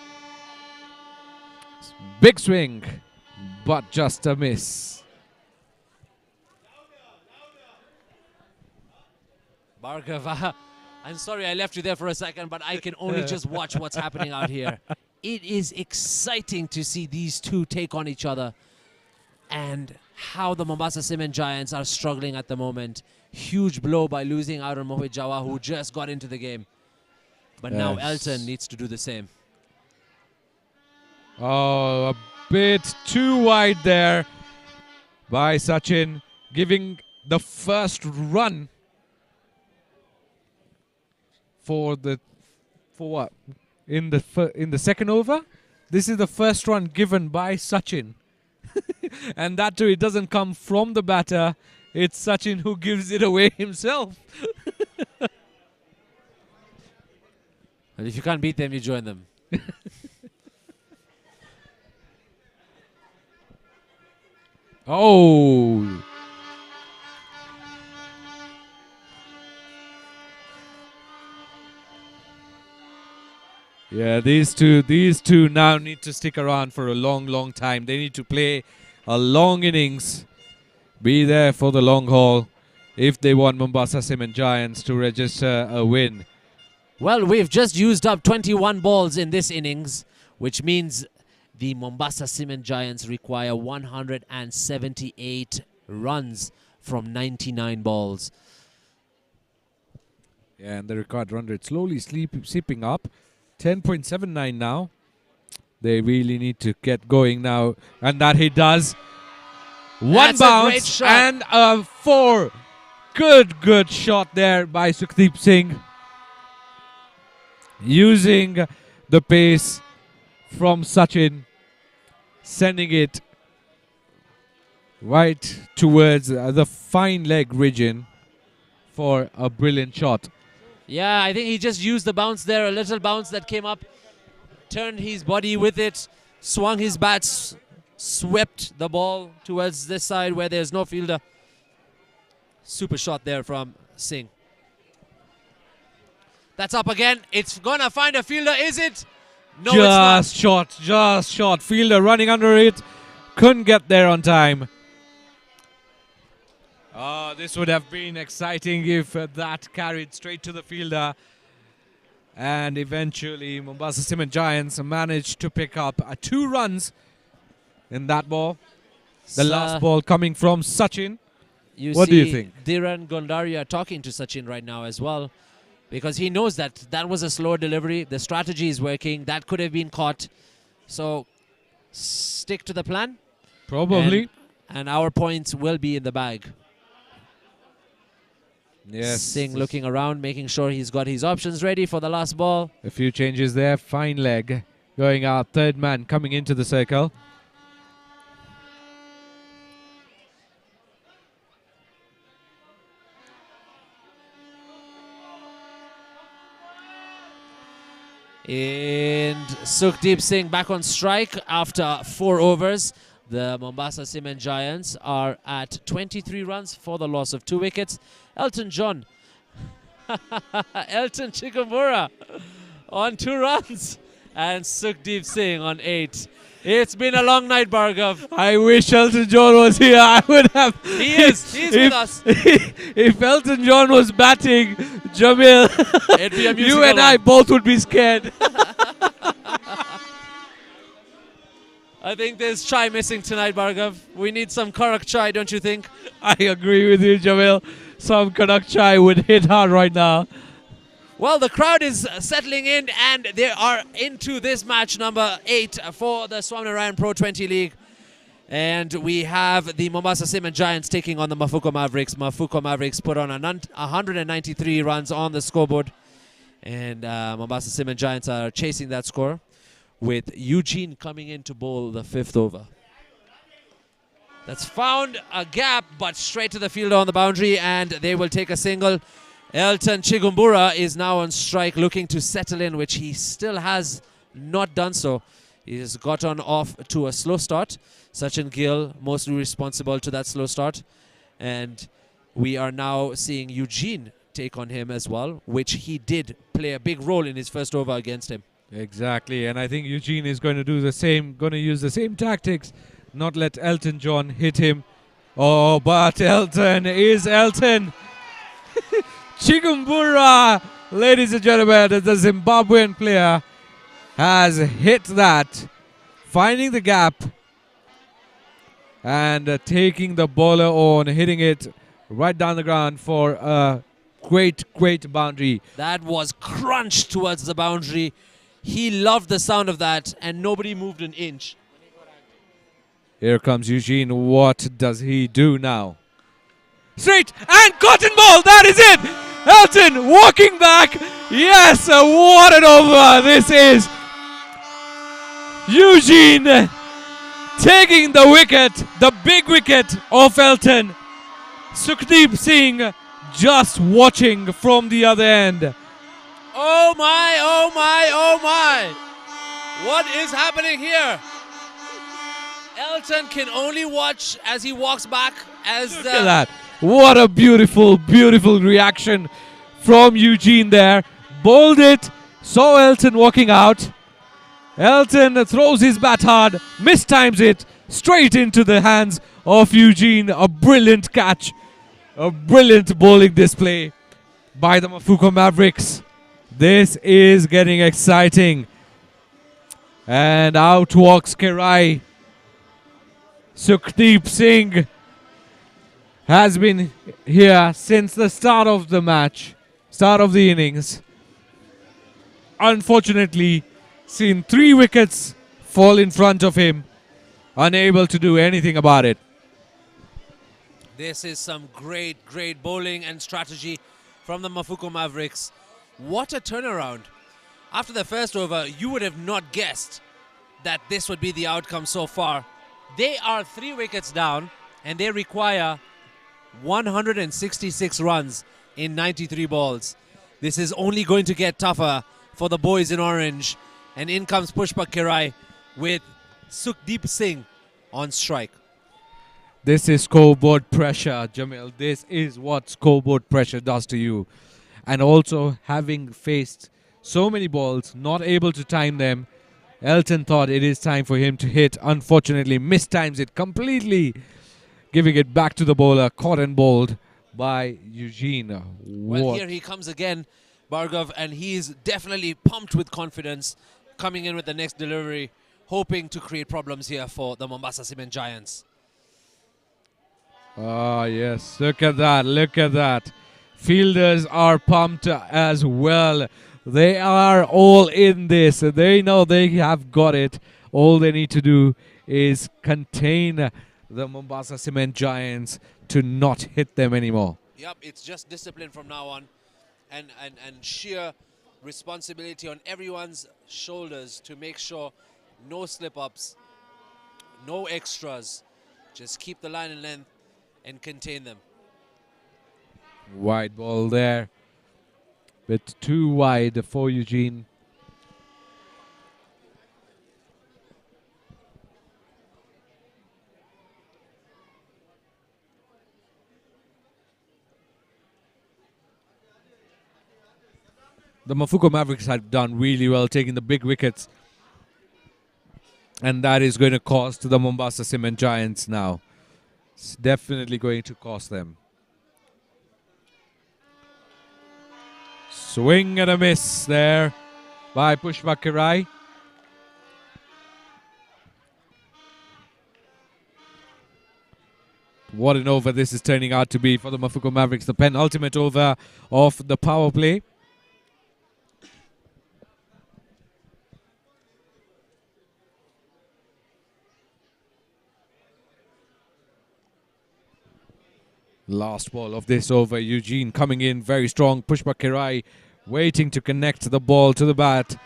Big swing, but just a miss. Bhargav, I'm sorry I left you there for a second, but I can only just watch what's happening out here. It is exciting to see these two take on each other and how the Mombasa Cement Giants are struggling at the moment. Huge blow by losing out on Mohit Jawa, who just got into the game. But now Elton needs to do the same. Oh, a bit too wide there by Sachin, giving the first run for what? In the second over? This is the first run given by Sachin And that too, it doesn't come from the batter. It's Sachin who gives it away himself. And if you can't beat them, you join them. Oh. Yeah, these two now need to stick around for a long time. They need to play a long innings, be there for the long haul if they want Mombasa Cement Giants to register a win. Well, we've just used up 21 balls in this innings, which means the Mombasa Cement Giants require 178 runs from 99 balls. Yeah, and the required run rate slowly seeping up. 10.79 now. They really need to get going now, and that he does. One That's a great bounce shot. and a 4. Good shot there by Sukhdeep Singh. Using the pace from Sachin, sending it right towards the fine leg region for a brilliant shot. Yeah, I think he just used the bounce there, a little bounce that came up, turned his body with it, swung his bats, swept the ball towards this side where there's no fielder. Super shot there from Singh. That's up again. It's gonna find a fielder, is it? No, Just it's not. just shot. Fielder running under it. Couldn't get there on time. This would have been exciting if that carried straight to the fielder. And eventually Mombasa Cement Giants managed to pick up 2 runs in that ball. The last ball coming from Sachin. What do you think? Dhiran Gondaria talking to Sachin right now as well, because he knows that that was a slow delivery. The strategy is working. That could have been caught. So stick to the plan. Probably. And our points will be in the bag. Yes. Singh looking around, making sure he's got his options ready for the last ball. A few changes there. Fine leg going out. Third man coming into the circle. And Sukhdeep Singh back on strike after 4 overs. The Mombasa Cement Giants are at 23 runs for the loss of 2 wickets. Elton John, Elton Chikamura on 2 runs, and Sukhdeep Singh on 8. It's been a long night, Bhargav. I wish Elton John was here. I would have. He is. He's with us. If Elton John was batting, Jamil, It'd be a you musical and I one. both would be scared. I think there's chai missing tonight, Bhargav. We need some Karak chai, don't you think? I agree with you, Jamil. Some Kanak chai would hit hard right now. Well, the crowd is settling in, and they are into this match number 8 for the Swaminarayan Pro20 League. And we have the Mombasa Cement Giants taking on the Mafuko Mavericks. Mafuko Mavericks put on 193 runs on the scoreboard. And Mombasa Cement Giants are chasing that score, with Eugene coming in to bowl the 5th over. That's found a gap, but straight to the fielder on the boundary, and they will take a single. Elton Chigumbura is now on strike, looking to settle in, which he still has not done so. He has gotten off to a slow start. Sachin Gill mostly responsible to that slow start. And we are now seeing Eugene take on him as well, which he did play a big role in his first over against him. Exactly, and I think Eugene is going to do the same, going to use the same tactics, not let Elton John hit him. Oh, but Elton is Elton. Chigumbura, ladies and gentlemen, the Zimbabwean player has hit that, finding the gap and taking the bowler on, hitting it right down the ground for a great boundary. That was crunched towards the boundary. He loved the sound of that, and nobody moved an inch. Here comes Eugene. What does he do now? Straight and cotton ball. That is it. Elton walking back. Yes, what an over this is. Eugene taking the wicket, the big wicket of Elton. Sukhdeep Singh just watching from the other end. Oh my, oh my, oh my. What is happening here? Elton can only watch as he walks back as Look at that. What a beautiful, beautiful reaction from Eugene there. Bowled it, saw Elton walking out. Elton throws his bat hard, mistimes it, straight into the hands of Eugene. A brilliant catch. A brilliant bowling display by the Mafuko Mavericks. This is getting exciting. And out walks Kirai. Sukhdeep Singh has been here since the start of the match, start of the innings. Unfortunately, seen 3 wickets fall in front of him, unable to do anything about it. This is some great, great bowling and strategy from the Mafuko Mavericks. What a turnaround. After the first over, you would have not guessed that this would be the outcome so far. They are 3 wickets down and they require 166 runs in 93 balls. This is only going to get tougher for the boys in orange. And in comes Pushpak Kirai with Sukhdeep Singh on strike. This is scoreboard pressure, Jamil. This is what scoreboard pressure does to you. And also, having faced so many balls, not able to time them, Elton thought it is time for him to hit. Unfortunately, mistimes it completely, giving it back to the bowler, caught and bowled by Eugene. Well, here he comes again, Bhargav, and he's definitely pumped with confidence, coming in with the next delivery, hoping to create problems here for the Mombasa Cement Giants. Ah, yes. Look at that. Look at that. Fielders are pumped as well. They are all in this. They know they have got it. All they need to do is contain the Mombasa Cement Giants to not hit them anymore. Yep, it's just discipline from now on and sheer responsibility on everyone's shoulders to make sure no slip-ups, no extras. Just keep the line and length and contain them. Wide ball there. Bit too wide for Eugene. The Mafuko Mavericks have done really well, taking the big wickets. And that is going to cost the Mombasa Cement Giants now. It's definitely going to cost them. Swing and a miss there by Pushpak Kirai. What an over this is turning out to be for the Mafuko Mavericks. The penultimate over of the power play. Last ball of this over. Eugene coming in very strong. Pushpak Kirai waiting to connect the ball to the bat.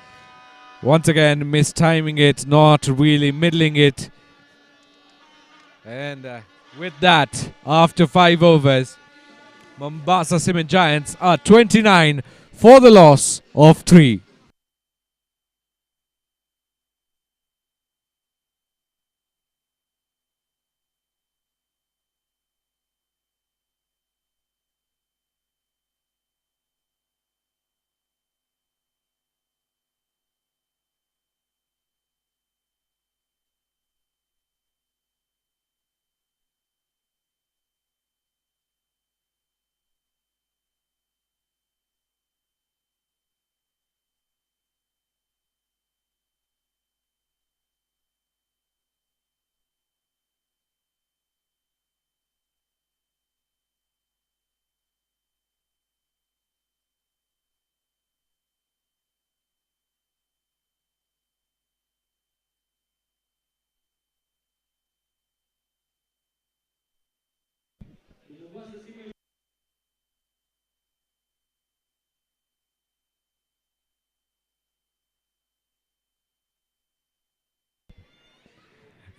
Once again, mistiming it, not really middling it. And with that, after 5 overs, Mombasa Cement Giants are 29 for the loss of 3.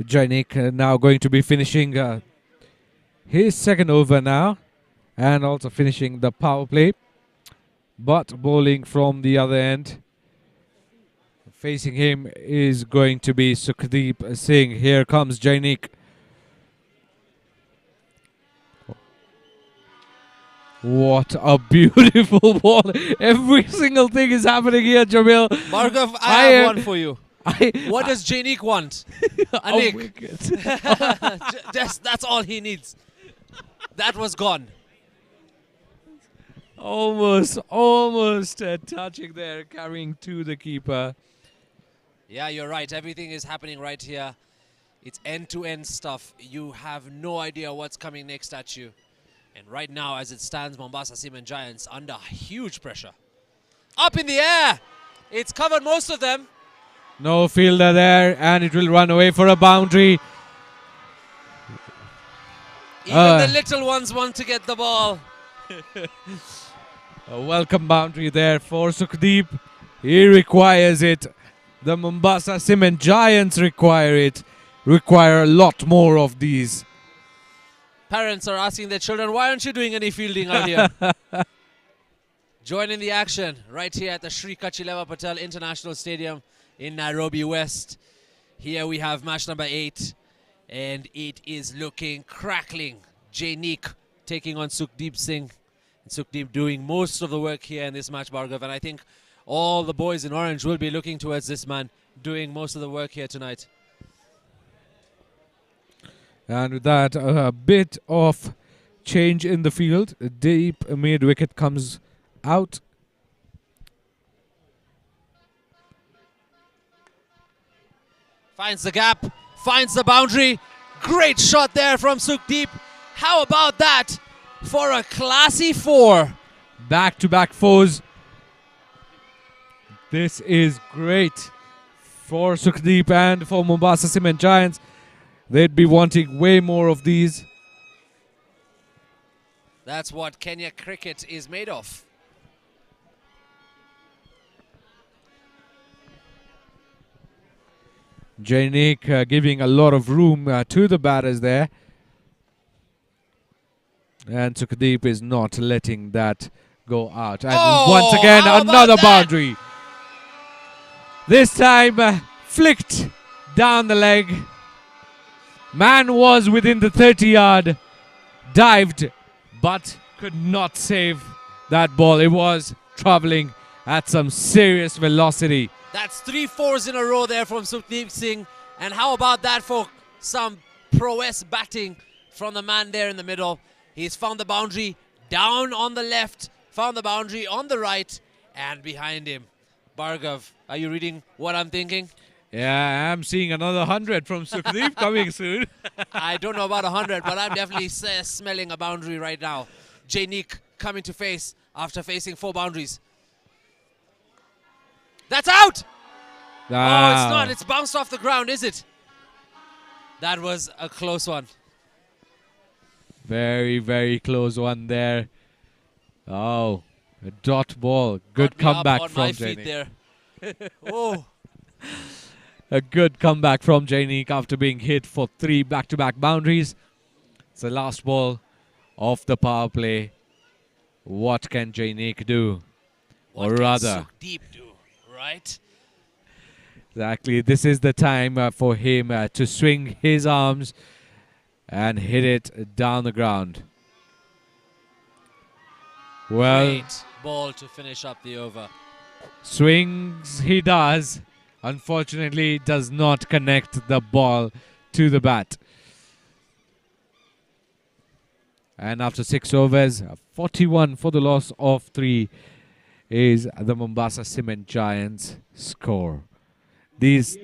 Jainik now going to be finishing his second over now, and also finishing the power play. But bowling from the other end, facing him is going to be Sukhdeep Singh. Here comes Jainik. What a beautiful ball. Every single thing is happening here, Jamil. Bhargav, I have one for you. What does Jainik want? A nick. That's all he needs. That was gone. Almost touching there, carrying to the keeper. Yeah, you're right. Everything is happening right here. It's end-to-end stuff. You have no idea what's coming next at you. And right now, as it stands, Mombasa Cement Giants under huge pressure. Up in the air! It's covered most of them. No fielder there, and it will run away for a boundary. Even the little ones want to get the ball. A welcome boundary there for Sukhdeep. He requires it. The Mombasa Cement Giants require a lot more of these. Parents are asking their children, why aren't you doing any fielding out here? Joining the action right here at the Shree Patel International Stadium in Nairobi West. Here we have match number 8, and it is looking crackling. Jainik taking on Sukhdeep Singh. And Sukhdeep doing most of the work here in this match, Bhargav. And I think all the boys in orange will be looking towards this man doing most of the work here tonight. And with that, a bit of change in the field. A deep mid-wicket comes out. Finds the gap, finds the boundary. Great shot there from Sukhdeep. How about that for a classy 4? Back-to-back fours. This is great for Sukhdeep and for Mombasa Cement Giants. They'd be wanting way more of these. That's what Kenya cricket is made of. Jainik giving a lot of room to the batters there. And Sukhdeep is not letting that go out. And once again, another boundary. This time flicked down the leg. Man was within the 30-yard, dived, but could not save that ball. It was traveling at some serious velocity. That's 3 fours in a row there from Sukhdeep Singh. And how about that for some prowess batting from the man there in the middle? He's found the boundary down on the left, found the boundary on the right, and behind him. Bhargav, are you reading what I'm thinking? Yeah, I'm seeing another 100 from Sukhdeep coming soon. I don't know about 100, but I'm definitely smelling a boundary right now. Jainik coming to face after facing 4 boundaries. That's out! Wow. Oh, it's not. It's bounced off the ground, is it? That was a close one. Very, very close one there. Oh, a dot ball. Good comeback from Jainik. Oh. A good comeback from Jainik after being hit for 3 back-to-back boundaries. It's the last ball of the power play. What can Jainik do? What or rather, Sukhdeep do, right? Exactly. This is the time for him to swing his arms and hit it down the ground. Well, great ball to finish up the over. Swings he does. Unfortunately, does not connect the ball to the bat. And after 6 overs, 41 for the loss of 3 is the Mombasa Cement Giants score. These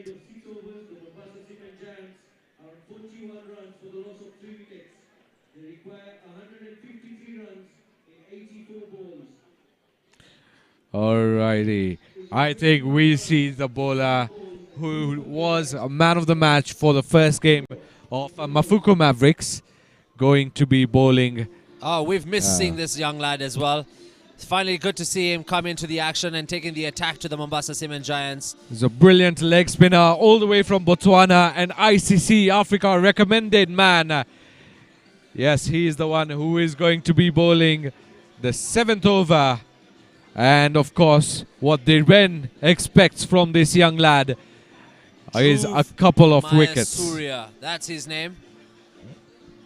Alrighty. I think we see the bowler who was a man of the match for the first game of Mafuko Mavericks going to be bowling. Oh, we've missed seeing this young lad as well. It's finally good to see him come into the action and taking the attack to the Mombasa Cement Giants. He's a brilliant leg spinner all the way from Botswana, an ICC Africa recommended man. Yes, he is the one who is going to be bowling the 7th over. And of course, what the Ren expects from this young lad is a couple of wickets. Surya, that's his name.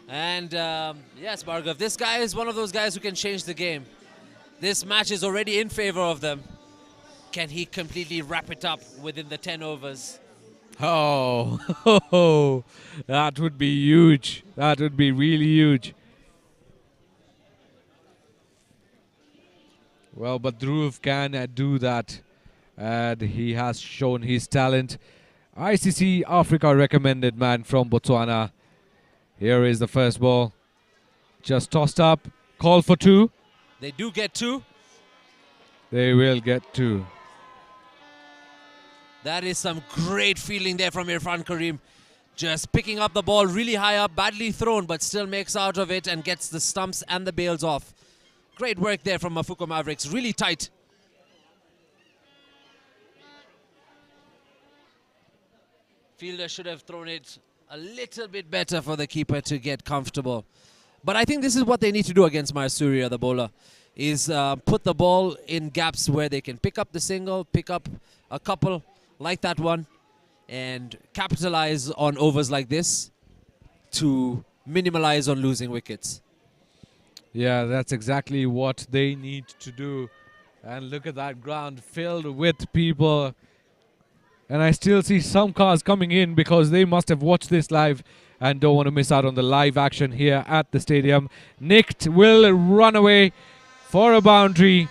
And yes, Bhargav, this guy is one of those guys who can change the game. This match is already in favor of them. Can he completely wrap it up within the 10 overs? Oh, that would be huge. That would be really huge. Well, but Dhruv can do that, and he has shown his talent. ICC Africa recommended man from Botswana. Here is the first ball. Just tossed up. Call for 2. They do get 2. They will get 2. That is some great feeling there from Irfan Karim. Just picking up the ball really high up, badly thrown, but still makes out of it and gets the stumps and the bails off. Great work there from Mafuko Mavericks, really tight. Fielder should have thrown it a little bit better for the keeper to get comfortable. But I think this is what they need to do against Surya, the bowler, is put the ball in gaps where they can pick up the single, pick up a couple like that one, and capitalize on overs like this to minimalize on losing wickets. Yeah, that's exactly what they need to do. And look at that ground filled with people. And I still see some cars coming in because they must have watched this live and don't want to miss out on the live action here at the stadium. Nicked will run away for a boundary.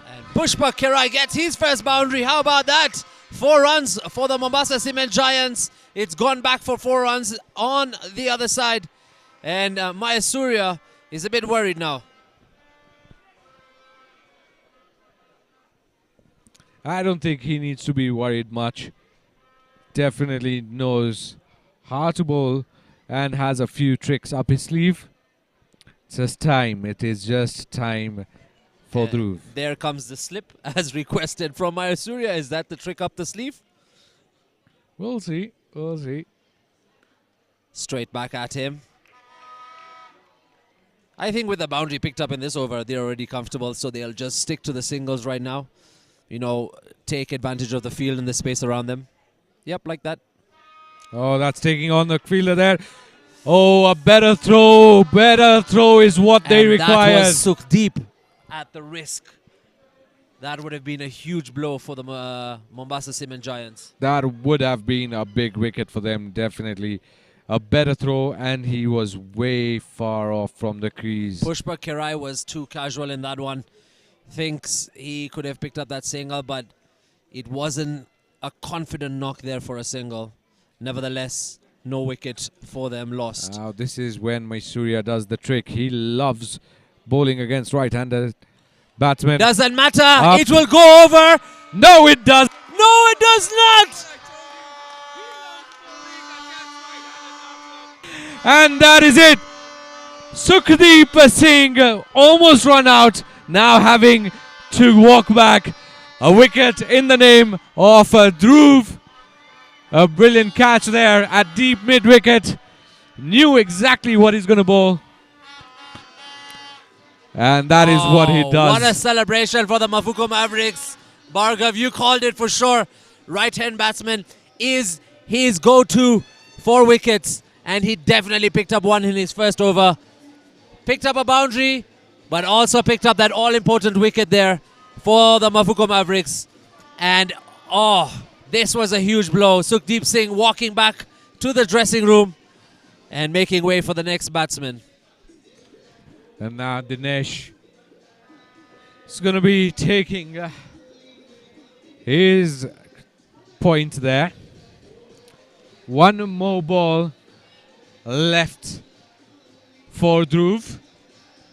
And Pushpa Kirai gets his first boundary. How about that? 4 runs for the Mombasa Cement Giants. It's gone back for 4 runs on the other side. And Surya is a bit worried now. I don't think he needs to be worried much. Definitely knows how to bowl and has a few tricks up his sleeve. It's just time. It is just time for Dhruv. There comes the slip as requested from Surya. Is that the trick up the sleeve? We'll see. We'll see. Straight back at him. I think with the boundary picked up in this over, they're already comfortable, so they'll just stick to the singles right now. You know, take advantage of the field and the space around them. Yep, like that. Oh, that's taking on the fielder there. Oh, a better throw. Better throw is what they require. That was Sukhdeep at the risk. That would have been a huge blow for the Mombasa Cement Giants. That would have been a big wicket for them, definitely. A better throw, and he was way far off from the crease. Pushpa Kirai was too casual in that one. Thinks he could have picked up that single, but it wasn't a confident knock there for a single. Nevertheless, no wicket for them lost. Now this is when Surya does the trick. He loves bowling against right-handed batsmen. Doesn't matter. It will go over. No, it does. No, it does not. And that is it. Sukhdeep Singh almost run out. Now having to walk back. A wicket in the name of Dhruv. A brilliant catch there at deep mid-wicket. Knew exactly what he's going to bowl. And that is what he does. What a celebration for the Mafuko Mavericks. Bhargav, you called it for sure. Right-hand batsman is his go-to for wickets. And he definitely picked up one in his first over. Picked up a boundary, but also picked up that all-important wicket there for the Mafuko Mavericks. And, this was a huge blow. Sukhdeep Singh walking back to the dressing room and making way for the next batsman. And now Dinesh is going to be taking his point there. One more ball left for Dhruv.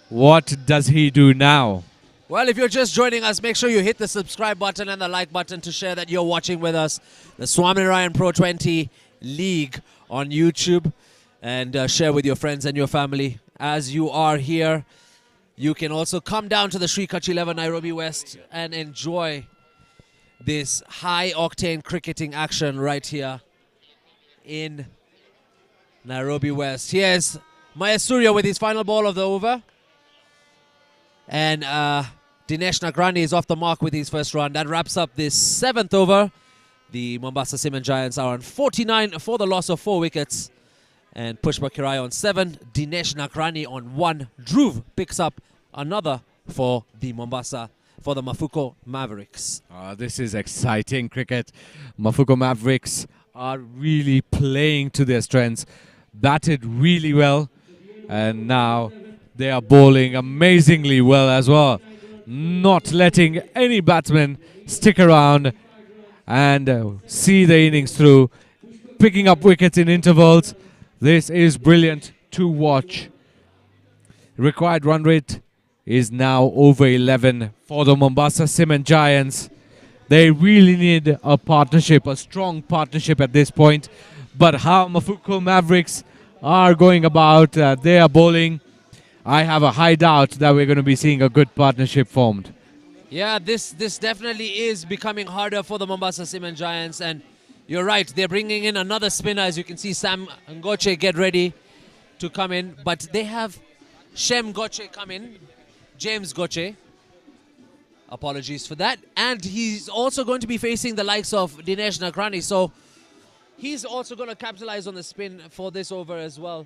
What does he do now? Well, if you're just joining us, make sure you hit the subscribe button and the like button to share that you're watching with us. The Swaminarayan Pro20 League on YouTube. And share with your friends and your family as you are here you can also come down to the Shree Cutch 11 Nairobi West and enjoy this high-octane cricketing action right here in Nairobi West. Here's Mayasuria with his final ball of the over. And Dinesh Nagrani is off the mark with his first run. That wraps up this 7th over. The Mombasa Cement Giants are on 49 for the loss of 4 wickets. And Pushpa Kirai on 7. Dinesh Nagrani on 1. Dhruv picks up another for the Mafuko Mavericks. This is exciting cricket. Mafuko Mavericks are really playing to their strengths. Batted really well. And now they are bowling amazingly well as well. Not letting any batsman stick around and see the innings through. Picking up wickets in intervals. This is brilliant to watch. Required run rate is now over 11 for the Mombasa Cement Giants. They really need a partnership, a strong partnership at this point. But how Mafuko Mavericks are going about their bowling, I have a high doubt that we're going to be seeing a good partnership formed. Yeah, this definitely is becoming harder for the Mombasa Cement Giants. And you're right, they're bringing in another spinner. As you can see, Sam Ngoche get ready to come in. But they have Shem Goche come in. James Goche. Apologies for that. And he's also going to be facing the likes of Dinesh Nagrani. So he's also going to capitalize on the spin for this over as well.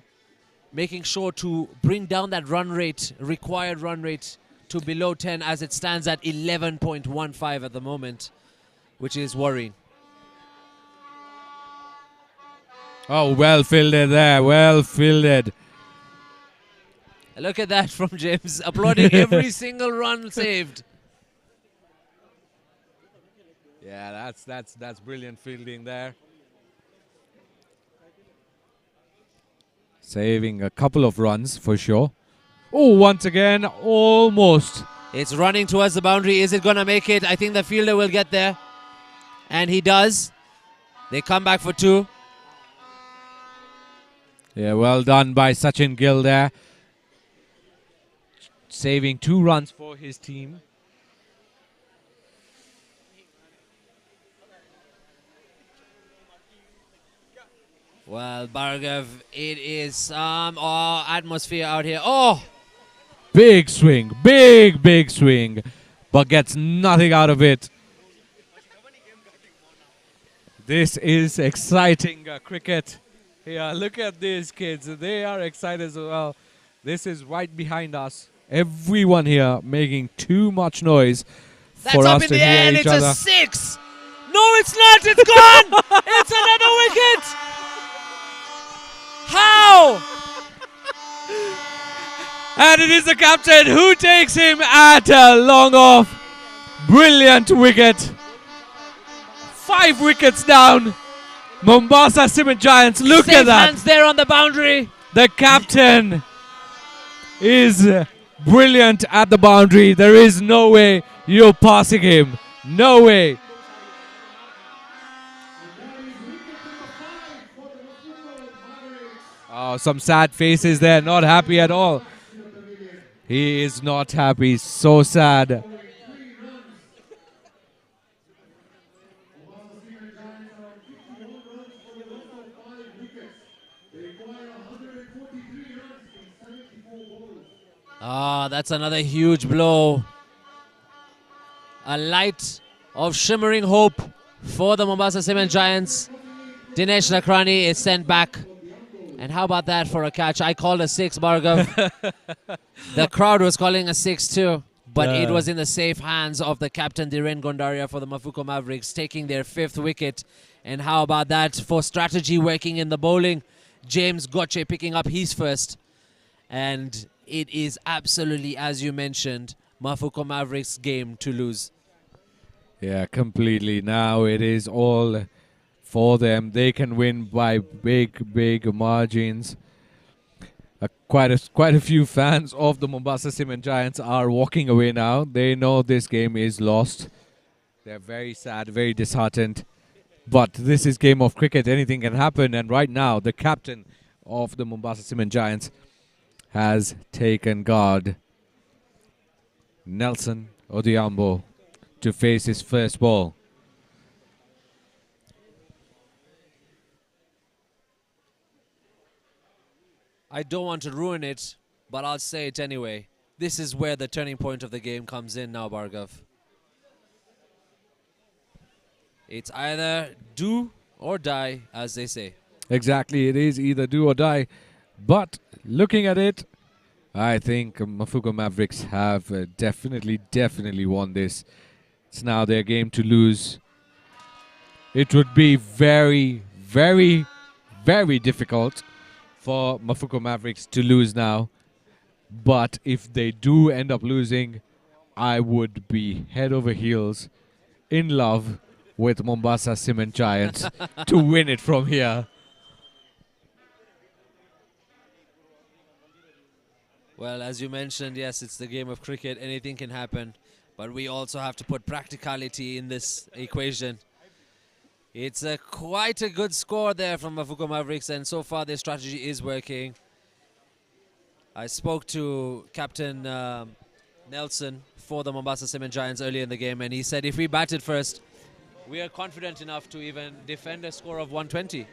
Making sure to bring down that run rate, required run rate, to below 10 as it stands at 11.15 at the moment, which is worrying. Oh, well fielded there, well fielded. Look at that from James, applauding every single run saved. Yeah, that's brilliant fielding there. Saving a couple of runs for sure. Oh, once again, almost. It's running towards the boundary. Is it going to make it? I think the fielder will get there. And he does. They come back for 2. Yeah, well done by Sachin Gill there. Saving 2 runs for his team. Well, Bhargav, it is some atmosphere out here. Oh! Big swing, big swing, but gets nothing out of it. This is exciting cricket. Yeah, look at these kids. They are excited as well. This is right behind us. Everyone here making too much noise for us to hear each other. That's up in the air, it's a 6! No, it's not! It's gone! It's another wicket! How? And it is the captain who takes him at a long off. Brilliant wicket. 5 wickets down. Mombasa Cement Giants, look at that. Hands there on the boundary. The captain is brilliant at the boundary. There is no way you're passing him. No way. Oh, some sad faces there. Not happy at all. He is not happy. So sad. Ah, that's another huge blow. A light of shimmering hope for the Mombasa Cement Giants. Dinesh Nagrani is sent back. And how about that for a catch? I called a 6, Bhargav. The crowd was calling a 6 too. But it was in the safe hands of the captain, Dhiren Gondaria, for the Mafuko Mavericks, taking their 5th wicket. And how about that for strategy working in the bowling? James Goche picking up his first. And it is absolutely, as you mentioned, Mafuko Mavericks' game to lose. Yeah, completely. Now it is all for them. They can win by big margins. Quite a few fans of the Mombasa Cement Giants are walking away now. They know this game is lost. They're very sad, very disheartened. But this is game of cricket. Anything can happen. And right now, the captain of the Mombasa Cement Giants has taken guard Nelson Odhiambo to face his first ball. I don't want to ruin it, but I'll say it anyway. This is where the turning point of the game comes in now, Bhargav. It's either do or die, as they say. Exactly, it is either do or die. But looking at it, I think Mafuko Mavericks have definitely won this. It's now their game to lose. It would be very difficult for Mafuko Mavericks to lose now. But if they do end up losing, I would be head over heels in love with Mombasa Cement Giants to win it from here. Well, as you mentioned, yes, it's the game of cricket. Anything can happen. But we also have to put practicality in this equation. It's quite a good score there from Mafuko Mavericks, and so far their strategy is working. I spoke to Captain Nelson for the Mombasa Cement Giants earlier in the game, and he said if we batted first, we are confident enough to even defend a score of 120.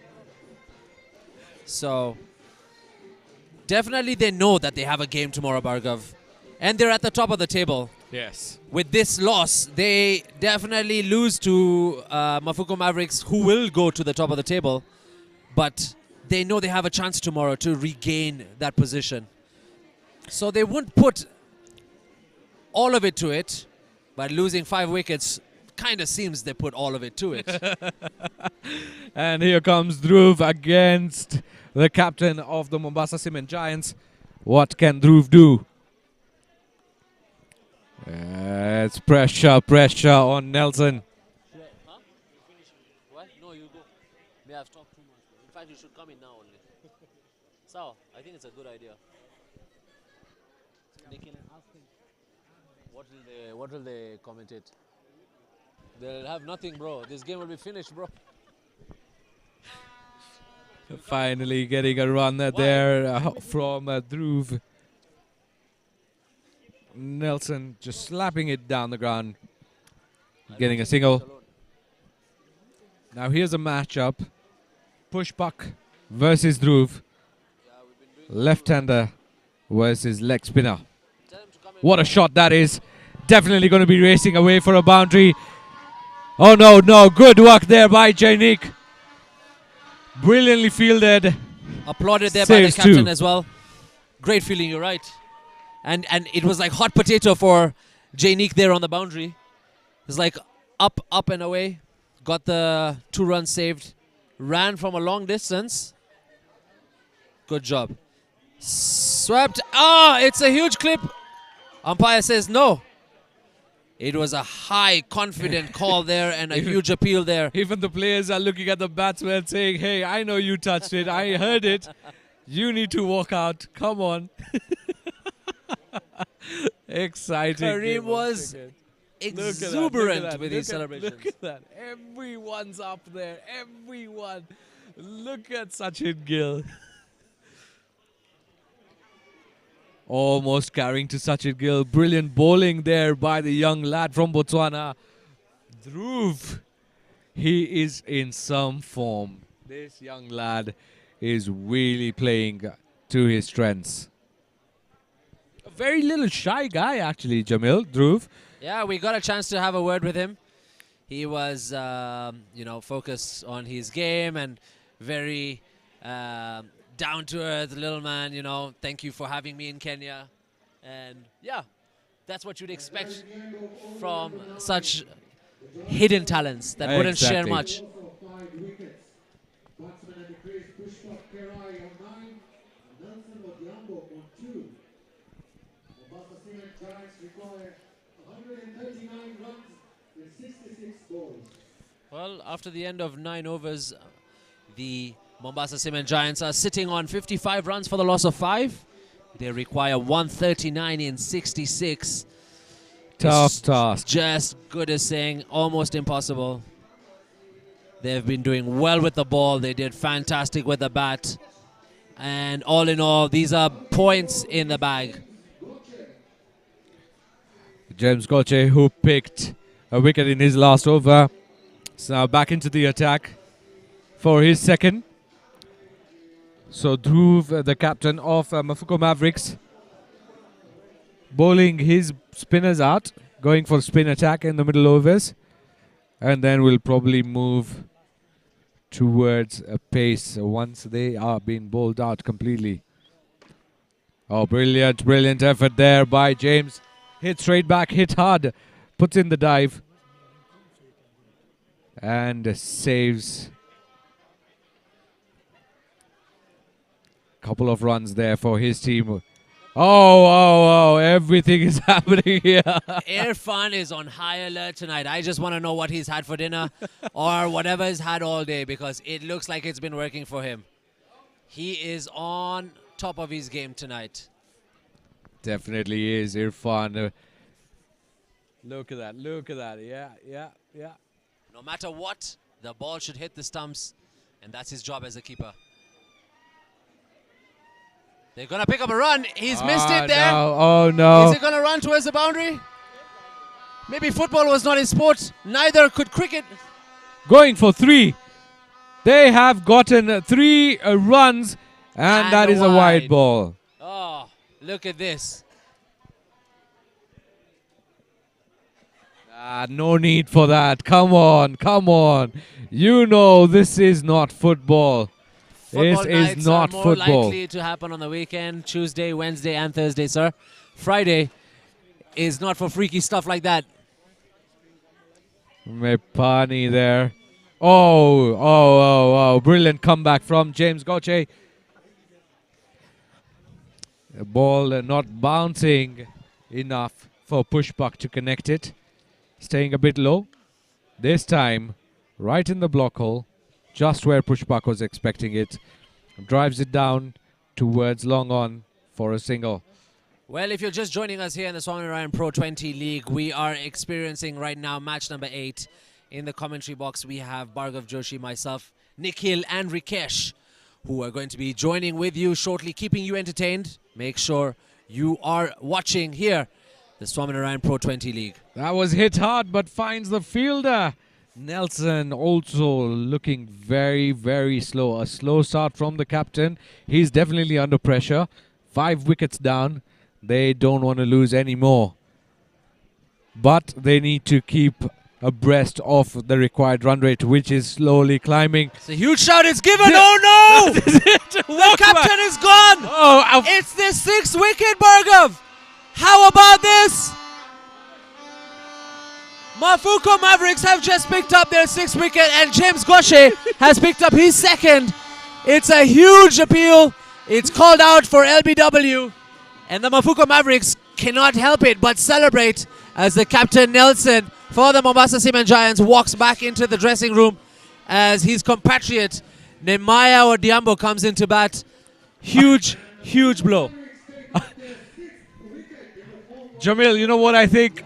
So definitely they know that they have a game tomorrow, Bhargav. And they're at the top of the table. Yes. With this loss, they definitely lose to Mafuko Mavericks, who will go to the top of the table. But they know they have a chance tomorrow to regain that position. So they won't put all of it to it, but losing 5 wickets kind of seems they put all of it to it. And here comes Dhruv against the captain of the Mombasa Cement Giants. What can Dhruv do? It's pressure on Nelson. Huh? What? No, you go. May have talked too much. In fact, you should come in now only. So, I think it's a good idea. What will they commentate? They'll have nothing, bro. This game will be finished, bro. Finally getting a run there from Dhruv. Nelson just slapping it down the ground, getting a single. Now here's a matchup. Pushpak versus Dhruv. Left-hander versus leg spinner. What a shot that is. Definitely going to be racing away for a boundary. Oh no, good work there by Jainik. Brilliantly fielded. Applauded there by the captain as well. Great feeling, you're right. And it was like hot potato for Jainik there on the boundary. It was like up and away. Got the 2 runs saved. Ran from a long distance. Good job. Swept. It's a huge clip. Umpire says no. It was a high, confident call there and a huge appeal there. Even the players are looking at the batsman saying, hey, I know you touched it. I heard it. You need to walk out. Come on. Exciting. Kareem was exuberant with his celebrations. Look at that. Everyone's up there. Everyone. Look at Sachin Gill. Almost carrying to Sachin Gill. Brilliant bowling there by the young lad from Botswana. Dhruv. He is in some form. This young lad is really playing to his strengths. A very little shy guy, actually, Jamil, Dhruv. Yeah, we got a chance to have a word with him. He was, focused on his game and very down-to-earth little man, thank you for having me in Kenya. And, yeah, that's what you'd expect from such hidden talents that wouldn't share much. Well, after the end of 9 overs, the Mombasa Cement Giants are sitting on 55 runs for the loss of 5. They require 139 in 66. Tough task. Just good as saying, almost impossible. They've been doing well with the ball. They did fantastic with the bat. And all in all, these are points in the bag. James Goche, who picked a wicket in his last over, is now back into the attack for his second. So Dhruv, the captain of Mafuko Mavericks, bowling his spinners out, going for spin attack in the middle overs, and then we'll probably move towards a pace once they are being bowled out completely. Oh, brilliant effort there by James. Hit straight back, hit hard, puts in the dive, and saves. Couple of runs there for his team. Oh, everything is happening here. Irfan is on high alert tonight. I just want to know what he's had for dinner or whatever he's had all day, because it looks like it's been working for him. He is on top of his game tonight. Definitely is, Irfan. Look at that. Yeah. No matter what, the ball should hit the stumps, and that's his job as a keeper. They're going to pick up a run. He's missed it there. No. Oh, no. Is he going to run towards the boundary? Maybe football was not his sport. Neither could cricket. Going for 3. They have gotten 3 runs, and that is a wide ball. Oh, look at this. No need for that. Come on. You know this is not football. Football This nights is not are more football. likely to happen on the weekend, Tuesday, Wednesday, and Thursday, sir. Friday is not for freaky stuff like that. Mepani there. Oh. Brilliant comeback from James Goche. The ball not bouncing enough for Pushpak to connect it. Staying a bit low. This time, right in the block hole, just where Pushpak was expecting it. Drives it down towards long on for a single. Well, if you're just joining us here in the Swaminarayan Pro20 League, we are experiencing right now match number 8. In the commentary box, we have Bhargav Joshi, myself, Nikhil, and Rikesh, who are going to be joining with you shortly, keeping you entertained. Make sure you are watching here, the Swaminarayan Pro20 League. That was hit hard, but finds the fielder. Nelson also looking very, very slow. A slow start from the captain. He's definitely under pressure. 5 wickets down. They don't want to lose any more. But they need to keep abreast of the required run rate, which is slowly climbing. It's a huge shout. It's given. Oh, no! The captain is gone. Oh, it's the 6th wicket, Bhargav. How about this? Mafuko Mavericks have just picked up their 6th wicket, and James Goche has picked up his 2nd. It's a huge appeal. It's called out for LBW, and the Mafuko Mavericks cannot help it but celebrate as the captain Nelson for the Mombasa Cement Giants walks back into the dressing room as his compatriot Nehemiah Odhiambo comes into bat. Huge blow. Jamil, you know what I think?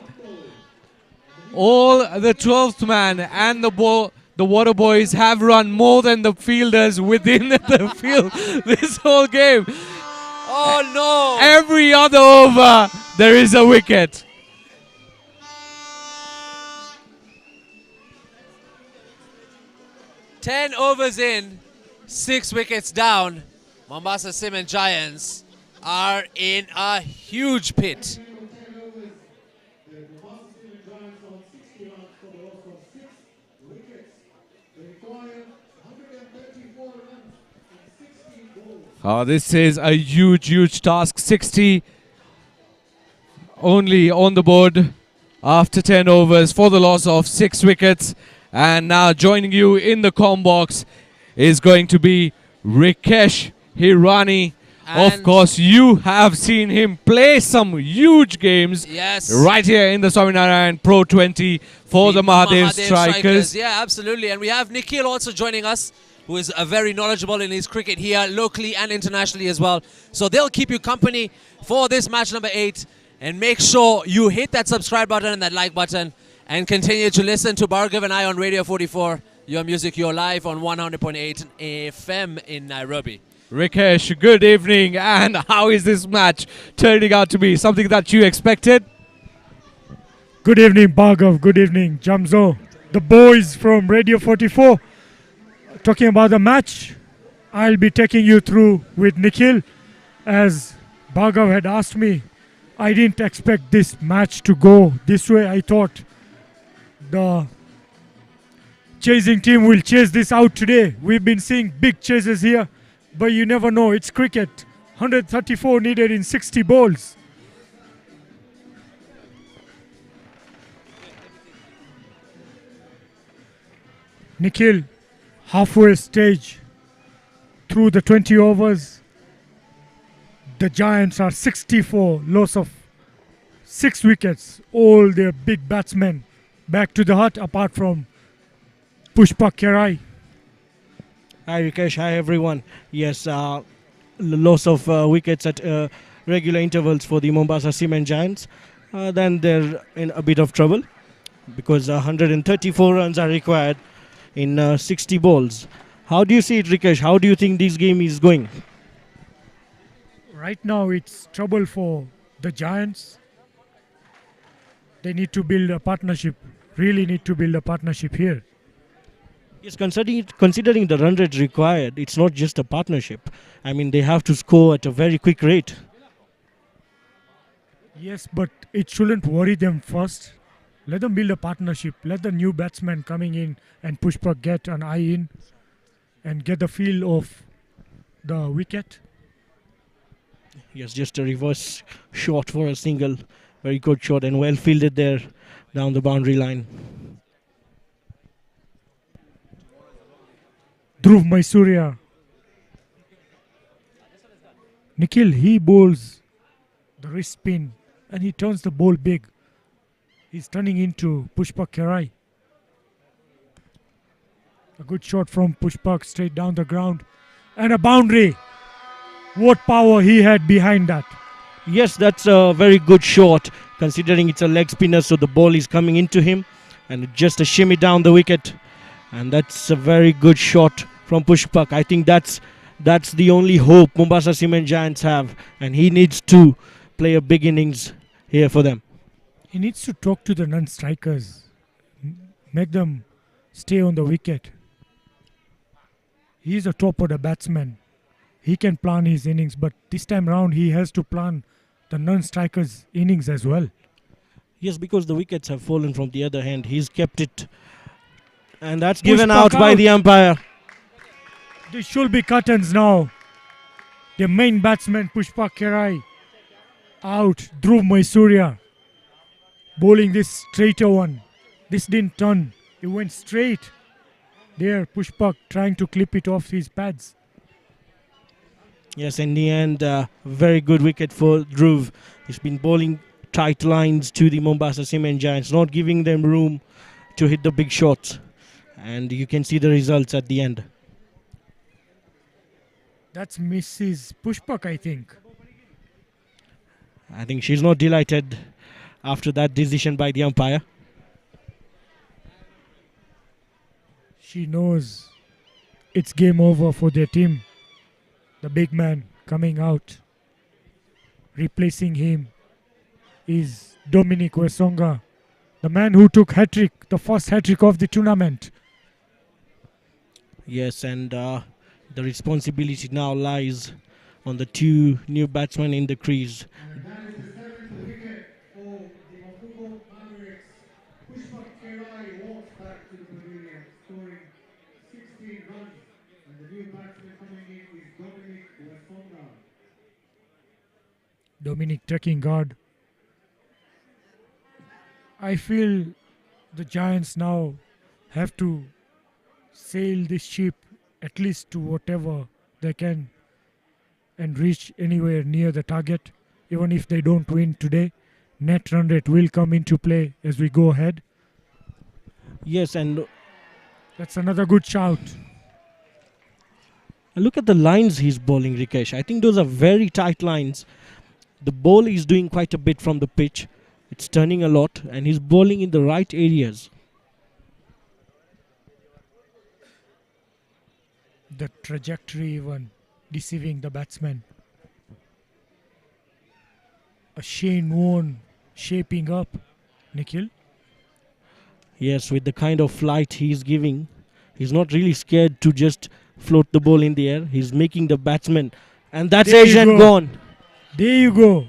All the 12th man and the water boys have run more than the fielders within the field this whole game. Oh no! Every other over, there is a wicket. Ten overs in, 6 wickets down. Mombasa Cement Giants are in a huge pit. Oh, this is a huge task. 60 only on the board after 10 overs for the loss of 6 wickets. And now joining you in the comm box is going to be Rikesh Hirani. And of course, you have seen him play some huge games right here in the Swaminarayan Pro20 for the Mahadev Strikers. Yeah, absolutely. And we have Nikhil also joining us, who is very knowledgeable in his cricket here, locally and internationally as well. So they'll keep you company for this match number 8. And make sure you hit that subscribe button and that like button and continue to listen to Bhargav and I on Radio 44, your music, your life on 100.8 FM in Nairobi. Rikesh, good evening. And how is this match turning out to be? Something that you expected? Good evening, Bhargav. Good evening, Jamzo. The boys from Radio 44. Talking about the match, I'll be taking you through with Nikhil. As Bhargav had asked me, I didn't expect this match to go this way. I thought the chasing team will chase this out today. We've been seeing big chases here, but you never know. It's cricket. 134 needed in 60 balls. Nikhil, halfway stage through the 20 overs. The Giants are 64, loss of 6 wickets. All their big batsmen back to the hut apart from Pushpak Kerai. Hi Rikesh, hi everyone. Yes, loss of wickets at regular intervals for the Mombasa Cement Giants. Then they're in a bit of trouble because 134 runs are required in 60 balls. How do you see it, Rikesh? How do you think this game is going? Right now it's trouble for the Giants. They need to build a partnership, really need to build a partnership here. Yes, considering the run rate required, it's not just a partnership. I mean, they have to score at a very quick rate. Yes, but it shouldn't worry them first. Let them build a partnership. Let the new batsman coming in and Pushpak get an eye in and get the feel of the wicket. Yes, just a reverse shot for a single. Very good shot and well fielded there down the boundary line. Dhruv Maisuriya. Nikhil, he bowls the wrist spin and he turns the ball big. He's turning into Pushpak Kerai. A good shot from Pushpak straight down the ground. And a boundary. What power he had behind that. Yes, that's a very good shot considering it's a leg spinner, so the ball is coming into him and just a shimmy down the wicket. And that's a very good shot from Pushpak. I think that's the only hope Mombasa Cement Giants have, and he needs to play a big innings here for them. He needs to talk to the non-strikers, make them stay on the wicket. He's a top order batsman. He can plan his innings, but this time round he has to plan the non-strikers' innings as well. Yes, because the wickets have fallen from the other hand. He's kept it, and that's given out by the umpire. This should be curtains now. The main batsman Pushpak Kerai out. Dhruv Maisuriya bowling this straighter one. This didn't turn. It went straight. There Pushpak trying to clip it off his pads. Yes, in the end, very good wicket for Dhruv. He's been bowling tight lines to the Mombasa Cement Giants, not giving them room to hit the big shots. And you can see the results at the end. That's Mrs. Pushpak, I think. I think she's not delighted after that decision by the umpire. She knows it's game over for their team. The big man coming out. Replacing him is Dominic Wesonga, the man who took hat-trick, the first hat-trick of the tournament. Yes, and the responsibility now lies on the two new batsmen in the crease. And that is the 7th wicket for the Mafuko Mavericks. Pushpak Kerai walks back to the pavilion, scoring 16 runs. And the new batsman coming in is Dominic Wesonga. Dominic taking guard. I feel the Giants now have to sail this ship at least to whatever they can and reach anywhere near the target. Even if they don't win today, net run rate will come into play as we go ahead. Yes, and that's another good shout. Look at the lines he's bowling, Rikesh. I think those are very tight lines. The ball is doing quite a bit from the pitch. It's turning a lot and he's bowling in the right areas. The trajectory even deceiving the batsman. A Shane Warne shaping up. Nikhil? Yes, with the kind of flight he's giving, he's not really scared to just float the ball in the air. He's making the batsman. And that's There you Asian go. gone. There you go.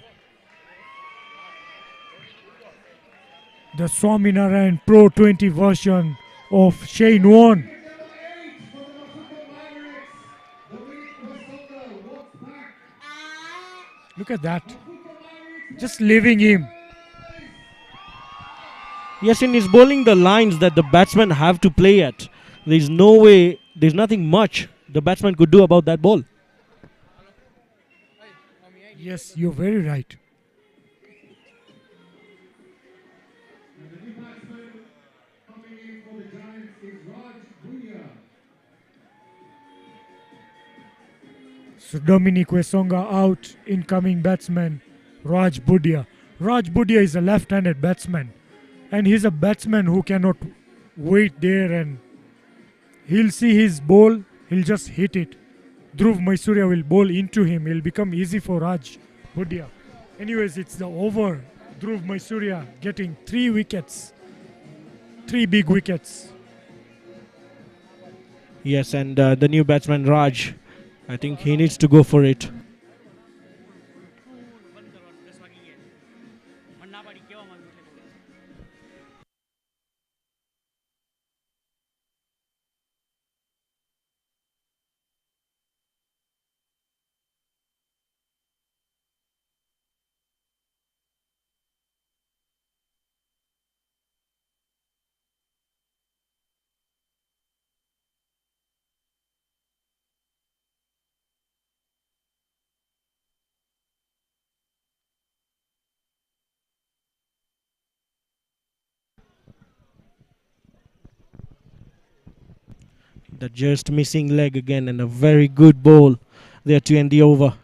The Swaminarayan Pro20 version of Shane Warne. Look at that. Just leaving him. Yes, and he's bowling the lines that the batsmen have to play at. There's no way, there's nothing much the batsman could do about that ball. Yes, you're very right. So Dominic Wesonga out, incoming batsman Raj Budia. Raj Budia is a left-handed batsman, and he's a batsman who cannot wait there and he'll see his ball, he'll just hit it. Dhruv Maisuria will bowl into him, it'll become easy for Raj Budia. Anyways, it's the over. Dhruv Maisuria getting 3 wickets, 3 big wickets. Yes, and the new batsman Raj, I think he needs to go for it. The just missing leg again, and a very good ball there to end the over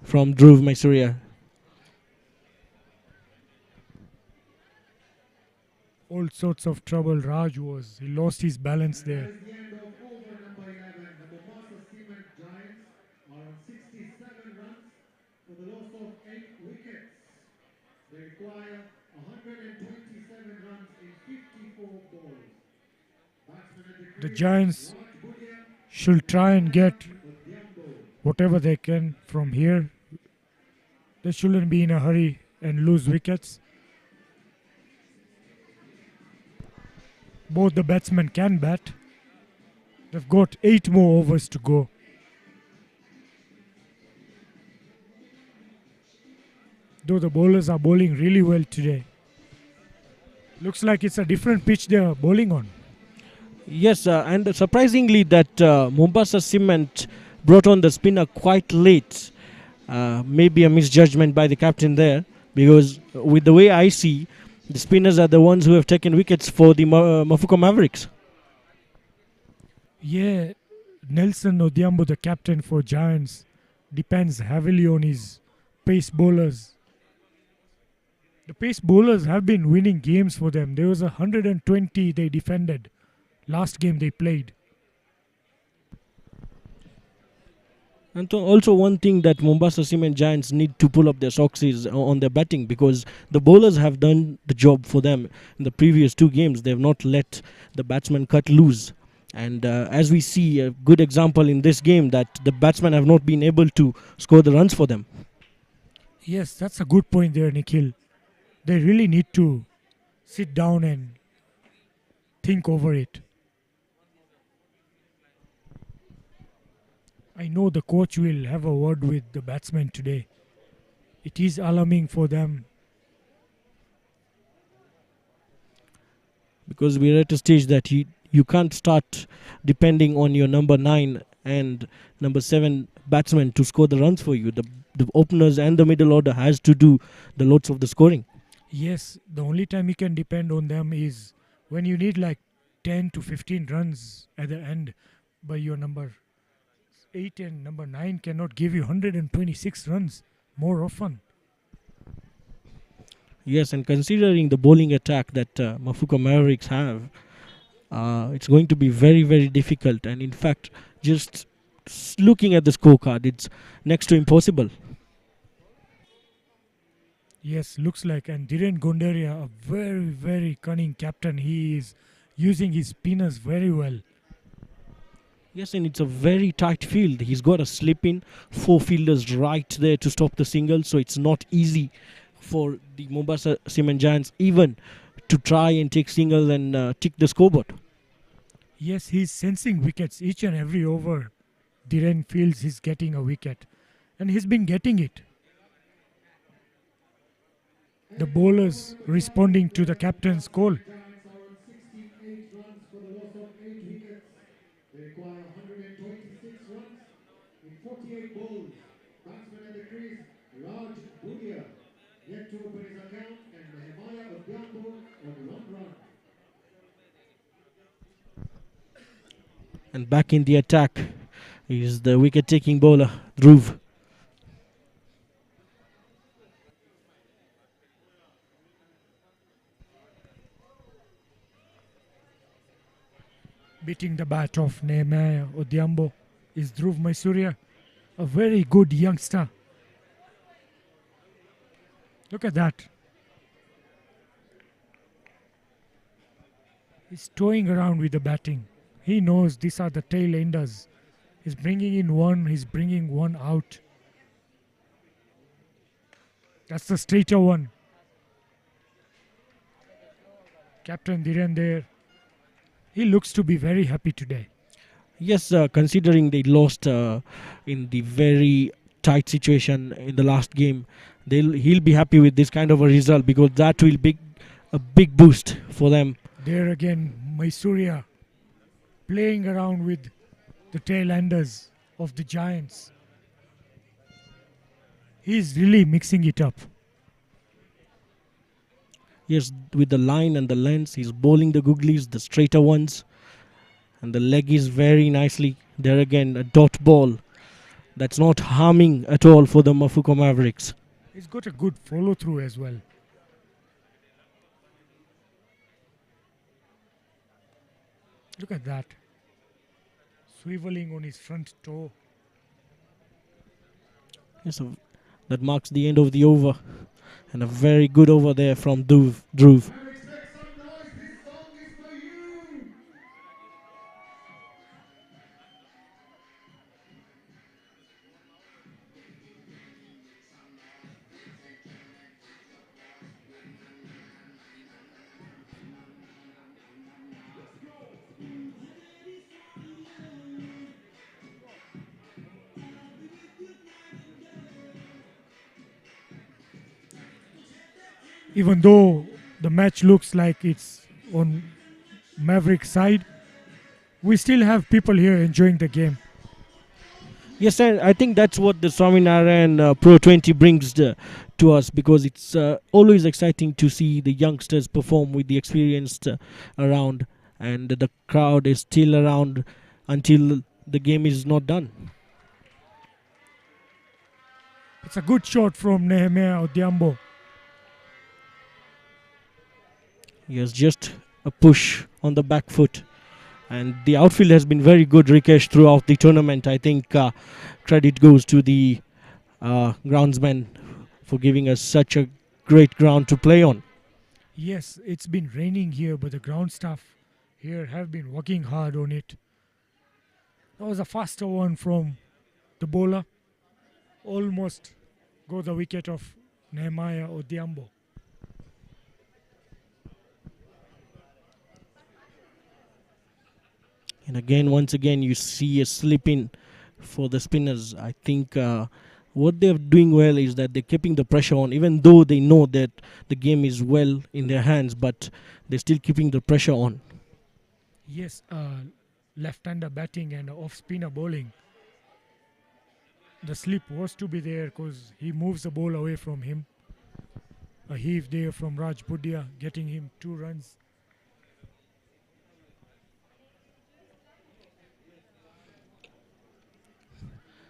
from Dhruv Maisuria. All sorts of trouble Raj was. He lost his balance there. The end of over number 11. The Mombasa Cement Giants are on 67 runs for the loss of 8 wickets. They require 127 runs in 54 balls. Batsman at the The crease, Giants Raj Budia, should try and get Odhiambo. whatever they can from here. They shouldn't be in a hurry and lose wickets. Both the batsmen can bat. They've got 8 more overs to go. Though the bowlers are bowling really well today. Looks like it's a different pitch they are bowling on. Yes, and surprisingly that Mombasa Cement brought on the spinner quite late. Maybe a misjudgment by the captain there, because with the way I see, the spinners are the ones who have taken wickets for the Mafuko Mavericks. Yeah, Nelson Odhiambo, the captain for Giants, depends heavily on his pace bowlers. The pace bowlers have been winning games for them. There was 120 they defended last game they played. And also one thing that Mombasa Cement Giants need to pull up their socks is on their batting, because the bowlers have done the job for them. In the previous 2 games, they have not let the batsmen cut loose. And as we see, a good example in this game that the batsmen have not been able to score the runs for them. Yes, that's a good point there, Nikhil. They really need to sit down and think over it. I know the coach will have a word with the batsmen today. It is alarming for them. Because we're at a stage that you can't start depending on your number 9 and number 7 batsmen to score the runs for you. The openers and the middle order has to do the loads of the scoring. Yes, the only time you can depend on them is when you need like 10 to 15 runs at the end, but your number 8 and number 9 cannot give you 126 runs more often. Yes, and considering the bowling attack that Mafuko Mavericks have, it's going to be very, very difficult. And in fact, just looking at the scorecard, it's next to impossible. Yes, looks like. And Dhiren Gondaria, a very, very cunning captain. He is using his spinners very well. Yes, and it's a very tight field. He's got a slip in, 4 fielders right there to stop the single, so it's not easy for the Mombasa Cement Giants even to try and take single and tick the scoreboard. Yes, he's sensing wickets each and every over. Dhiren feels he's getting a wicket, and he's been getting it. The bowlers responding to the captain's call. Giants are on 68 runs for the loss of 8 wickets. They require 126 runs in 48 balls. Batsman at the crease, Raj Budia, yet to open his account, and Nehemiah Odhiambo on 1 run. And back in the attack is the wicket-taking bowler, Dhruv. Beating the bat of Nehemiah Odhiambo is Dhruv Maisuria, a very good youngster. Look at that. He's toying around with the batting. He knows these are the tail enders. He's bringing in one, he's bringing one out. That's the straighter one. Captain Dhiren there. He looks to be very happy today. Yes, considering they lost in the very tight situation in the last game, he'll be happy with this kind of a result because that will be a big boost for them. There again, Maisuria playing around with the tail enders of the Giants. He's really mixing it up. Yes, with the line and the lengths, he's bowling the googlies, the straighter ones, and the leg is very nicely. There again, a dot ball that's not harming at all for the Mafuko Mavericks. He's got a good follow through as well. Look at that. Swiveling on his front toe. Yes, that marks the end of the over. And a very good over there from Dhruv. Mavericks, make some noise. This song is for you. Even though the match looks like it's on Mavericks side, we still have people here enjoying the game. Yes, and I think that's what the Swaminarayan Pro20 brings to us because it's always exciting to see the youngsters perform with the experienced around, and the crowd is still around until the game is not done. It's a good shot from Nehemiah Odhiambo. Yes, just a push on the back foot. And the outfield has been very good, Rikesh, throughout the tournament. I think credit goes to the groundsmen for giving us such a great ground to play on. Yes, it's been raining here, but the ground staff here have been working hard on it. That was a faster one from the bowler. Almost got the wicket of Nehemiah Odhiambo. And again, once again, you see a slip in for the spinners. I think what they're doing well is that they're keeping the pressure on, even though they know that the game is well in their hands, but they're still keeping the pressure on. Yes, left-hander batting and off-spinner bowling. The slip was to be there because he moves the ball away from him. A heave there from Raj Budia, getting him 2 runs.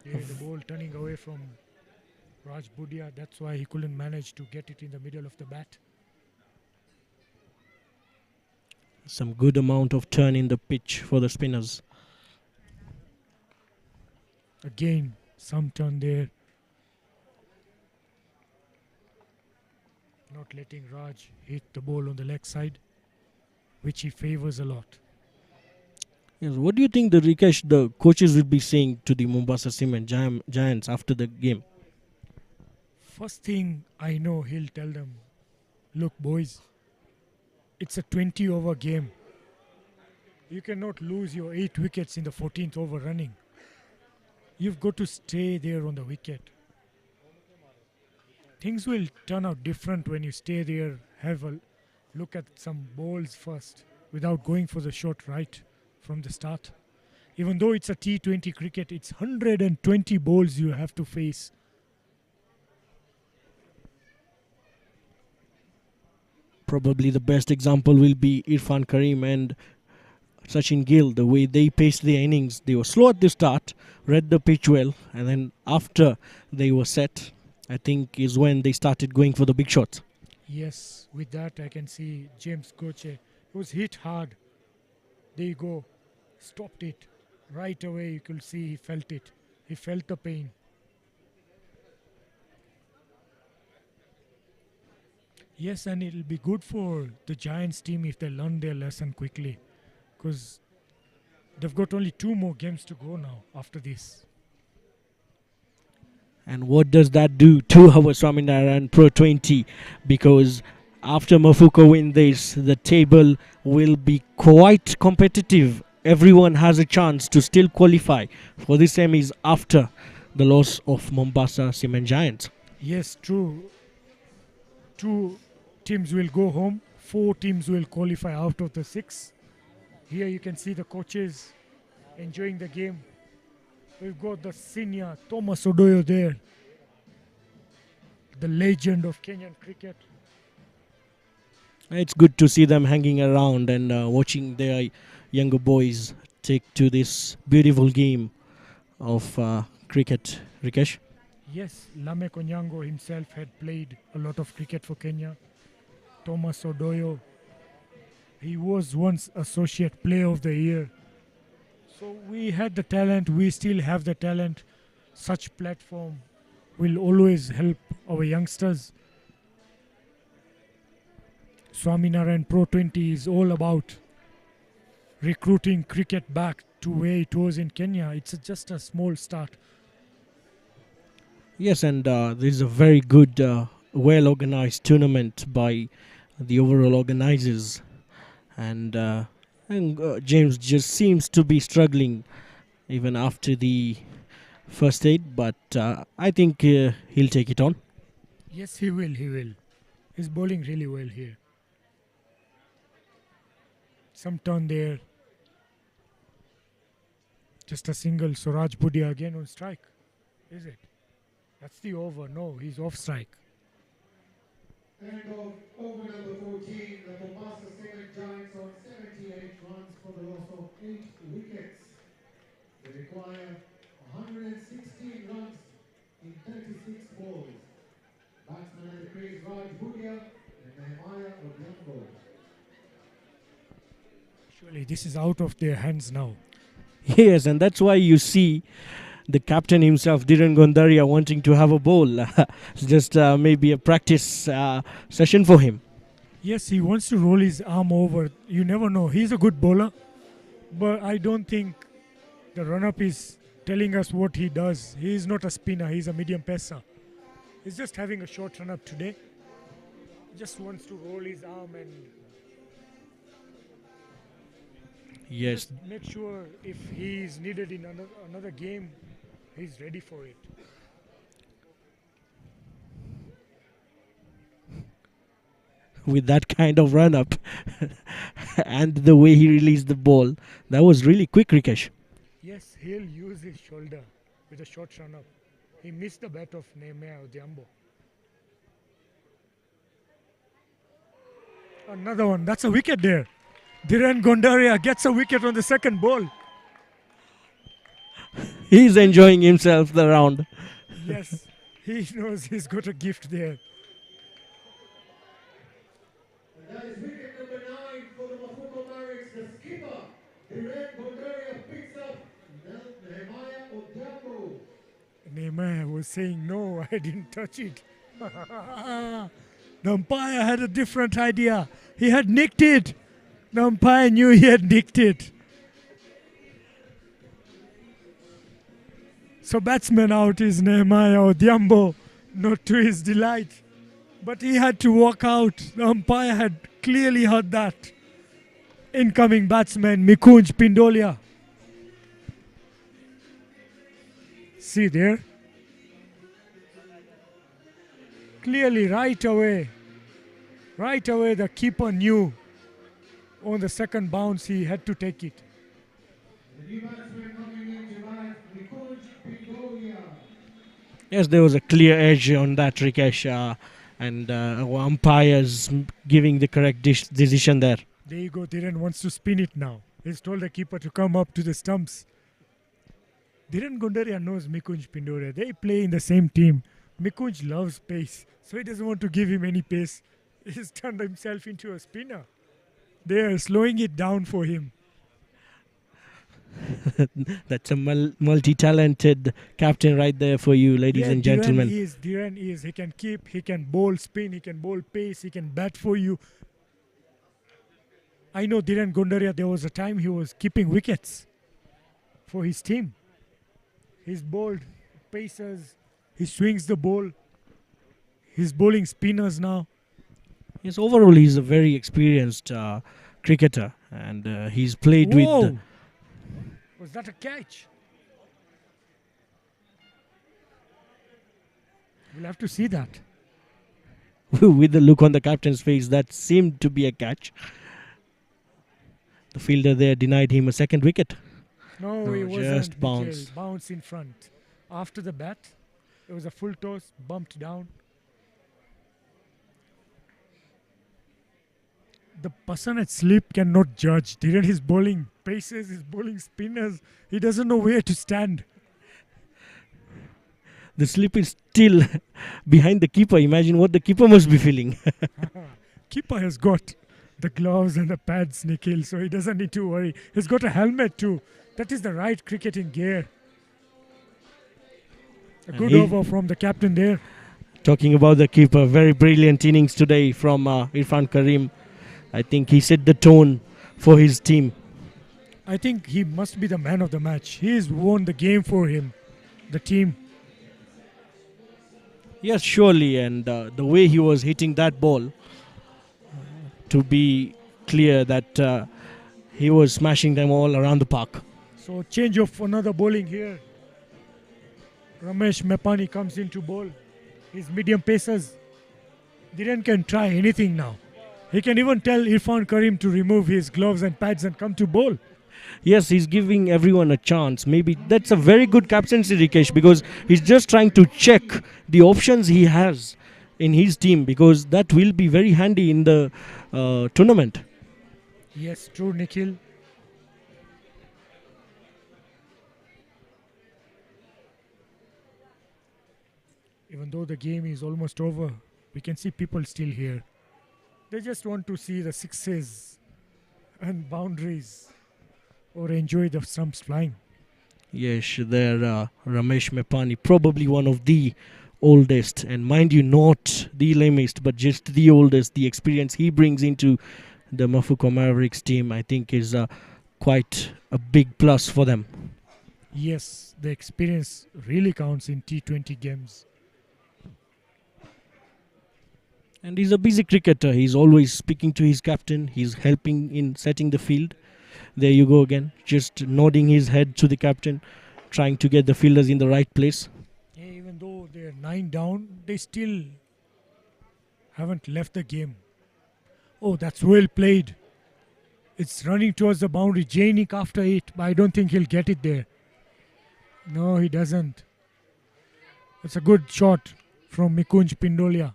There the ball turning away from Raj Budia. That's why he couldn't manage to get it in the middle of the bat. Some good amount of turn in the pitch for the spinners. Again, some turn there. not letting Raj hit the ball on the leg side, which he favors a lot. Yes, what do you think the coaches will be saying to the Mombasa Cement Giants after the game? First thing I know, he'll tell them, look boys, it's a 20 over game. You cannot lose your 8 wickets in the 14th over running. You've got to stay there on the wicket. Things will turn out different when you stay there, have a look at some balls first without going for the shot right from the start. Even though it's a T20 cricket, it's 120 balls you have to face. Probably the best example will be Irfan Karim and Sachin Gill. The way they paced their innings, they were slow at the start, read the pitch well, and then after they were set, I think is when they started going for the big shots. Yes, with that I can see James Goche. He was hit hard. There you go. Stopped it. Right away you could see he felt it. He felt the pain. Yes, and it'll be good for the Giants team if they learn their lesson quickly. Because they've got only 2 more games to go now after this. And what does that do to our Swaminarayan Pro20? Because after Mafuko win this, the table will be quite competitive. Everyone has a chance to still qualify for the semis after the loss of Mombasa Cement Giants. Yes, true. 2 teams will go home. 4 teams will qualify out of the 6. Here you can see the coaches enjoying the game. We've got the senior Thomas Odoyo there, the legend of Kenyan cricket. It's good to see them hanging around and watching their younger boys take to this beautiful game of cricket. Rikesh? Yes, Lame Konyango himself had played a lot of cricket for Kenya. Thomas Odoyo, he was once Associate Player of the Year. So we had the talent, we still have the talent. Such platform will always help our youngsters. Swaminarayan Pro20 is all about recruiting cricket back to where it was in Kenya. It's just a small start. Yes, and this is a very good, well-organized tournament by the overall organizers. And James just seems to be struggling even after the first aid, but I think he'll take it on. Yes, he will. He's bowling really well here. Some turn there. Just a single. Suraj Budia again on strike. Is it? That's the over. No, he's off strike. End of over number 14, the Mombasa Cement Giants on 78 runs for the loss of 8 wickets. They require 116 runs in 36 balls. Batsman at the crease, Raj Budia and Nehemiah Odhiambo. Surely this is out of their hands now. Yes, and that's why you see the captain himself, Dhiren Gondaria, wanting to have a bowl. It's just maybe a practice session for him. Yes, he wants to roll his arm over. You never know. He's a good bowler, but I don't think the run-up is telling us what he does. He is not a spinner. He's a medium pacer. He's just having a short run-up today. Just wants to roll his arm and Yes, just make sure if he is needed in another game, he's ready for it. with that kind of run-up and the way he released the ball, that was really quick, Rikesh. Yes, he'll use his shoulder with a short run-up. He missed the bat of Nehemiah Odhiambo. Another one. That's a wicket there. Dhiren Gondaria gets a wicket on the second ball. He's enjoying himself the round. Yes, he knows he's got a gift there. And that is wicket number 9 for the Mafuko Mavericks. The skipper, Dhiren Gondaria, picks up Nehemiah Odhiambo. Nehemiah was saying, no, I didn't touch it. The umpire had a different idea. He had nicked it. The umpire knew he had nicked it. So batsman out is Nehemiah Odhiambo, not to his delight. But he had to walk out. The umpire had clearly heard that. Incoming batsman Mikunj Pindolia. See there? Clearly right away the keeper knew on the second bounce he had to take it. Yes, there was a clear edge on that, Rikesh, and umpires giving the correct decision there. There you go, Dhiren wants to spin it now. He's told the keeper to come up to the stumps. Dhiren Gundaria knows Mikunj Pindoria. They play in the same team. Mikunj loves pace, so he doesn't want to give him any pace. He's turned himself into a spinner. They are slowing it down for him. That's a multi-talented captain right there for you, ladies and gentlemen. Dhiren is. He can keep, he can bowl spin, he can bowl pace, he can bat for you. I know Dhiren Gundaria, there was a time he was keeping wickets for his team. He's bowled pacers, he swings the ball. He's bowling spinners now. Yes, overall he's a very experienced cricketer, and he's played with... Was that a catch? We'll have to see that. With the look on the captain's face, that seemed to be a catch. The fielder there denied him a second wicket. No, it wasn't. Just bounce. Bounce in front. After the bat, it was a full toss, bumped down. The person at slip cannot judge. Dhiren is bowling paces, he's bowling spinners. He doesn't know where to stand. The slip is still behind the keeper. Imagine what the keeper must be feeling. Keeper has got the gloves and the pads, Nikhil, so he doesn't need to worry. He's got a helmet too. That is the right cricketing gear. A good over from the captain there. Talking about the keeper, very brilliant innings today from Irfan Karim. I think he set the tone for his team. I think he must be the man of the match. He has won the game for him, the team. Yes, surely, and the way he was hitting that ball, to be clear that he was smashing them all around the park. So change of another bowling here. Ramesh Mepani comes in to bowl. His medium pacers. Dhiren can try anything now. He can even tell Irfan Karim to remove his gloves and pads and come to bowl. Yes, he's giving everyone a chance. Maybe that's a very good captaincy, Rikesh, because he's just trying to check the options he has in his team, because that will be very handy in the tournament. Yes, true, Nikhil. Even though the game is almost over, we can see people still here. They just want to see the sixes and boundaries or enjoy the stumps flying. Yes, there Ramesh Mepani, probably one of the oldest, and mind you, not the lamest, but just the oldest. The experience he brings into the Mafuko Mavericks team, I think, is quite a big plus for them. Yes, the experience really counts in T20 games. And he's a busy cricketer. He's always speaking to his captain. He's helping in setting the field. There you go again, just nodding his head to the captain, trying to get the fielders in the right place. Yeah, even though they're 9 down, they still haven't left the game. Oh, that's well played. It's running towards the boundary. Jainik after it, but I don't think he'll get it there. No, he doesn't. It's a good shot from Mikunj Pindolia.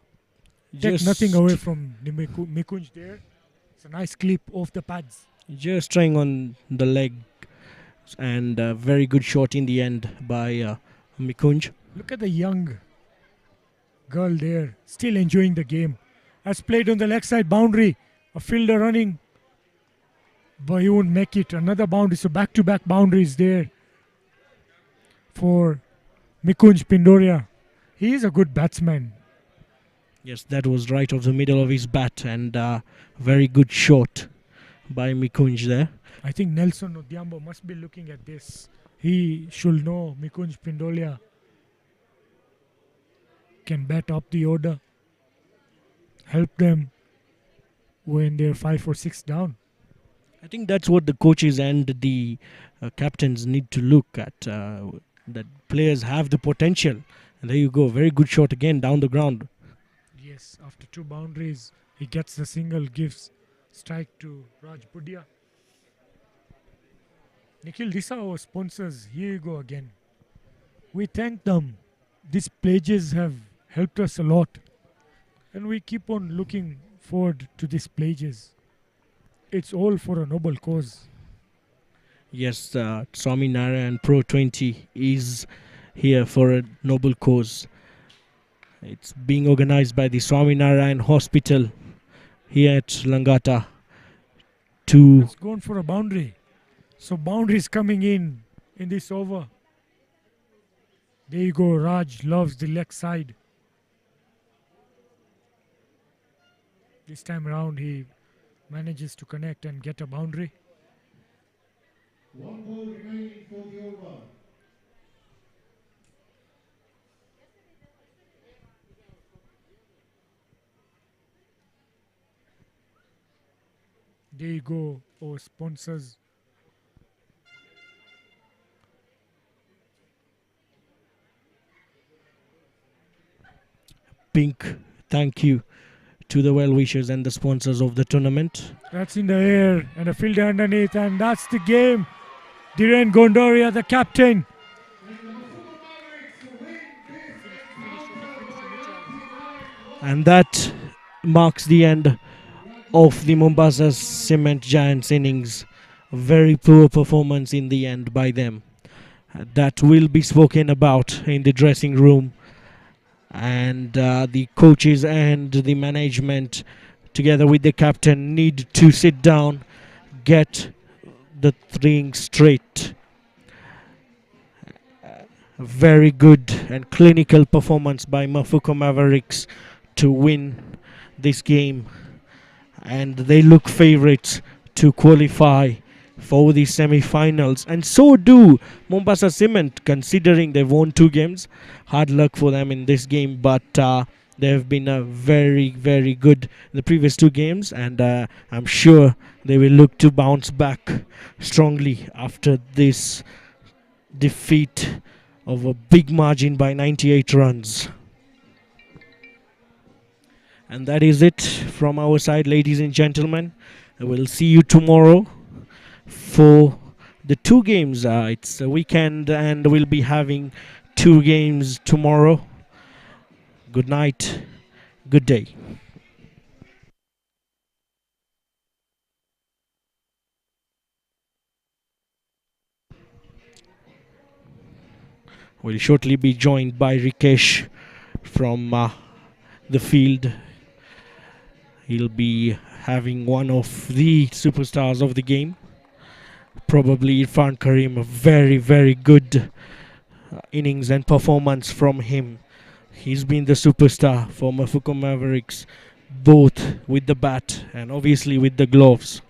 Take nothing away from Mikunj there. It's a nice clip off the pads. Just trying on the leg, and a very good shot in the end by Mikunj. Look at the young girl there, still enjoying the game. Has played on the leg side boundary. A fielder running, but he won't make it. Another boundary, so back-to-back boundaries there for Mikunj Pindoria. He is a good batsman. Yes, that was right off the middle of his bat, and very good shot by Mikunj there. I think Nelson Odiambo must be looking at this. He should know Mikunj Pindolia can bat up the order, help them when they're 5 or 6 down. I think that's what the coaches and the captains need to look at. That players have the potential. And there you go. Very good shot again down the ground. Yes, after 2 boundaries, he gets the single, gives strike to Raj Budia. Nikhil, these are our sponsors. Here you go again. We thank them. These pledges have helped us a lot. And we keep on looking forward to these pledges. It's all for a noble cause. Yes, Swaminarayan Pro20 is here for a noble cause. It's being organized by the Swaminarayan Hospital here at Langata. It's gone for a boundary. So boundary is coming in this over. There you go. Raj loves the leg side. This time around he manages to connect and get a boundary. 1 ball remaining for the over. There you go, our sponsors. Pink, thank you to the well-wishers and the sponsors of the tournament. That's in the air and a fielder underneath, and that's the game. Dhiren Gondoria, the captain. And that marks the end of the Mombasa Cement Giants innings. A very poor performance in the end by them. That will be spoken about in the dressing room. And the coaches and the management, together with the captain, need to sit down, get the thing straight. A very good and clinical performance by Mafuko Mavericks to win this game, and they look favorites to qualify for the semi-finals, and so do Mombasa Cement, considering they've won 2 games. Hard luck for them in this game, but they have been very good in the previous 2 games, and I'm sure they will look to bounce back strongly after this defeat of a big margin by 98 runs. And that is it from our side, ladies and gentlemen. I will see you tomorrow for the 2 games. It's a weekend and we'll be having 2 games tomorrow. Good night. Good day. We'll shortly be joined by Rikesh from the field. He'll be having one of the superstars of the game, probably Irfan Karim. A very good innings and performance from him. He's been the superstar for Mafuko Mavericks, both with the bat and obviously with the gloves.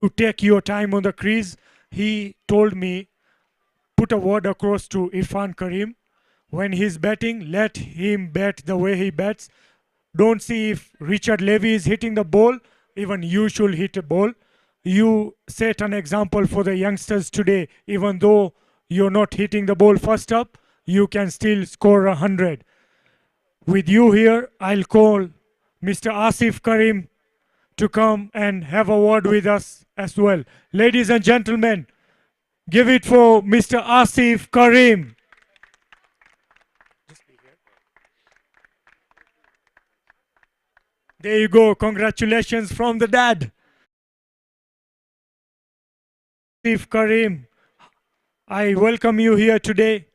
to take your time on the crease. He told me, put a word across to Irfan Karim. When he's batting, let him bat the way he bats. Don't see if Richard Levy is hitting the ball. Even you should hit a ball. You set an example for the youngsters today. Even though you're not hitting the ball first up, you can still score 100. With you here, I'll call Mr. Asif Karim to come and have a word with us as well. Ladies and gentlemen, give it for Mr. Asif Karim. There you go. Congratulations from the dad. Asif Karim, I welcome you here today.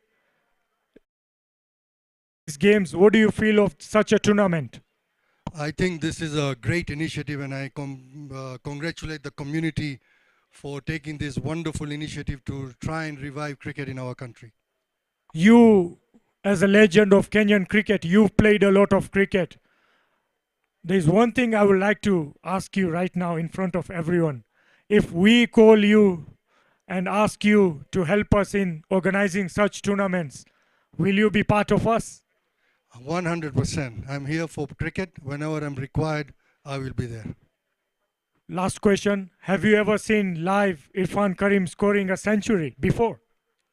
These games, what do you feel of such a tournament? I think this is a great initiative, and I congratulate the community for taking this wonderful initiative to try and revive cricket in our country. You, as a legend of Kenyan cricket, you've played a lot of cricket. There's one thing I would like to ask you right now in front of everyone. If we call you and ask you to help us in organizing such tournaments, will you be part of us? 100%. I'm here for cricket. Whenever I'm required, I will be there. Last question. Have you ever seen live Irfan Karim scoring a century before?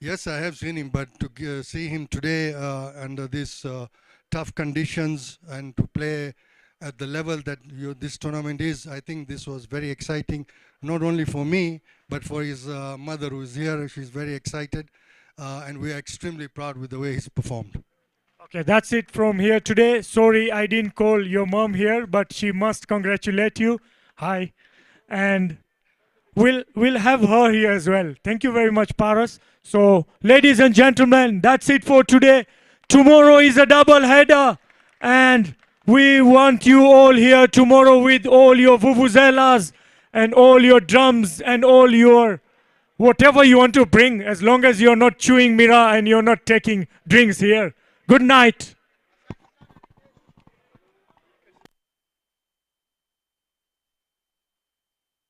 Yes, I have seen him, but to see him today under these tough conditions and to play at the level that this tournament is, I think this was very exciting, not only for me, but for his mother who is here. She's very excited, and we are extremely proud with the way he's performed. Okay, that's it from here today. Sorry I didn't call your mom here, but she must congratulate you. Hi. And we'll have her here as well. Thank you very much, Paras. So, ladies and gentlemen, that's it for today. Tomorrow is a double header, and we want you all here tomorrow with all your vuvuzelas and all your drums and all your whatever you want to bring, as long as you're not chewing mira and you're not taking drinks here. Good night.